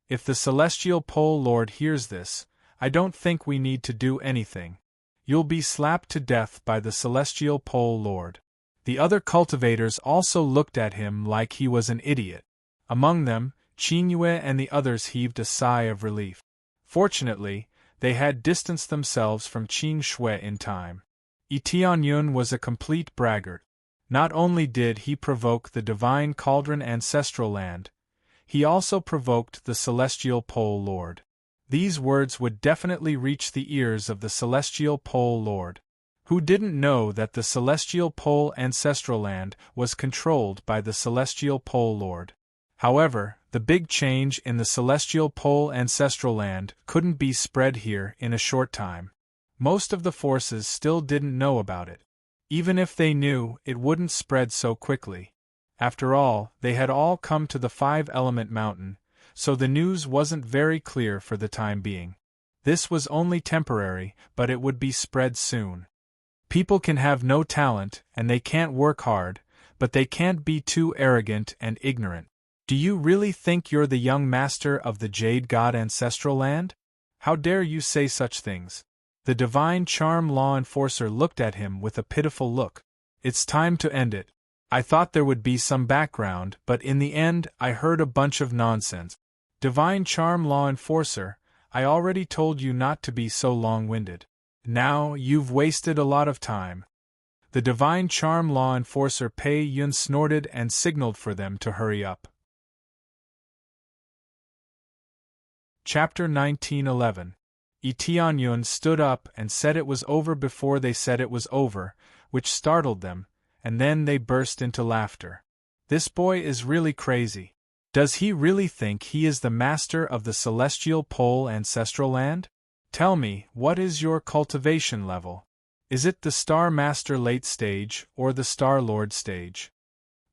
If the celestial pole lord hears this, I don't think we need to do anything. You'll be slapped to death by the celestial pole lord. The other cultivators also looked at him like he was an idiot. Among them, Qingyue and the others heaved a sigh of relief. Fortunately, they had distanced themselves from Qin Shui in time. Tianyun was a complete braggart. Not only did he provoke the divine cauldron ancestral land, he also provoked the celestial pole lord. These words would definitely reach the ears of the celestial pole lord. Who didn't know that the celestial pole ancestral land was controlled by the celestial pole lord? However, the big change in the celestial pole ancestral land couldn't be spread here in a short time. Most of the forces still didn't know about it. Even if they knew, it wouldn't spread so quickly. After all, they had all come to the 5-element mountain, so the news wasn't very clear for the time being. This was only temporary, but it would be spread soon. People can have no talent, and they can't work hard, but they can't be too arrogant and ignorant. Do you really think you're the young master of the Jade God ancestral land? How dare you say such things? The divine charm law enforcer looked at him with a pitiful look. It's time to end it. I thought there would be some background, but in the end I heard a bunch of nonsense. Divine charm law enforcer, I already told you not to be so long-winded. Now you've wasted a lot of time. The divine charm law enforcer Pei Yun snorted and signaled for them to hurry up. Chapter 1911. Tianyun stood up and said it was over before they said it was over, which startled them, and then they burst into laughter. This boy is really crazy. Does he really think he is the master of the celestial pole ancestral land? Tell me, what is your cultivation level? Is it the Star Master late stage or the Star Lord stage?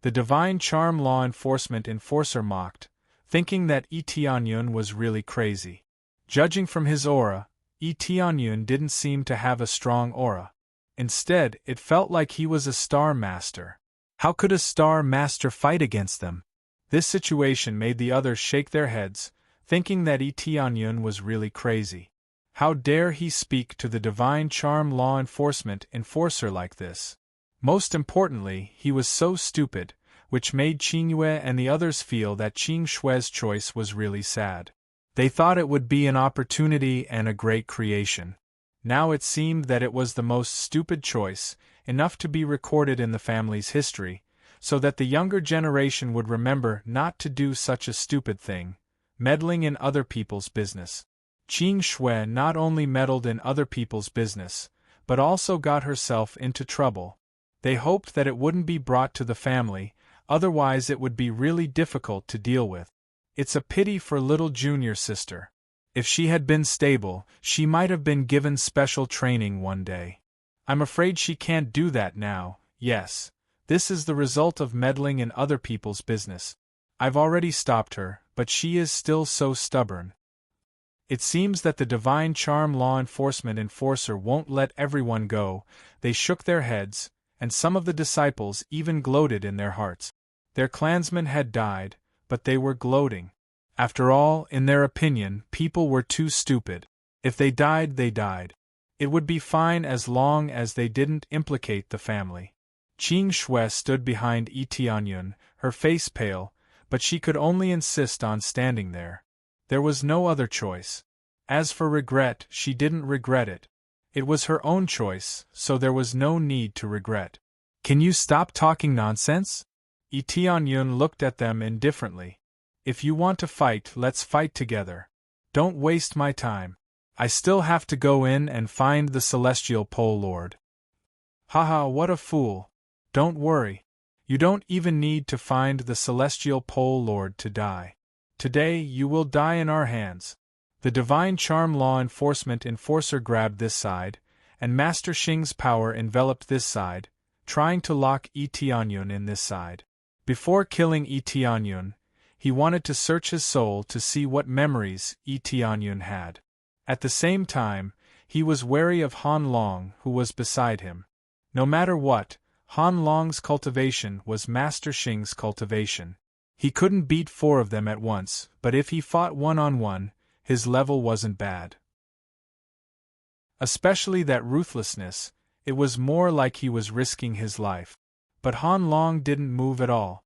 The divine charm law enforcement enforcer mocked, thinking that Tianyun was really crazy. Judging from his aura, Tianyun didn't seem to have a strong aura. Instead, it felt like he was a Star Master. How could a Star Master fight against them? This situation made the others shake their heads, thinking that Tianyun was really crazy. How dare he speak to the divine charm law enforcement enforcer like this? Most importantly, he was so stupid, which made Qingyue and the others feel that Qing Shue's choice was really sad. They thought it would be an opportunity and a great creation. Now it seemed that it was the most stupid choice, enough to be recorded in the family's history, so that the younger generation would remember not to do such a stupid thing, meddling in other people's business. Qing Shui not only meddled in other people's business, but also got herself into trouble. They hoped that it wouldn't be brought to the family, otherwise it would be really difficult to deal with. It's a pity for little junior sister. If she had been stable, she might have been given special training one day. I'm afraid she can't do that now. Yes, this is the result of meddling in other people's business. I've already stopped her, but she is still so stubborn. It seems that the divine charm law enforcement enforcer won't let everyone go. They shook their heads, and some of the disciples even gloated in their hearts. Their clansmen had died, but they were gloating. After all, in their opinion, people were too stupid. If they died, they died. It would be fine as long as they didn't implicate the family. Qing Shui stood behind Tianyun, her face pale, but she could only insist on standing there. There was no other choice. As for regret, she didn't regret it. It was her own choice, so there was no need to regret. Can you stop talking nonsense? Tianyun looked at them indifferently. If you want to fight, let's fight together. Don't waste my time. I still have to go in and find the Celestial Pole Lord. Haha, what a fool. Don't worry. You don't even need to find the Celestial Pole Lord to die. Today you will die in our hands. The divine charm law enforcement enforcer grabbed this side, and Master Xing's power enveloped this side, trying to lock Tianyun in this side. Before killing Tianyun, he wanted to search his soul to see what memories Tianyun had. At the same time, he was wary of Han Long, who was beside him. No matter what, Han Long's cultivation was Master Xing's cultivation. He couldn't beat 4 of them at once, but if he fought one-on-one, his level wasn't bad. Especially that ruthlessness, it was more like he was risking his life. But Han Long didn't move at all.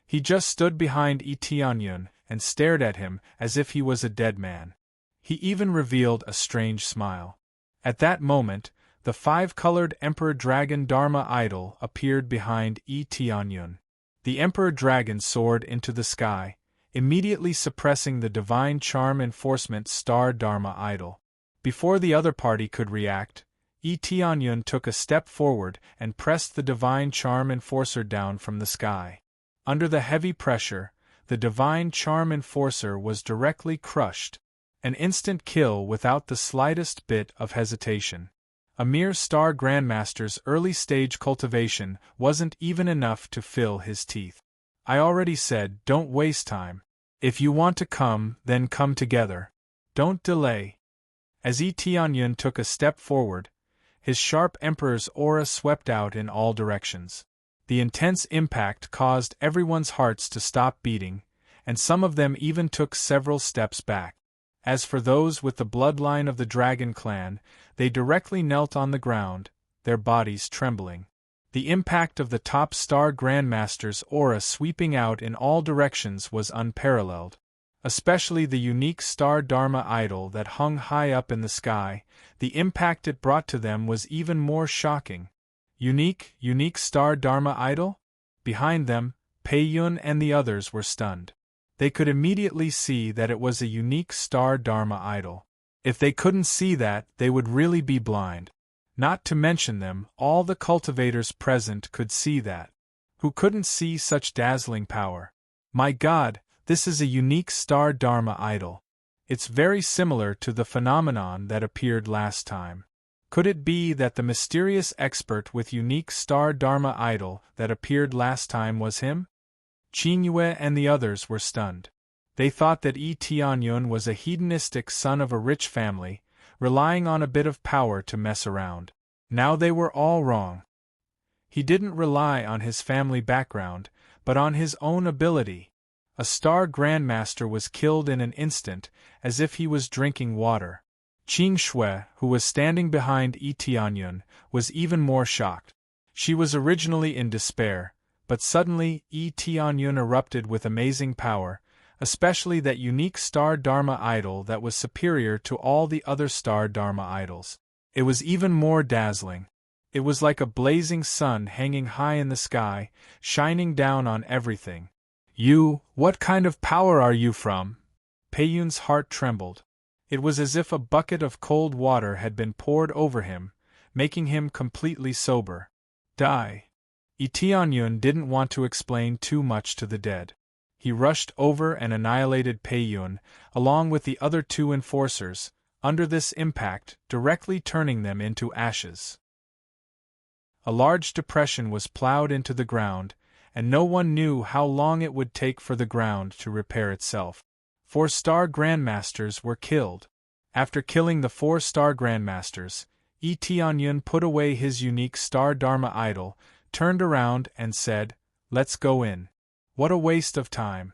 He just stood behind Tianyun and stared at him as if he was a dead man. He even revealed a strange smile. At that moment, the 5-colored Emperor Dragon Dharma idol appeared behind Tianyun. The Emperor Dragon soared into the sky, immediately suppressing the divine charm enforcement star Dharma idol. Before the other party could react, Tianyun took a step forward and pressed the divine charm enforcer down from the sky. Under the heavy pressure, the divine charm enforcer was directly crushed. An instant kill without the slightest bit of hesitation. A mere star grandmaster's early-stage cultivation wasn't even enough to fill his teeth. I already said, don't waste time. If you want to come, then come together. Don't delay. As Tianyun took a step forward, his sharp emperor's aura swept out in all directions. The intense impact caused everyone's hearts to stop beating, and some of them even took several steps back. As for those with the bloodline of the Dragon Clan, they directly knelt on the ground, their bodies trembling. The impact of the top star grandmaster's aura sweeping out in all directions was unparalleled. Especially the unique star Dharma idol that hung high up in the sky, the impact it brought to them was even more shocking. Unique star Dharma idol? Behind them, Pei Yun and the others were stunned. They could immediately see that it was a unique star Dharma idol. If they couldn't see that, they would really be blind. Not to mention them, all the cultivators present could see that. Who couldn't see such dazzling power? My God, this is a unique star Dharma idol. It's very similar to the phenomenon that appeared last time. Could it be that the mysterious expert with unique star Dharma idol that appeared last time was him? Qingyue and the others were stunned. They thought that Tianyun was a hedonistic son of a rich family, relying on a bit of power to mess around. Now they were all wrong. He didn't rely on his family background, but on his own ability. A Star Grandmaster was killed in an instant, as if he was drinking water. Qing Shui, who was standing behind Yi Tianyun, was even more shocked. She was originally in despair, but suddenly Yi Tianyun erupted with amazing power, especially that unique Star Dharma idol that was superior to all the other Star Dharma idols. It was even more dazzling. It was like a blazing sun hanging high in the sky, shining down on everything. "You, what kind of power are you from?" Peiyun's heart trembled. It was as if a bucket of cold water had been poured over him, making him completely sober. Die. Yi Tianyun didn't want to explain too much to the dead. He rushed over and annihilated Peiyun, along with the other two enforcers, under this impact, directly turning them into ashes. A large depression was plowed into the ground, and no one knew how long it would take for the ground to repair itself. 4 Star Grandmasters were killed. After killing the 4 Star Grandmasters, Yi Tianyun put away his unique Star Dharma idol, turned around and said, "Let's go in." What a waste of time.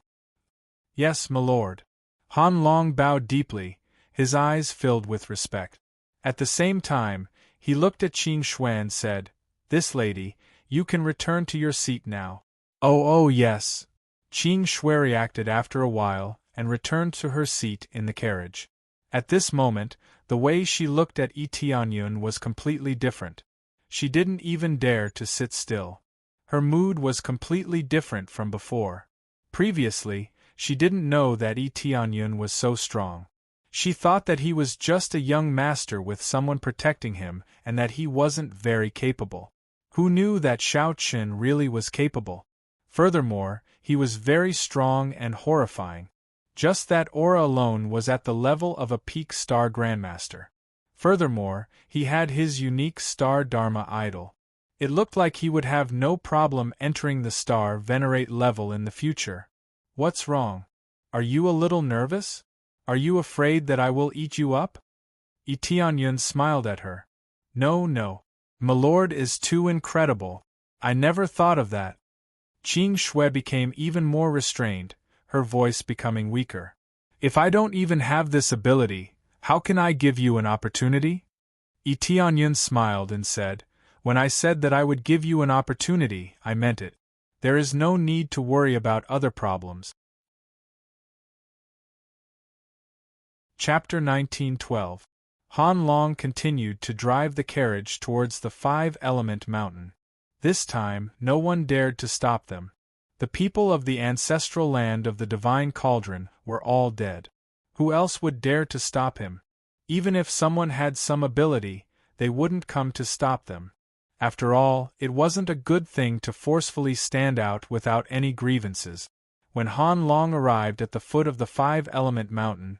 "Yes, my lord." Han Long bowed deeply, his eyes filled with respect. At the same time, he looked at Qing Shui and said, "This lady, you can return to your seat now." Oh yes." Qing Shui reacted after a while, and returned to her seat in the carriage. At this moment, the way she looked at Yi Tianyun was completely different. She didn't even dare to sit still. Her mood was completely different from before. Previously, she didn't know that Yi Tianyun was so strong. She thought that he was just a young master with someone protecting him and that he wasn't very capable. Who knew that Xiao Qin really was capable? Furthermore, he was very strong and horrifying. Just that aura alone was at the level of a peak Star Grandmaster. Furthermore, he had his unique Star Dharma idol. It looked like he would have no problem entering the Star Venerate level in the future. What's wrong? Are you a little nervous? Are you afraid that I will eat you up? Yi Tianyun smiled at her. No. My lord is too incredible. I never thought of that. Qing Shui became even more restrained, her voice becoming weaker. If I don't even have this ability, how can I give you an opportunity? Yi Tianyun smiled and said, "When I said that I would give you an opportunity, I meant it. There is no need to worry about other problems." Chapter 1912. Han Long continued to drive the carriage towards the 5-element mountain. This time, no one dared to stop them. The people of the ancestral land of the Divine Cauldron were all dead. Who else would dare to stop him? Even if someone had some ability, they wouldn't come to stop them. After all, it wasn't a good thing to forcefully stand out without any grievances. When Han Long arrived at the foot of the 5-element mountain,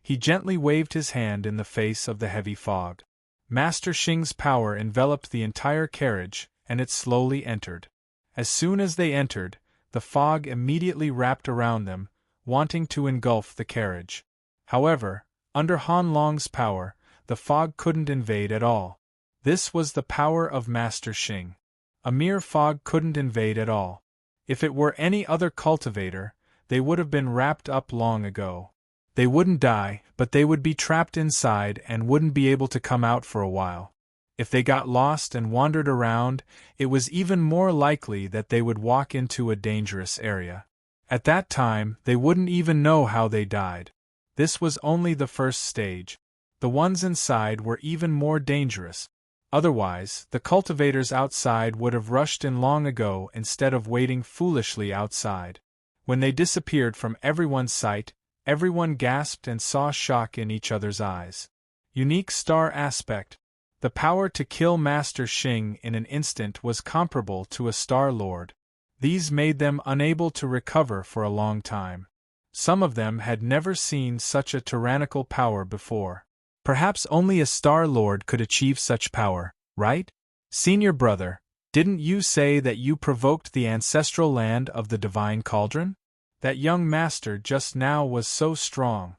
he gently waved his hand in the face of the heavy fog. Master Xing's power enveloped the entire carriage, and it slowly entered. As soon as they entered, the fog immediately wrapped around them, wanting to engulf the carriage. However, under Han Long's power, the fog couldn't invade at all. This was the power of Master Xing. A mere fog couldn't invade at all. If it were any other cultivator, they would have been wrapped up long ago. They wouldn't die, but they would be trapped inside and wouldn't be able to come out for a while. If they got lost and wandered around, it was even more likely that they would walk into a dangerous area. At that time, they wouldn't even know how they died. This was only the first stage. The ones inside were even more dangerous. Otherwise, the cultivators outside would have rushed in long ago instead of waiting foolishly outside. When they disappeared from everyone's sight, everyone gasped and saw shock in each other's eyes. Unique star aspect. The power to kill Master Xing in an instant was comparable to a Star Lord. These made them unable to recover for a long time. Some of them had never seen such a tyrannical power before. Perhaps only a Star Lord could achieve such power, right? Senior brother, didn't you say that you provoked the ancestral land of the Divine Cauldron? That young master just now was so strong.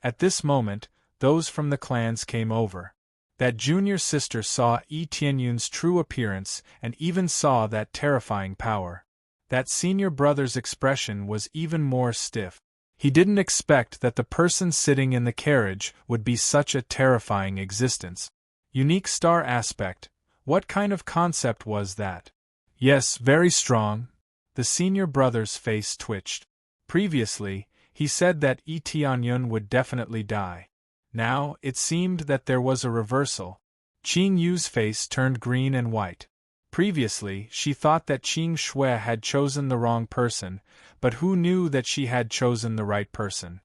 At this moment, those from the clans came over. That junior sister saw Yi Tianyun's true appearance and even saw that terrifying power. That senior brother's expression was even more stiff. He didn't expect that the person sitting in the carriage would be such a terrifying existence. Unique star aspect, what kind of concept was that? Yes, very strong. The senior brother's face twitched. Previously, he said that Tianyun would definitely die. Now, it seemed that there was a reversal. Qing Yu's face turned green and white. Previously, she thought that Qing Shui had chosen the wrong person, but who knew that she had chosen the right person?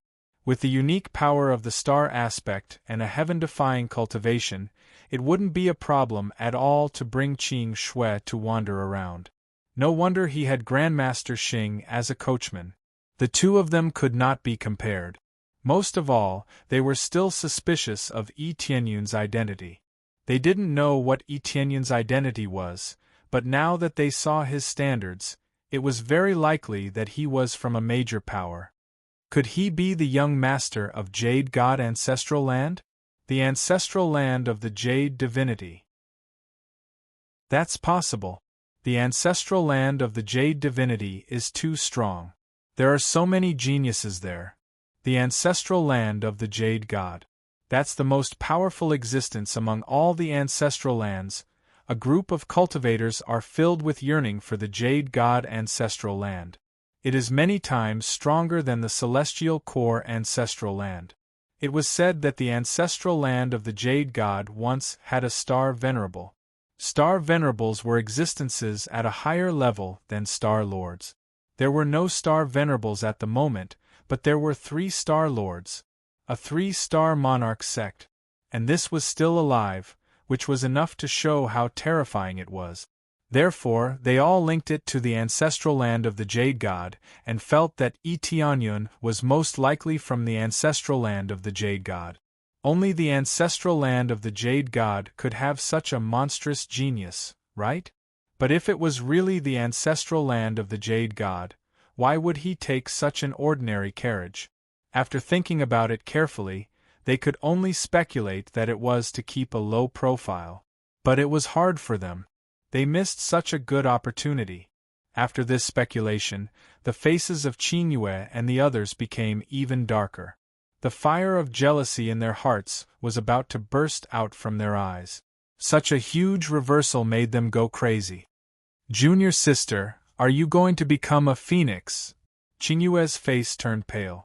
With the unique power of the star aspect and a heaven-defying cultivation, it wouldn't be a problem at all to bring Qing Shui to wander around. No wonder he had Grandmaster Xing as a coachman. The two of them could not be compared. Most of all, they were still suspicious of Tianyun's identity. They didn't know what Tianyun's identity was, but now that they saw his standards, it was very likely that he was from a major power. Could he be the young master of Jade God Ancestral Land? The ancestral land of the Jade Divinity. That's possible. The ancestral land of the Jade Divinity is too strong. There are so many geniuses there. The ancestral land of the Jade God. That's the most powerful existence among all the ancestral lands. A group of cultivators are filled with yearning for the Jade God Ancestral Land. It is many times stronger than the celestial core ancestral land. It was said that the ancestral land of the Jade God once had a star venerable. Star venerables were existences at a higher level than star lords. There were no star venerables at the moment, but there were 3 star lords, a 3-star monarch sect, and this was still alive, which was enough to show how terrifying it was. Therefore, they all linked it to the ancestral land of the Jade God, and felt that Tianyun was most likely from the ancestral land of the Jade God. Only the ancestral land of the Jade God could have such a monstrous genius, right? But if it was really the ancestral land of the Jade God, why would he take such an ordinary carriage? After thinking about it carefully, they could only speculate that it was to keep a low profile. But it was hard for them. They missed such a good opportunity. After this speculation, the faces of Qing Yue and the others became even darker. The fire of jealousy in their hearts was about to burst out from their eyes. Such a huge reversal made them go crazy. Junior sister, are you going to become a phoenix? Qing Yue's face turned pale.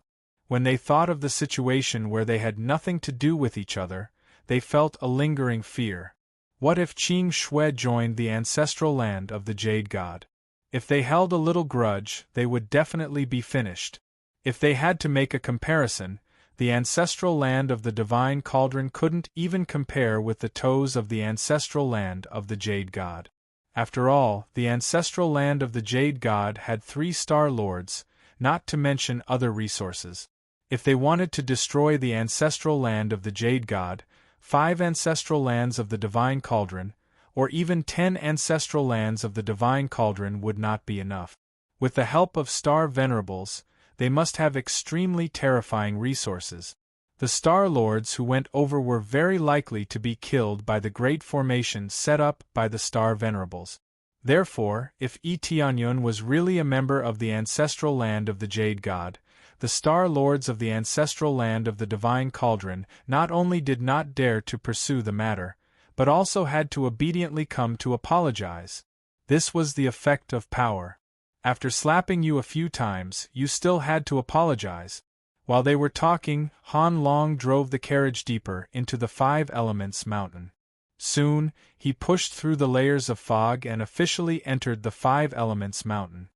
When they thought of the situation where they had nothing to do with each other, they felt a lingering fear. What if Qing Shui joined the ancestral land of the Jade God? If they held a little grudge, they would definitely be finished. If they had to make a comparison, the ancestral land of the Divine Cauldron couldn't even compare with the toes of the ancestral land of the Jade God. After all, the ancestral land of the Jade God had 3 star lords, not to mention other resources. If they wanted to destroy the ancestral land of the Jade God, 5 ancestral lands of the Divine Cauldron, or even 10 ancestral lands of the Divine Cauldron would not be enough. With the help of star venerables, they must have extremely terrifying resources. The Star Lords who went over were very likely to be killed by the great formation set up by the Star Venerables. Therefore, if Tianyun was really a member of the ancestral land of the Jade God, the Star Lords of the ancestral land of the Divine Cauldron not only did not dare to pursue the matter, but also had to obediently come to apologize. This was the effect of power. After slapping you a few times, you still had to apologize. While they were talking, Han Long drove the carriage deeper into the 5 Elements mountain. Soon, he pushed through the layers of fog and officially entered the 5 Elements mountain.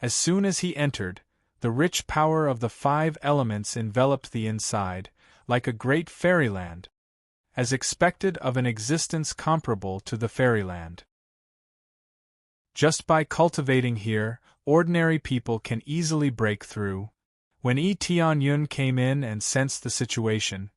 As soon as he entered, the rich power of the 5 elements enveloped the inside, like a great fairyland, as expected of an existence comparable to the fairyland. Just by cultivating here, ordinary people can easily break through. When Tianyun came in and sensed the situation,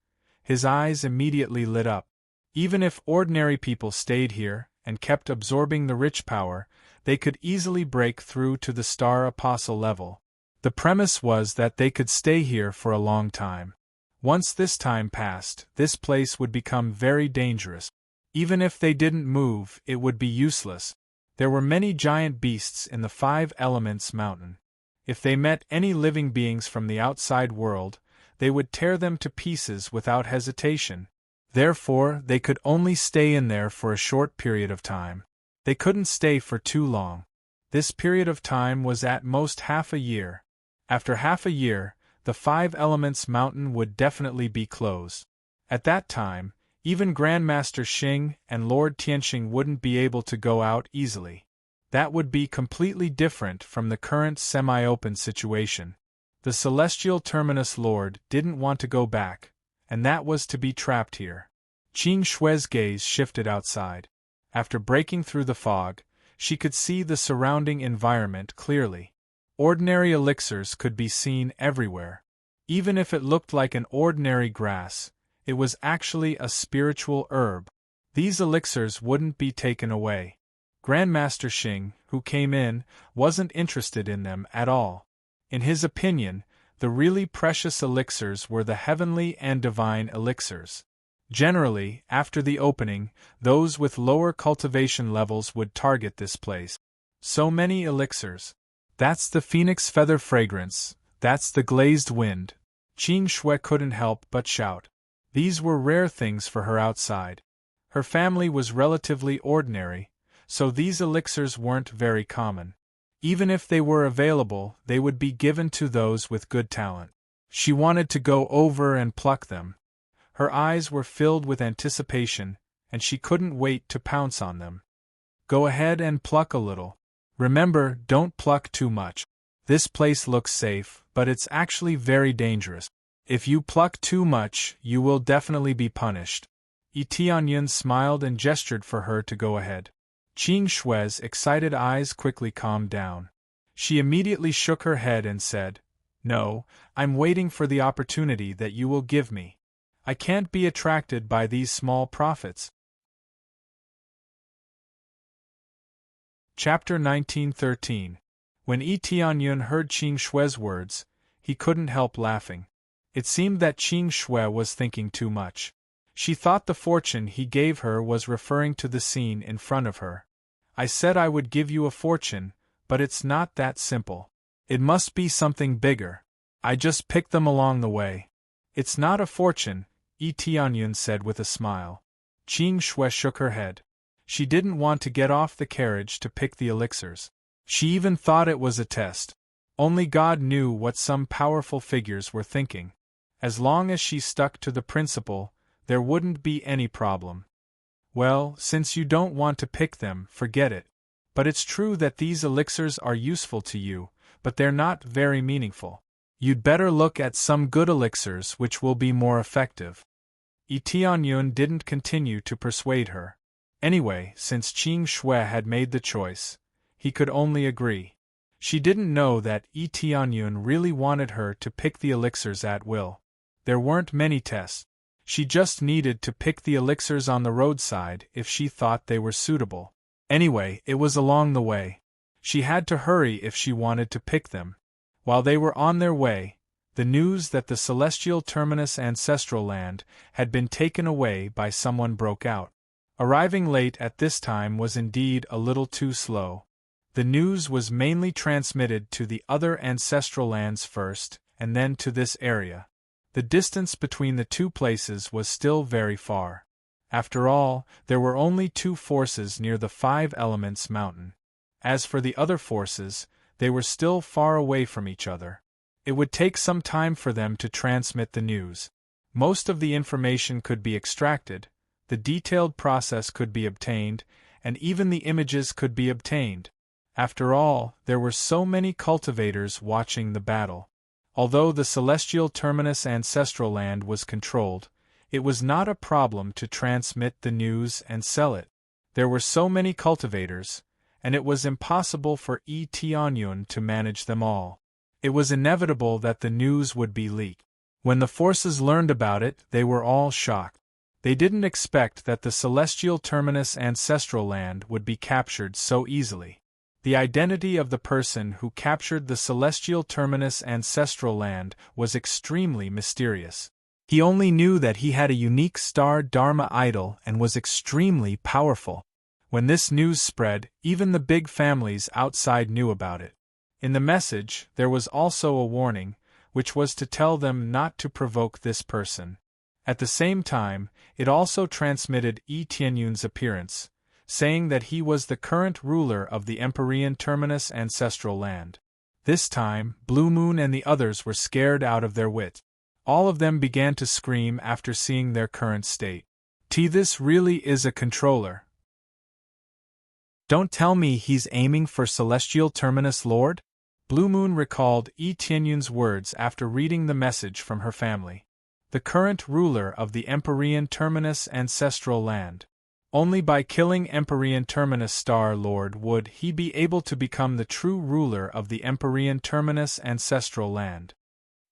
his eyes immediately lit up. Even if ordinary people stayed here and kept absorbing the rich power, they could easily break through to the Star Apostle level. The premise was that they could stay here for a long time. Once this time passed, this place would become very dangerous. Even if they didn't move, it would be useless. There were many giant beasts in the Five Elements Mountain. If they met any living beings from the outside world, they would tear them to pieces without hesitation. Therefore, they could only stay in there for a short period of time. They couldn't stay for too long. This period of time was at most half a year. After half a year, the Five Elements Mountain would definitely be closed. At that time, even Grandmaster Xing and Lord Tianxing wouldn't be able to go out easily. That would be completely different from the current semi-open situation. The Celestial Terminus Lord didn't want to go back, and that was to be trapped here. Qing Shui's gaze shifted outside. After breaking through the fog, she could see the surrounding environment clearly. Ordinary elixirs could be seen everywhere. Even if it looked like an ordinary grass, it was actually a spiritual herb. These elixirs wouldn't be taken away. Grandmaster Xing, who came in, wasn't interested in them at all. In his opinion, the really precious elixirs were the heavenly and divine elixirs. Generally, after the opening, those with lower cultivation levels would target this place. So many elixirs. That's the phoenix feather fragrance, that's the glazed wind. Qing Shui couldn't help but shout. These were rare things for her outside. Her family was relatively ordinary, so these elixirs weren't very common. Even if they were available, they would be given to those with good talent. She wanted to go over and pluck them. Her eyes were filled with anticipation, and she couldn't wait to pounce on them. Go ahead and pluck a little. Remember, don't pluck too much. This place looks safe, but it's actually very dangerous. If you pluck too much, you will definitely be punished. Yi Tianyun smiled and gestured for her to go ahead. Qing Shui's excited eyes quickly calmed down. She immediately shook her head and said, "No, I'm waiting for the opportunity that you will give me. I can't be attracted by these small profits." Chapter 1913. When Yi Tianyun heard Qing Shui's words, he couldn't help laughing. It seemed that Qing Shui was thinking too much. She thought the fortune he gave her was referring to the scene in front of her. I said I would give you a fortune, but it's not that simple. It must be something bigger. I just picked them along the way. It's not a fortune, Yi Tianyun said with a smile. Qing Shui shook her head. She didn't want to get off the carriage to pick the elixirs. She even thought it was a test. Only God knew what some powerful figures were thinking. As long as she stuck to the principle, there wouldn't be any problem. Well, since you don't want to pick them, forget it. But it's true that these elixirs are useful to you, but they're not very meaningful. You'd better look at some good elixirs which will be more effective. Yi Tianyun didn't continue to persuade her. Anyway, since Qing Shui had made the choice, he could only agree. She didn't know that Yi Tianyun really wanted her to pick the elixirs at will. There weren't many tests. She just needed to pick the elixirs on the roadside if she thought they were suitable. Anyway, it was along the way. She had to hurry if she wanted to pick them. While they were on their way, the news that the Celestial Terminus Ancestral Land had been taken away by someone broke out. Arriving late at this time was indeed a little too slow. The news was mainly transmitted to the other ancestral lands first, and then to this area. The distance between the two places was still very far. After all, there were only two forces near the Five Elements Mountain. As for the other forces, they were still far away from each other. It would take some time for them to transmit the news. Most of the information could be extracted, the detailed process could be obtained, and even the images could be obtained. After all, there were so many cultivators watching the battle. Although the Celestial Terminus Ancestral Land was controlled, it was not a problem to transmit the news and sell it. There were so many cultivators, and it was impossible for Yi Tianyun to manage them all. It was inevitable that the news would be leaked. When the forces learned about it, they were all shocked. They didn't expect that the Celestial Terminus Ancestral Land would be captured so easily. The identity of the person who captured the Celestial Terminus Ancestral Land was extremely mysterious. He only knew that he had a unique star Dharma idol and was extremely powerful. When this news spread, even the big families outside knew about it. In the message, there was also a warning, which was to tell them not to provoke this person. At the same time, it also transmitted Tianyun's appearance, saying that he was the current ruler of the Empyrean Terminus ancestral land. This time, Blue Moon and the others were scared out of their wit. All of them began to scream after seeing their current state. This really is a controller. Don't tell me he's aiming for Celestial Terminus Lord? Blue Moon recalled Tianyun's words after reading the message from her family. The current ruler of the Empyrean Terminus ancestral land. Only by killing Empyrean Terminus Star Lord would he be able to become the true ruler of the Empyrean Terminus ancestral land.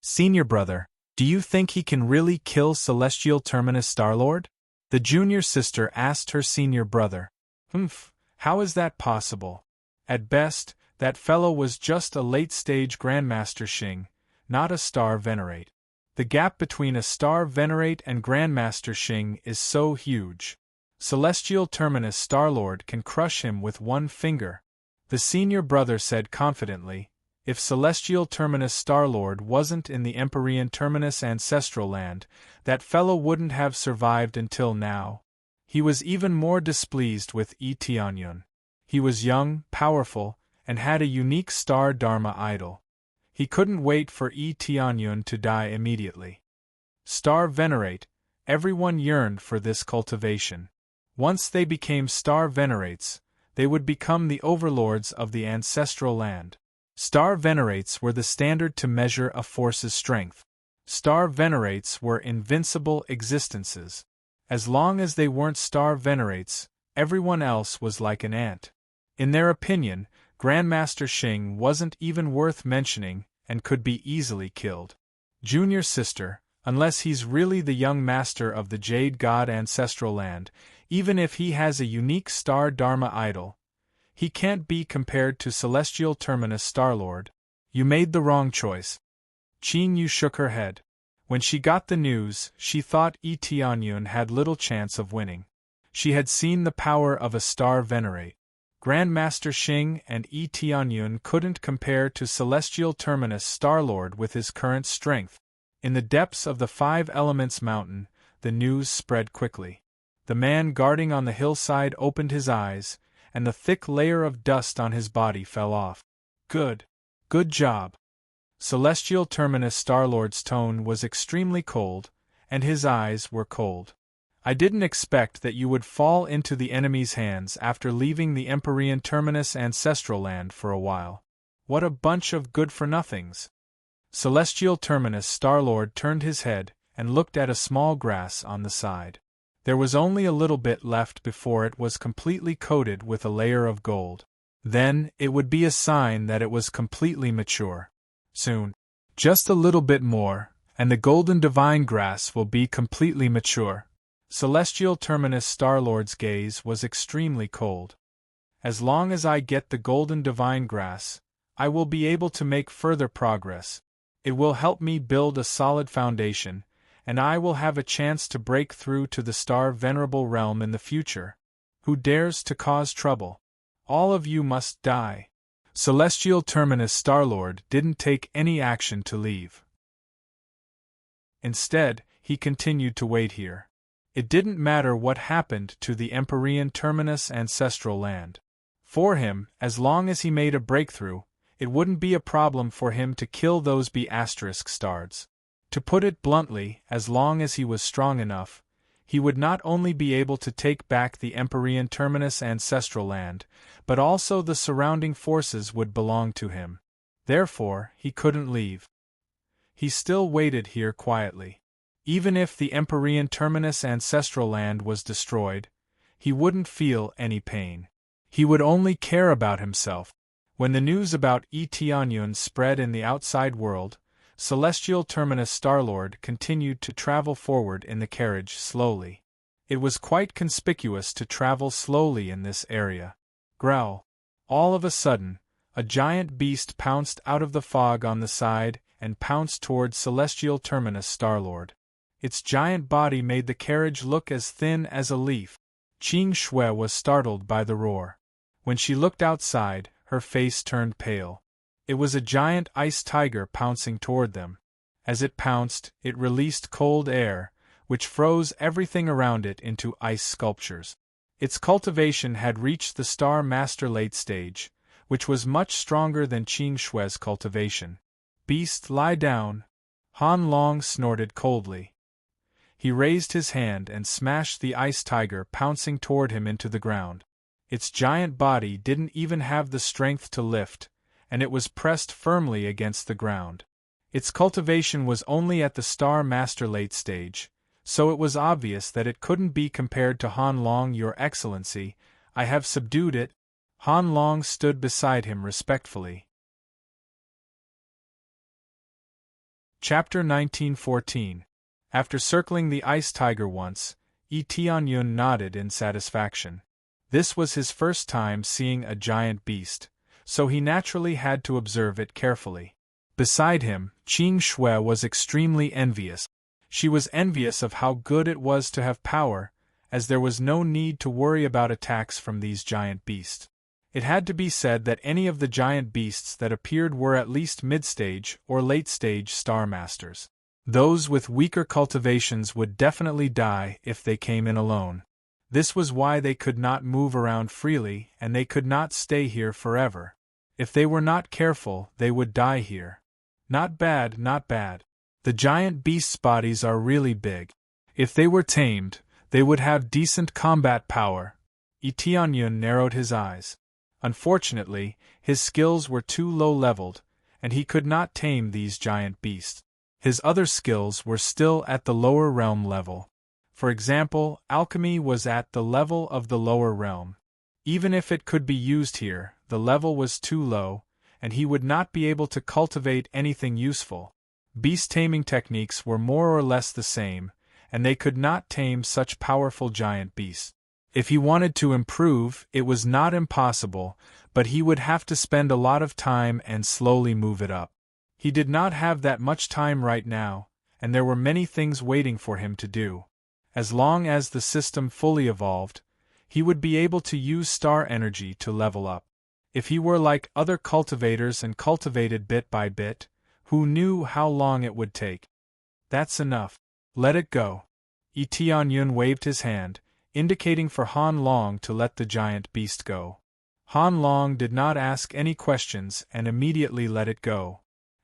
Senior brother, do you think he can really kill Celestial Terminus Star Lord? The junior sister asked her senior brother. How is that possible? At best, that fellow was just a late-stage Grandmaster Xing, not a Star Venerate. The gap between a Star Venerate and Grandmaster Xing is so huge. Celestial Terminus Starlord can crush him with one finger. The senior brother said confidently, if Celestial Terminus Starlord wasn't in the Empyrean Terminus ancestral land, that fellow wouldn't have survived until now. He was even more displeased with Tianyun. He was young, powerful, and had a unique Star Dharma idol. He couldn't wait for Tianyun to die immediately. Star Venerate, everyone yearned for this cultivation. Once they became Star Venerates, they would become the overlords of the ancestral land. Star Venerates were the standard to measure a force's strength. Star Venerates were invincible existences. As long as they weren't Star Venerates, everyone else was like an ant. In their opinion, Grandmaster Xing wasn't even worth mentioning and could be easily killed. Junior sister, unless he's really the young master of the Jade God ancestral land, even if he has a unique Star Dharma idol, he can't be compared to Celestial Terminus Starlord. You made the wrong choice. Qin Yu shook her head. When she got the news, she thought Tianyun had little chance of winning. She had seen the power of a Star Venerate. Grandmaster Xing and Tianyun couldn't compare to Celestial Terminus Starlord with his current strength. In the depths of the Five Elements Mountain, the news spread quickly. The man guarding on the hillside opened his eyes, and the thick layer of dust on his body fell off. Good job. Celestial Terminus Starlord's tone was extremely cold, and his eyes were cold. I didn't expect that you would fall into the enemy's hands after leaving the Empyrean Terminus ancestral land for a while. What a bunch of good-for-nothings. Celestial Terminus Starlord turned his head and looked at a small grass on the side. There was only a little bit left before it was completely coated with a layer of gold. Then, it would be a sign that it was completely mature. Soon. Just a little bit more, and the golden divine grass will be completely mature. Celestial Terminus Starlord's gaze was extremely cold. As long as I get the golden divine grass, I will be able to make further progress. It will help me build a solid foundation, and I will have a chance to break through to the Star Venerable realm in the future. Who dares to cause trouble? All of you must die. Celestial Terminus Starlord didn't take any action to leave. Instead, he continued to wait here. It didn't matter what happened to the Empyrean Terminus ancestral land. For him, as long as he made a breakthrough, it wouldn't be a problem for him to kill those B** stars. To put it bluntly, as long as he was strong enough, he would not only be able to take back the Empyrean Terminus ancestral land, but also the surrounding forces would belong to him. Therefore, he couldn't leave. He still waited here quietly. Even if the Empyrean Terminus ancestral land was destroyed, he wouldn't feel any pain. He would only care about himself. When the news about Tianyun spread in the outside world, Celestial Terminus Starlord continued to travel forward in the carriage slowly. It was quite conspicuous to travel slowly in this area. Growl. All of a sudden, a giant beast pounced out of the fog on the side and pounced toward Celestial Terminus Starlord. Its giant body made the carriage look as thin as a leaf. Qing Shui was startled by the roar. When she looked outside, her face turned pale. It was a giant ice tiger pouncing toward them. As it pounced, it released cold air, which froze everything around it into ice sculptures. Its cultivation had reached the Star Master late stage, which was much stronger than Qing Shui's cultivation. "Beast, lie down," Han Long snorted coldly. He raised his hand and smashed the ice tiger pouncing toward him into the ground. Its giant body didn't even have the strength to lift, and it was pressed firmly against the ground. Its cultivation was only at the Star Master late stage, so it was obvious that it couldn't be compared to Han Long. "Your Excellency, I have subdued it." Han Long stood beside him respectfully. Chapter 1914. After circling the ice tiger once, Yi Tianyun nodded in satisfaction. This was his first time seeing a giant beast, so he naturally had to observe it carefully. Beside him, Qing Shui was extremely envious. She was envious of how good it was to have power, as there was no need to worry about attacks from these giant beasts. It had to be said that any of the giant beasts that appeared were at least mid-stage or late-stage Star Masters. Those with weaker cultivations would definitely die if they came in alone. This was why they could not move around freely and they could not stay here forever. If they were not careful, they would die here. Not bad, not bad. The giant beasts' bodies are really big. If they were tamed, they would have decent combat power. Yi Tianyun narrowed his eyes. Unfortunately, his skills were too low-leveled, and he could not tame these giant beasts. His other skills were still at the lower realm level. For example, alchemy was at the level of the lower realm. Even if it could be used here, the level was too low, and he would not be able to cultivate anything useful. Beast taming techniques were more or less the same, and they could not tame such powerful giant beasts. If he wanted to improve, it was not impossible, but he would have to spend a lot of time and slowly move it up. He did not have that much time right now, and there were many things waiting for him to do. As long as the system fully evolved, he would be able to use star energy to level up. If he were like other cultivators and cultivated bit by bit, who knew how long it would take? That's enough. Let it go. Yi Tianyun waved his hand, indicating for Han Long to let the giant beast go. Han Long did not ask any questions and immediately let it go.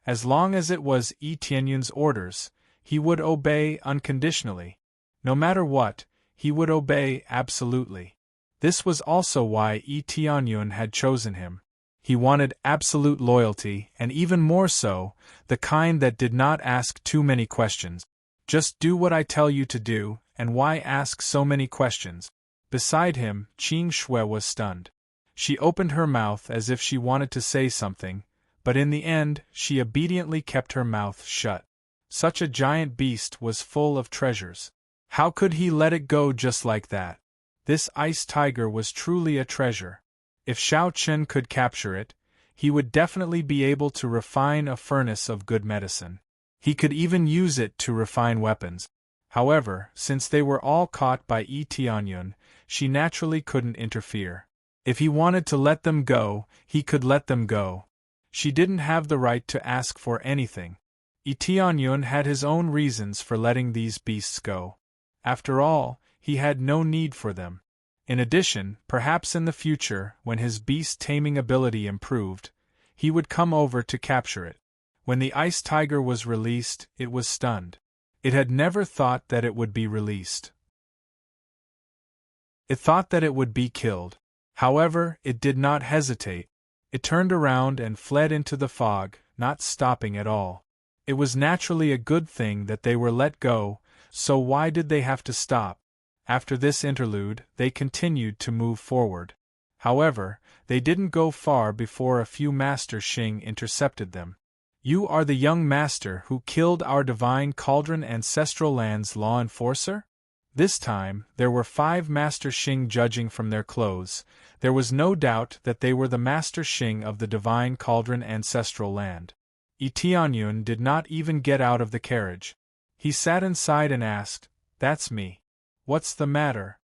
As long as it was Yi Tianyun's orders, he would obey unconditionally. No matter what, he would obey absolutely. This was also why Yi Tianyun had chosen him. He wanted absolute loyalty, and even more so, the kind that did not ask too many questions. Just do what I tell you to do, and why ask so many questions? Beside him, Qing Shui was stunned. She opened her mouth as if she wanted to say something, but in the end, she obediently kept her mouth shut. Such a giant beast was full of treasures. How could he let it go just like that? This ice tiger was truly a treasure. If Xiao Chen could capture it, he would definitely be able to refine a furnace of good medicine. He could even use it to refine weapons. However, since they were all caught by Yi Tianyun, she naturally couldn't interfere. If he wanted to let them go, he could let them go. She didn't have the right to ask for anything. Yi Tianyun had his own reasons for letting these beasts go. After all, he had no need for them. In addition, perhaps in the future, when his beast-taming ability improved, he would come over to capture it. When the ice tiger was released, it was stunned. It had never thought that it would be released. It thought that it would be killed. However, it did not hesitate. It turned around and fled into the fog, not stopping at all. It was naturally a good thing that they were let go, so why did they have to stop? After this interlude, they continued to move forward. However, they didn't go far before a few Master Xing intercepted them. "You are the young master who killed our divine cauldron ancestral land's law enforcer?" This time, there were 5 Master Xing judging from their clothes. There was no doubt that they were the Master Xing of the divine cauldron ancestral land. Yi Tianyun did not even get out of the carriage. He sat inside and asked, "That's me. What's the matter?"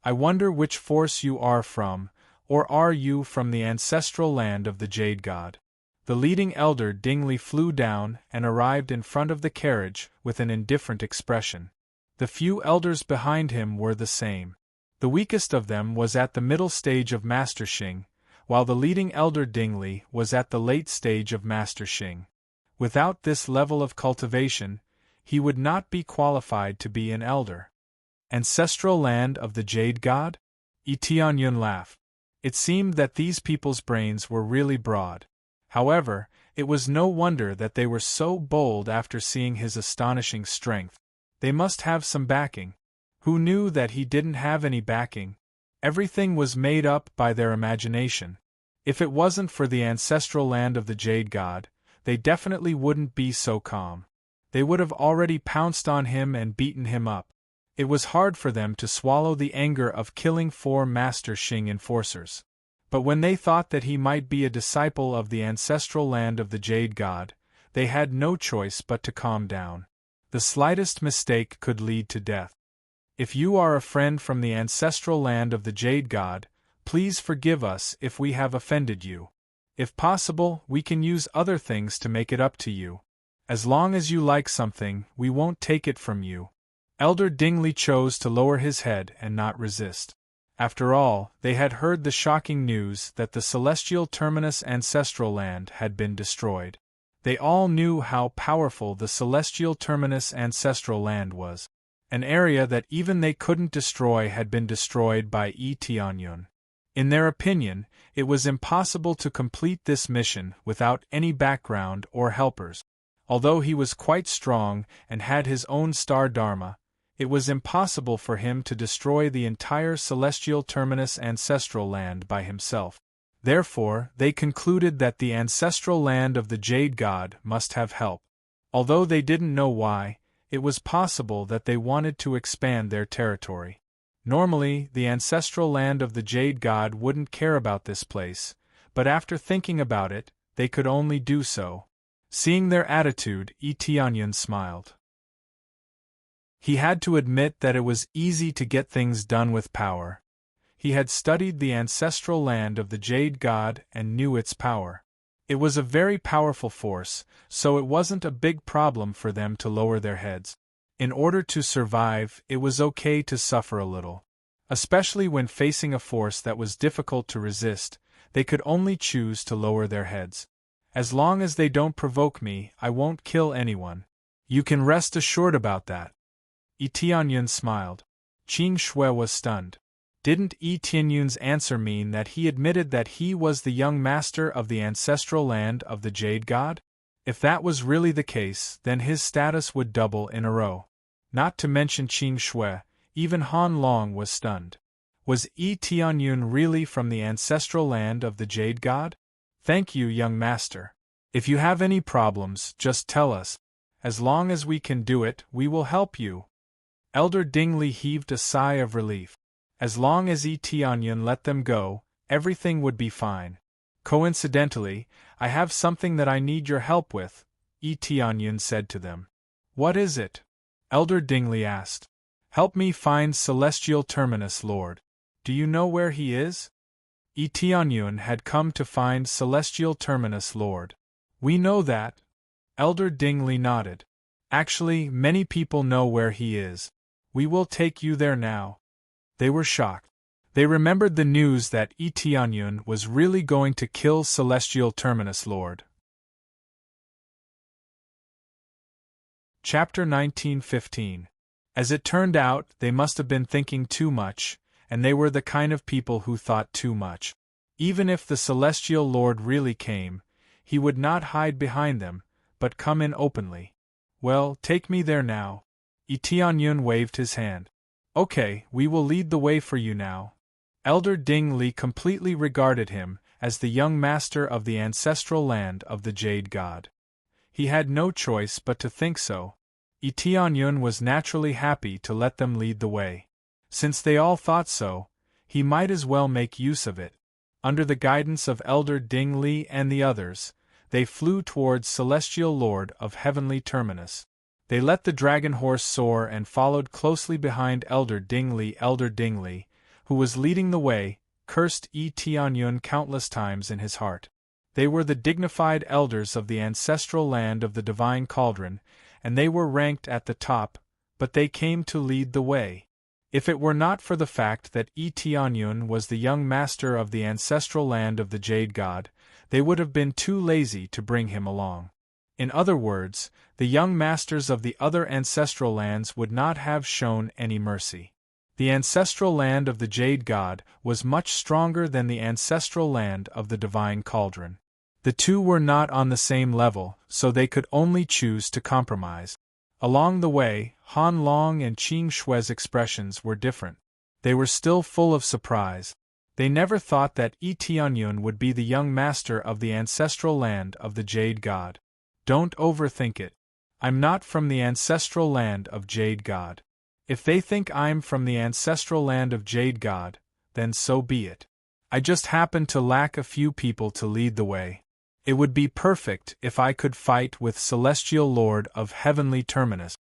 I wonder which force you are from, or are you from the ancestral land of the Jade God? The leading elder Dingley flew down and arrived in front of the carriage with an indifferent expression. The few elders behind him were the same. The weakest of them was at the middle stage of Master Xing, while the leading elder Dingley was at the late stage of Master Xing. Without this level of cultivation, he would not be qualified to be an elder. Ancestral land of the Jade God? Yi Tianyun laughed. It seemed that these people's brains were really broad. However, it was no wonder that they were so bold after seeing his astonishing strength. They must have some backing. Who knew that he didn't have any backing? Everything was made up by their imagination. If it wasn't for the ancestral land of the Jade God, they definitely wouldn't be so calm. They would have already pounced on him and beaten him up. It was hard for them to swallow the anger of killing 4 Master Xing enforcers. But when they thought that he might be a disciple of the ancestral land of the Jade God, they had no choice but to calm down. The slightest mistake could lead to death. If you are a friend from the ancestral land of the Jade God, please forgive us if we have offended you. If possible, we can use other things to make it up to you. As long as you like something, we won't take it from you. Elder Dingley chose to lower his head and not resist. After all, they had heard the shocking news that the celestial terminus ancestral land had been destroyed. They all knew how powerful the celestial terminus ancestral land was. An area that even they couldn't destroy had been destroyed by Yi Tianyun. In their opinion, it was impossible to complete this mission without any background or helpers. Although he was quite strong and had his own star dharma, it was impossible for him to destroy the entire celestial terminus ancestral land by himself. Therefore, they concluded that the ancestral land of the Jade God must have help. Although they didn't know why, it was possible that they wanted to expand their territory. Normally, the ancestral land of the Jade God wouldn't care about this place, but after thinking about it, they could only do so. Seeing their attitude, Yi Tianyun smiled. He had to admit that it was easy to get things done with power. He had studied the ancestral land of the Jade God and knew its power. It was a very powerful force, so it wasn't a big problem for them to lower their heads. In order to survive, it was okay to suffer a little. Especially when facing a force that was difficult to resist, they could only choose to lower their heads. As long as they don't provoke me, I won't kill anyone. You can rest assured about that. Yi Tianyun smiled. Qing Shui was stunned. Didn't Yi Tianyun's answer mean that he admitted that he was the young master of the ancestral land of the Jade God? If that was really the case, then his status would double in a row. Not to mention Qing Shui, even Han Long was stunned. Was Yi Tianyun really from the ancestral land of the Jade God? Thank you, young master. If you have any problems, just tell us. As long as we can do it, we will help you. Elder Dingley heaved a sigh of relief. As long as Yi Tianyun let them go, everything would be fine. Coincidentally, I have something that I need your help with, Yi Tianyun said to them. What is it? Elder Dingley asked. Help me find Celestial Terminus Lord. Do you know where he is? Yi Tianyun had come to find Celestial Terminus Lord. We know that. Elder Dingley nodded. Actually, many people know where he is. We will take you there now. They were shocked. They remembered the news that Yi Tianyun was really going to kill Celestial Terminus Lord. Chapter 1915. As it turned out, they must have been thinking too much, and they were the kind of people who thought too much. Even if the Celestial Lord really came, he would not hide behind them, but come in openly. Well, take me there now. Yi Tianyun waved his hand. Okay, we will lead the way for you now. Elder Dingley completely regarded him as the young master of the ancestral land of the Jade God. He had no choice but to think so. Yi Tianyun was naturally happy to let them lead the way. Since they all thought so, he might as well make use of it. Under the guidance of Elder Dingley and the others, they flew towards Celestial Lord of Heavenly Terminus. They let the dragon horse soar and followed closely behind Elder Dingley. Elder Dingley, who was leading the way, cursed Tianyun countless times in his heart. They were the dignified elders of the ancestral land of the divine cauldron, and they were ranked at the top, but they came to lead the way. If it were not for the fact that Tianyun was the young master of the ancestral land of the Jade God, they would have been too lazy to bring him along. In other words, the young masters of the other ancestral lands would not have shown any mercy. The ancestral land of the Jade God was much stronger than the ancestral land of the divine cauldron. The two were not on the same level, so they could only choose to compromise. Along the way, Han Long and Qing Shui's expressions were different. They were still full of surprise. They never thought that Tianyun would be the young master of the ancestral land of the Jade God. Don't overthink it. I'm not from the ancestral land of Jade God. If they think I'm from the ancestral land of Jade God, then so be it. I just happen to lack a few people to lead the way. It would be perfect if I could fight with Celestial Lord of Heavenly Terminus.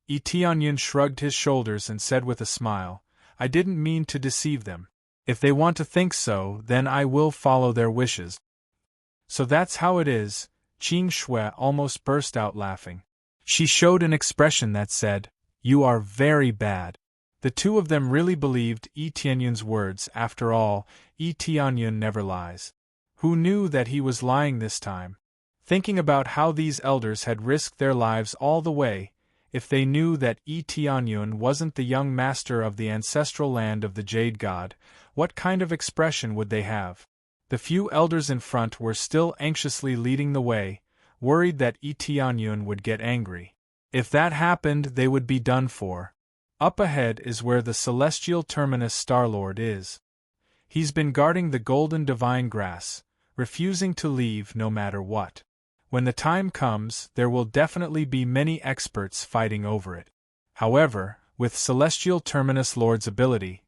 Tianyun shrugged his shoulders and said with a smile, I didn't mean to deceive them. If they want to think so, then I will follow their wishes. So that's how it is. Qing Shui almost burst out laughing. She showed an expression that said, You are very bad. The two of them really believed Tianyun's words. After all, Tianyun never lies. Who knew that he was lying this time? Thinking about how these elders had risked their lives all the way, if they knew that Tianyun wasn't the young master of the ancestral land of the Jade God, what kind of expression would they have? The few elders in front were still anxiously leading the way, worried that Tianyun would get angry. If that happened, they would be done for. Up ahead is where the celestial terminus Star-Lord is. He's been guarding the golden divine grass, refusing to leave no matter what. When the time comes, there will definitely be many experts fighting over it. However, with celestial terminus Lord's ability,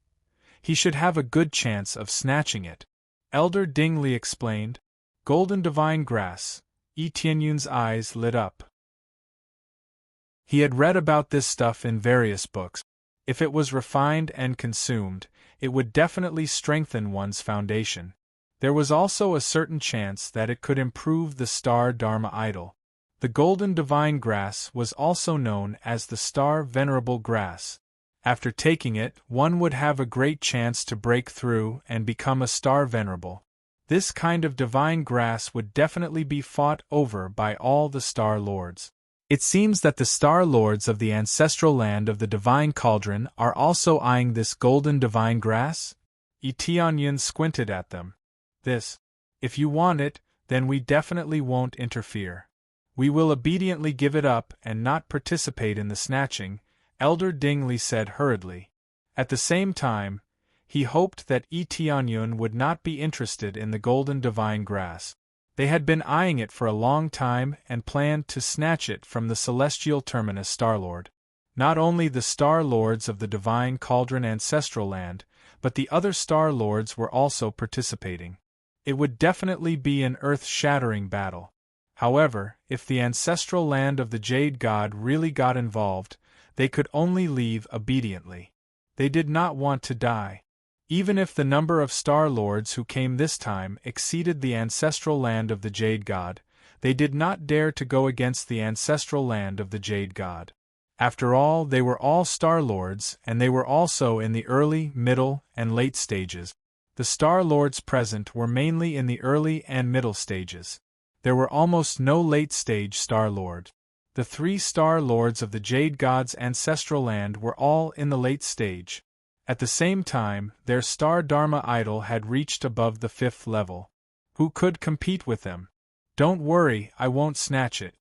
he should have a good chance of snatching it. Elder Ding Li explained. Golden divine grass. Tianyun's eyes lit up. He had read about this stuff in various books. If it was refined and consumed, it would definitely strengthen one's foundation. There was also a certain chance that it could improve the star Dharma idol. The golden divine grass was also known as the star venerable grass. After taking it, one would have a great chance to break through and become a star venerable. This kind of divine grass would definitely be fought over by all the star lords. It seems that the star lords of the ancestral land of the divine cauldron are also eyeing this golden divine grass? Tianyun squinted at them. This. If you want it, then we definitely won't interfere. We will obediently give it up and not participate in the snatching, Elder Ding Li said hurriedly. At the same time, he hoped that Tianyun would not be interested in the golden divine grass. They had been eyeing it for a long time and planned to snatch it from the celestial terminus Star-Lord. Not only the Star Lords of the divine cauldron ancestral land, but the other Star Lords were also participating. It would definitely be an earth-shattering battle. However, if the ancestral land of the Jade God really got involved, they could only leave obediently. They did not want to die. Even if the number of Star Lords who came this time exceeded the ancestral land of the Jade God, they did not dare to go against the ancestral land of the Jade God. After all, they were all Star Lords, and they were also in the early, middle, and late stages. The Star Lords present were mainly in the early and middle stages. There were almost no late-stage Star Lord. The 3 Star Lords of the Jade God's ancestral land were all in the late stage. At the same time, their star Dharma idol had reached above the 5th level. Who could compete with them? Don't worry, I won't snatch it.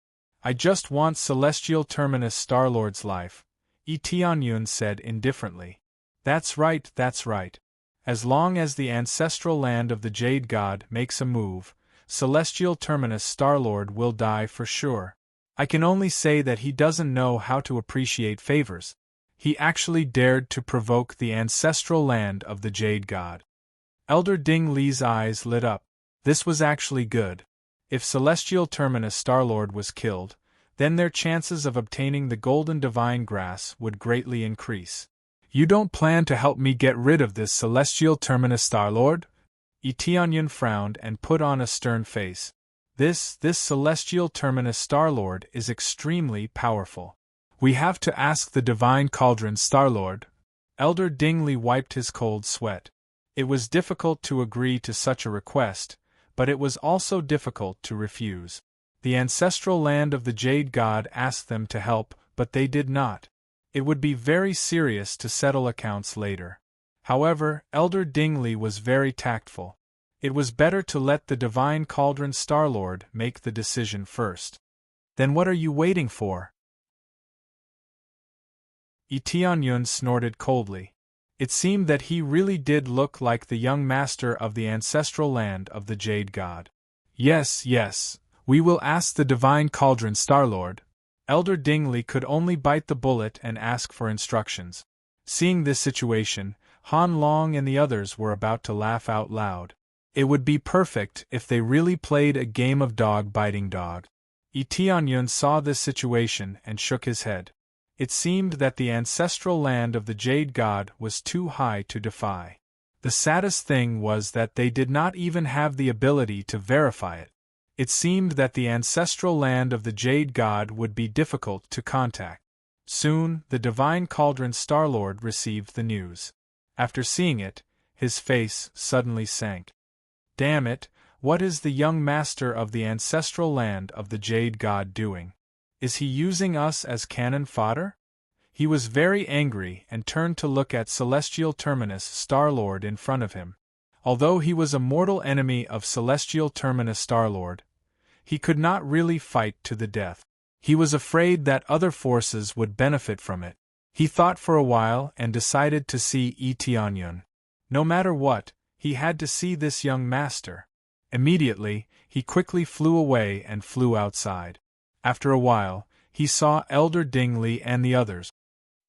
I just want celestial terminus Star-Lord's life, Tianyun said indifferently. That's right, that's right. As long as the ancestral land of the Jade God makes a move, celestial terminus Star-Lord will die for sure. I can only say that he doesn't know how to appreciate favors. He actually dared to provoke the ancestral land of the Jade God. Elder Ding Li's eyes lit up. This was actually good. If celestial terminus Star-Lord was killed, then their chances of obtaining the golden divine grass would greatly increase. You don't plan to help me get rid of this celestial terminus Star-Lord? Eteonyon frowned and put on a stern face. This celestial terminus Star-Lord is extremely powerful. We have to ask the divine cauldron Star-Lord. Elder Dingley wiped his cold sweat. It was difficult to agree to such a request, but it was also difficult to refuse. The ancestral land of the Jade God asked them to help, but they did not. It would be very serious to settle accounts later. However, Elder Dingley was very tactful. It was better to let the divine cauldron Star-Lord make the decision first. Then what are you waiting for? Eteonyon snorted coldly. It seemed that he really did look like the young master of the ancestral land of the Jade God. Yes, we will ask the divine cauldron Star-Lord. Elder Dingley could only bite the bullet and ask for instructions. Seeing this situation, Han Long and the others were about to laugh out loud. It would be perfect if they really played a game of dog biting dog. Eteonyon saw this situation and shook his head. It seemed that the ancestral land of the Jade God was too high to defy. The saddest thing was that they did not even have the ability to verify it. It seemed that the ancestral land of the Jade God would be difficult to contact. Soon, the divine cauldron Star-Lord received the news. After seeing it, his face suddenly sank. Damn it, what is the young master of the ancestral land of the Jade God doing? Is he using us as cannon fodder? He was very angry and turned to look at Celestial Terminus Star-Lord in front of him. Although he was a mortal enemy of Celestial Terminus Star-Lord, he could not really fight to the death. He was afraid that other forces would benefit from it. He thought for a while and decided to see Eteonyon. No matter what, he had to see this young master. Immediately, he quickly flew away and flew outside. After a while, he saw Elder Dingley and the others.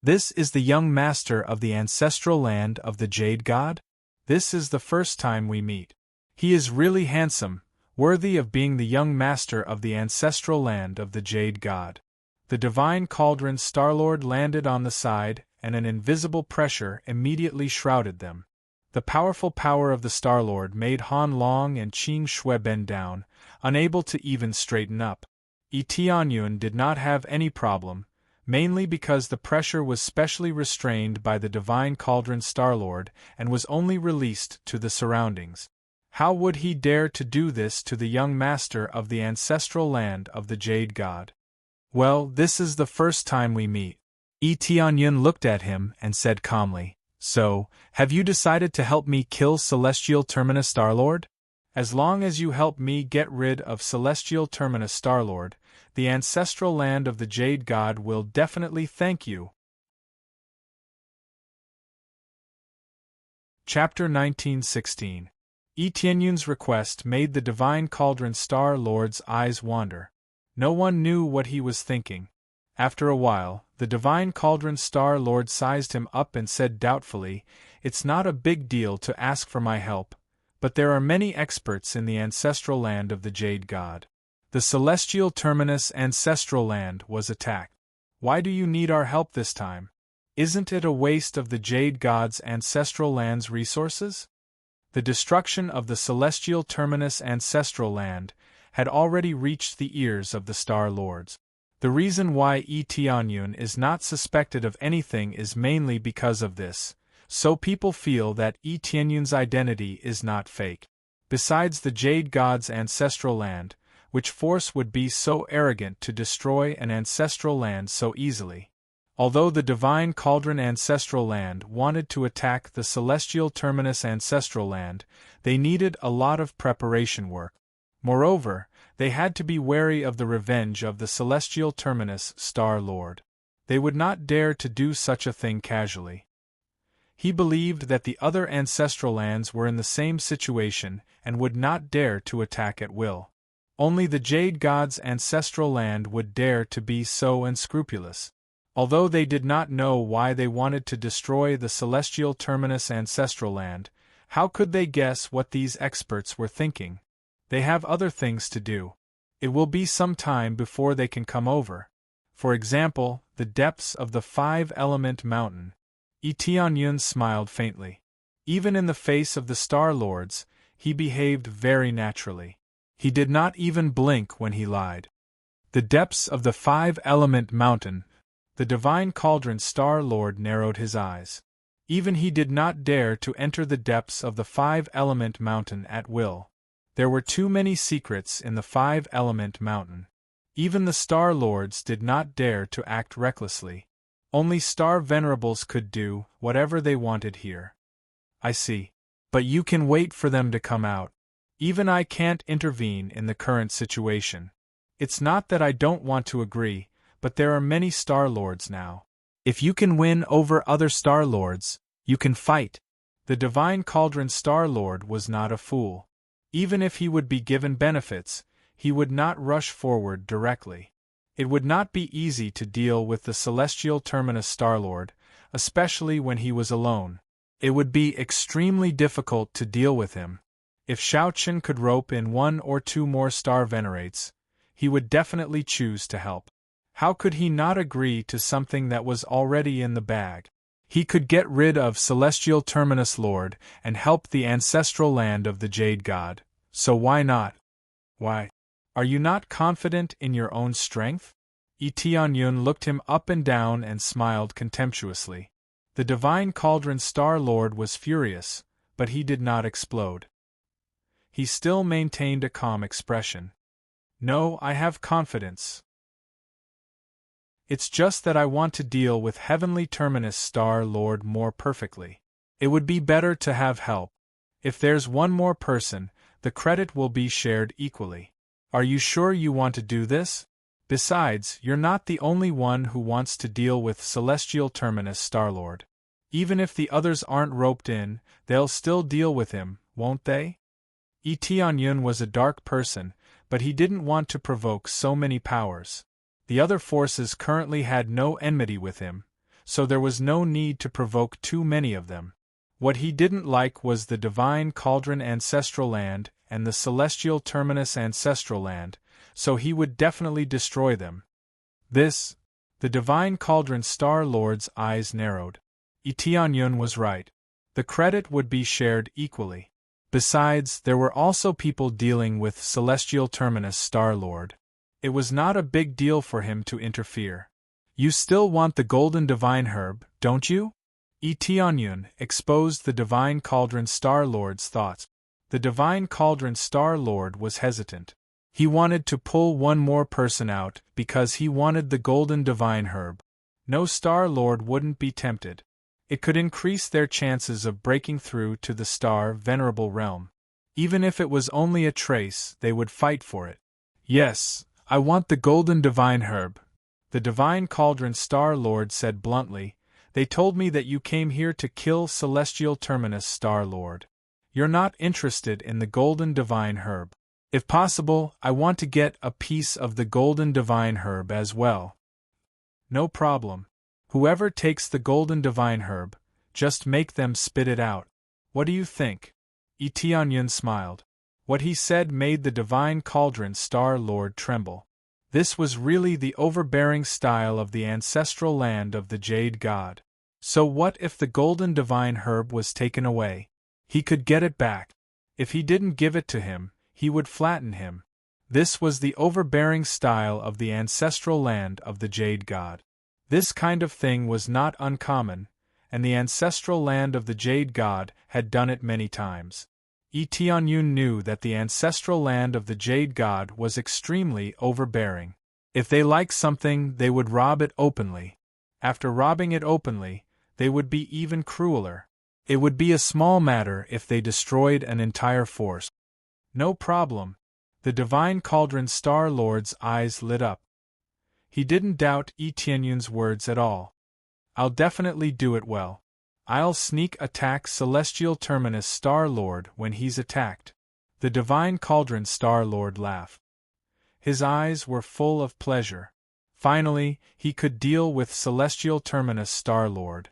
This is the young master of the ancestral land of the Jade God? This is the first time we meet. He is really handsome, worthy of being the young master of the ancestral land of the Jade God. The divine cauldron Star-Lord landed on the side, and an invisible pressure immediately shrouded them. The powerful power of the Star-Lord made Han Long and Qing Shui bend down, unable to even straighten up. Eteonyon did not have any problem, mainly because the pressure was specially restrained by the divine cauldron Star-Lord and was only released to the surroundings. How would he dare to do this to the young master of the ancestral land of the Jade God? Well, this is the first time we meet. Eteonyon looked at him and said calmly, So, have you decided to help me kill Celestial Terminus Star-Lord? As long as you help me get rid of Celestial Terminus Star-Lord, the ancestral land of the Jade God will definitely thank you. Chapter 1916. Eteonyon's request made the divine cauldron Star-Lord's eyes wander. No one knew what he was thinking. After a while, the divine cauldron Star-Lord sized him up and said doubtfully, It's not a big deal to ask for my help, but there are many experts in the ancestral land of the Jade God. The celestial terminus ancestral land was attacked. Why do you need our help this time? Isn't it a waste of the Jade God's ancestral land's resources? The destruction of the celestial terminus ancestral land had already reached the ears of the Star Lords. The reason why Eteonyon is not suspected of anything is mainly because of this, so people feel that Eteonyon's identity is not fake. Besides the Jade God's ancestral land, which force would be so arrogant to destroy an ancestral land so easily? Although the divine cauldron ancestral land wanted to attack the celestial terminus ancestral land, they needed a lot of preparation work. Moreover, they had to be wary of the revenge of the celestial terminus Star Lord. They would not dare to do such a thing casually. He believed that the other ancestral lands were in the same situation and would not dare to attack at will. Only the Jade God's ancestral land would dare to be so unscrupulous. Although they did not know why they wanted to destroy the celestial terminus ancestral land, how could they guess what these experts were thinking? They have other things to do. It will be some time before they can come over. For example, the depths of the 5-element mountain. Tianyun smiled faintly. Even in the face of the Star Lords, he behaved very naturally. He did not even blink when he lied. The depths of the five-element mountain. The divine cauldron Star Lord narrowed his eyes. Even he did not dare to enter the depths of the five-element mountain at will. There were too many secrets in the five-element mountain. Even the Star Lords did not dare to act recklessly. Only Star Venerables could do whatever they wanted here. I see. But you can wait for them to come out. Even I can't intervene in the current situation. It's not that I don't want to agree, but there are many Star Lords now. If you can win over other Star Lords, you can fight. The Divine Cauldron Star Lord was not a fool. Even if he would be given benefits, he would not rush forward directly. It would not be easy to deal with the Celestial Terminus Star Lord, especially when he was alone. It would be extremely difficult to deal with him. If Shaochen could rope in one or two more Star Venerates, he would definitely choose to help. How could he not agree to something that was already in the bag? He could get rid of Celestial Terminus Lord and help the ancestral land of the Jade God, so why not? Why? Are you not confident in your own strength? Tianyun looked him up and down and smiled contemptuously. The Divine Cauldron Star Lord was furious, but he did not explode. He still maintained a calm expression. No, I have confidence. It's just that I want to deal with Heavenly Terminus Star Lord more perfectly. It would be better to have help. If there's one more person, the credit will be shared equally. Are you sure you want to do this? Besides, you're not the only one who wants to deal with Celestial Terminus Star Lord. Even if the others aren't roped in, they'll still deal with him, won't they? Tianyun was a dark person, but he didn't want to provoke so many powers. The other forces currently had no enmity with him, so there was no need to provoke too many of them. What he didn't like was the Divine Cauldron Ancestral Land and the Celestial Terminus Ancestral Land, so he would definitely destroy them. The Divine Cauldron Star Lord's eyes narrowed. Tianyun was right. The credit would be shared equally. Besides, there were also people dealing with Celestial Terminus Star Lord. It was not a big deal for him to interfere. You still want the Golden Divine Herb, don't you? Tianyun exposed the Divine Cauldron Star Lord's thoughts. The Divine Cauldron Star Lord was hesitant. He wanted to pull one more person out because he wanted the Golden Divine Herb. No Star Lord wouldn't be tempted. It could increase their chances of breaking through to the Star Venerable realm. Even if it was only a trace, they would fight for it. Yes, I want the Golden Divine Herb. The Divine Cauldron Star Lord said bluntly. They told me that you came here to kill Celestial Terminus Star Lord. You're not interested in the Golden Divine Herb. If possible, I want to get a piece of the Golden Divine Herb as well. No problem. Whoever takes the Golden Divine Herb, just make them spit it out. What do you think? Tianyun smiled. What he said made the Divine Cauldron Star Lord tremble. This was really the overbearing style of the ancestral land of the Jade God. So what if the Golden Divine Herb was taken away? He could get it back. If he didn't give it to him, he would flatten him. This was the overbearing style of the ancestral land of the Jade God. This kind of thing was not uncommon, and the ancestral land of the Jade God had done it many times. Tianyun knew that the ancestral land of the Jade God was extremely overbearing. If they liked something, they would rob it openly. After robbing it openly, they would be even crueler. It would be a small matter if they destroyed an entire force. No problem. The Divine Cauldron Star Lord's eyes lit up. He didn't doubt Tianyun's words at all. I'll definitely do it well. I'll sneak attack Celestial Terminus Star Lord when he's attacked. The Divine Cauldron Star Lord laughed. His eyes were full of pleasure. Finally, he could deal with Celestial Terminus Star Lord.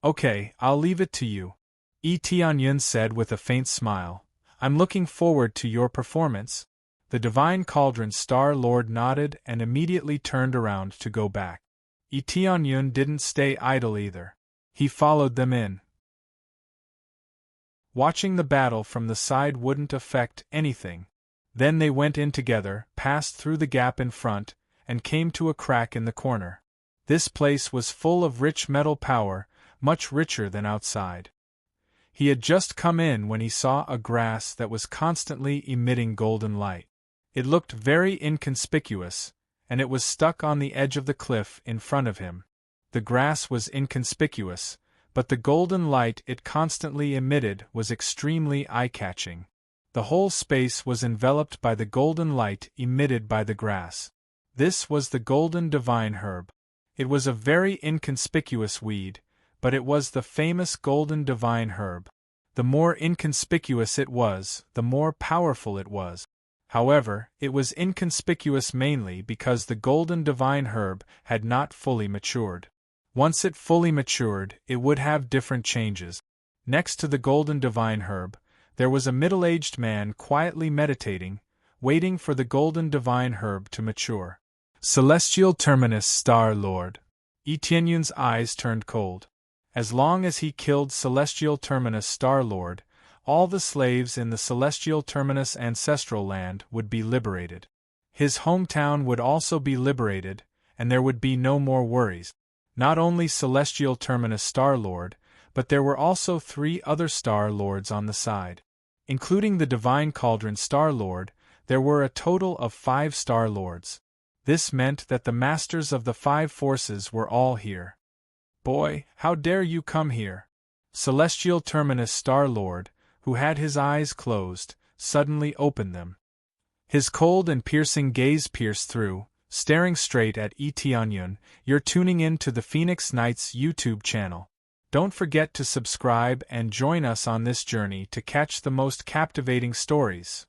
Okay, I'll leave it to you. Tianyun said with a faint smile. I'm looking forward to your performance. The Divine Cauldron Star Lord nodded and immediately turned around to go back. Tianyun didn't stay idle either. He followed them in. Watching the battle from the side wouldn't affect anything. Then they went in together, passed through the gap in front, and came to a crack in the corner. This place was full of rich metal power, much richer than outside. He had just come in when he saw a grass that was constantly emitting golden light. It looked very inconspicuous, and it was stuck on the edge of the cliff in front of him. The grass was inconspicuous, but the golden light it constantly emitted was extremely eye-catching. The whole space was enveloped by the golden light emitted by the grass. This was the golden divine herb. It was a very inconspicuous weed, but it was the famous golden divine herb. The more inconspicuous it was, the more powerful it was. However, it was inconspicuous mainly because the golden divine herb had not fully matured. Once it fully matured, it would have different changes. Next to the golden divine herb, there was a middle-aged man quietly meditating, waiting for the golden divine herb to mature. Celestial Terminus Star Lord. Etienne's eyes turned cold. As long as he killed Celestial Terminus Star Lord, all the slaves in the Celestial Terminus Ancestral Land would be liberated. His hometown would also be liberated, and there would be no more worries. Not only Celestial Terminus Star Lord, but there were also 3 other Star Lords on the side. Including the Divine Cauldron Star Lord, there were a total of 5 Star Lords. This meant that the masters of the 5 forces were all here. Boy, how dare you come here? Celestial Terminus Star Lord, who had his eyes closed, suddenly opened them. His cold and piercing gaze pierced through, staring straight at Etienne. You're tuning in to the Phoenix Knights YouTube channel. Don't forget to subscribe and join us on this journey to catch the most captivating stories.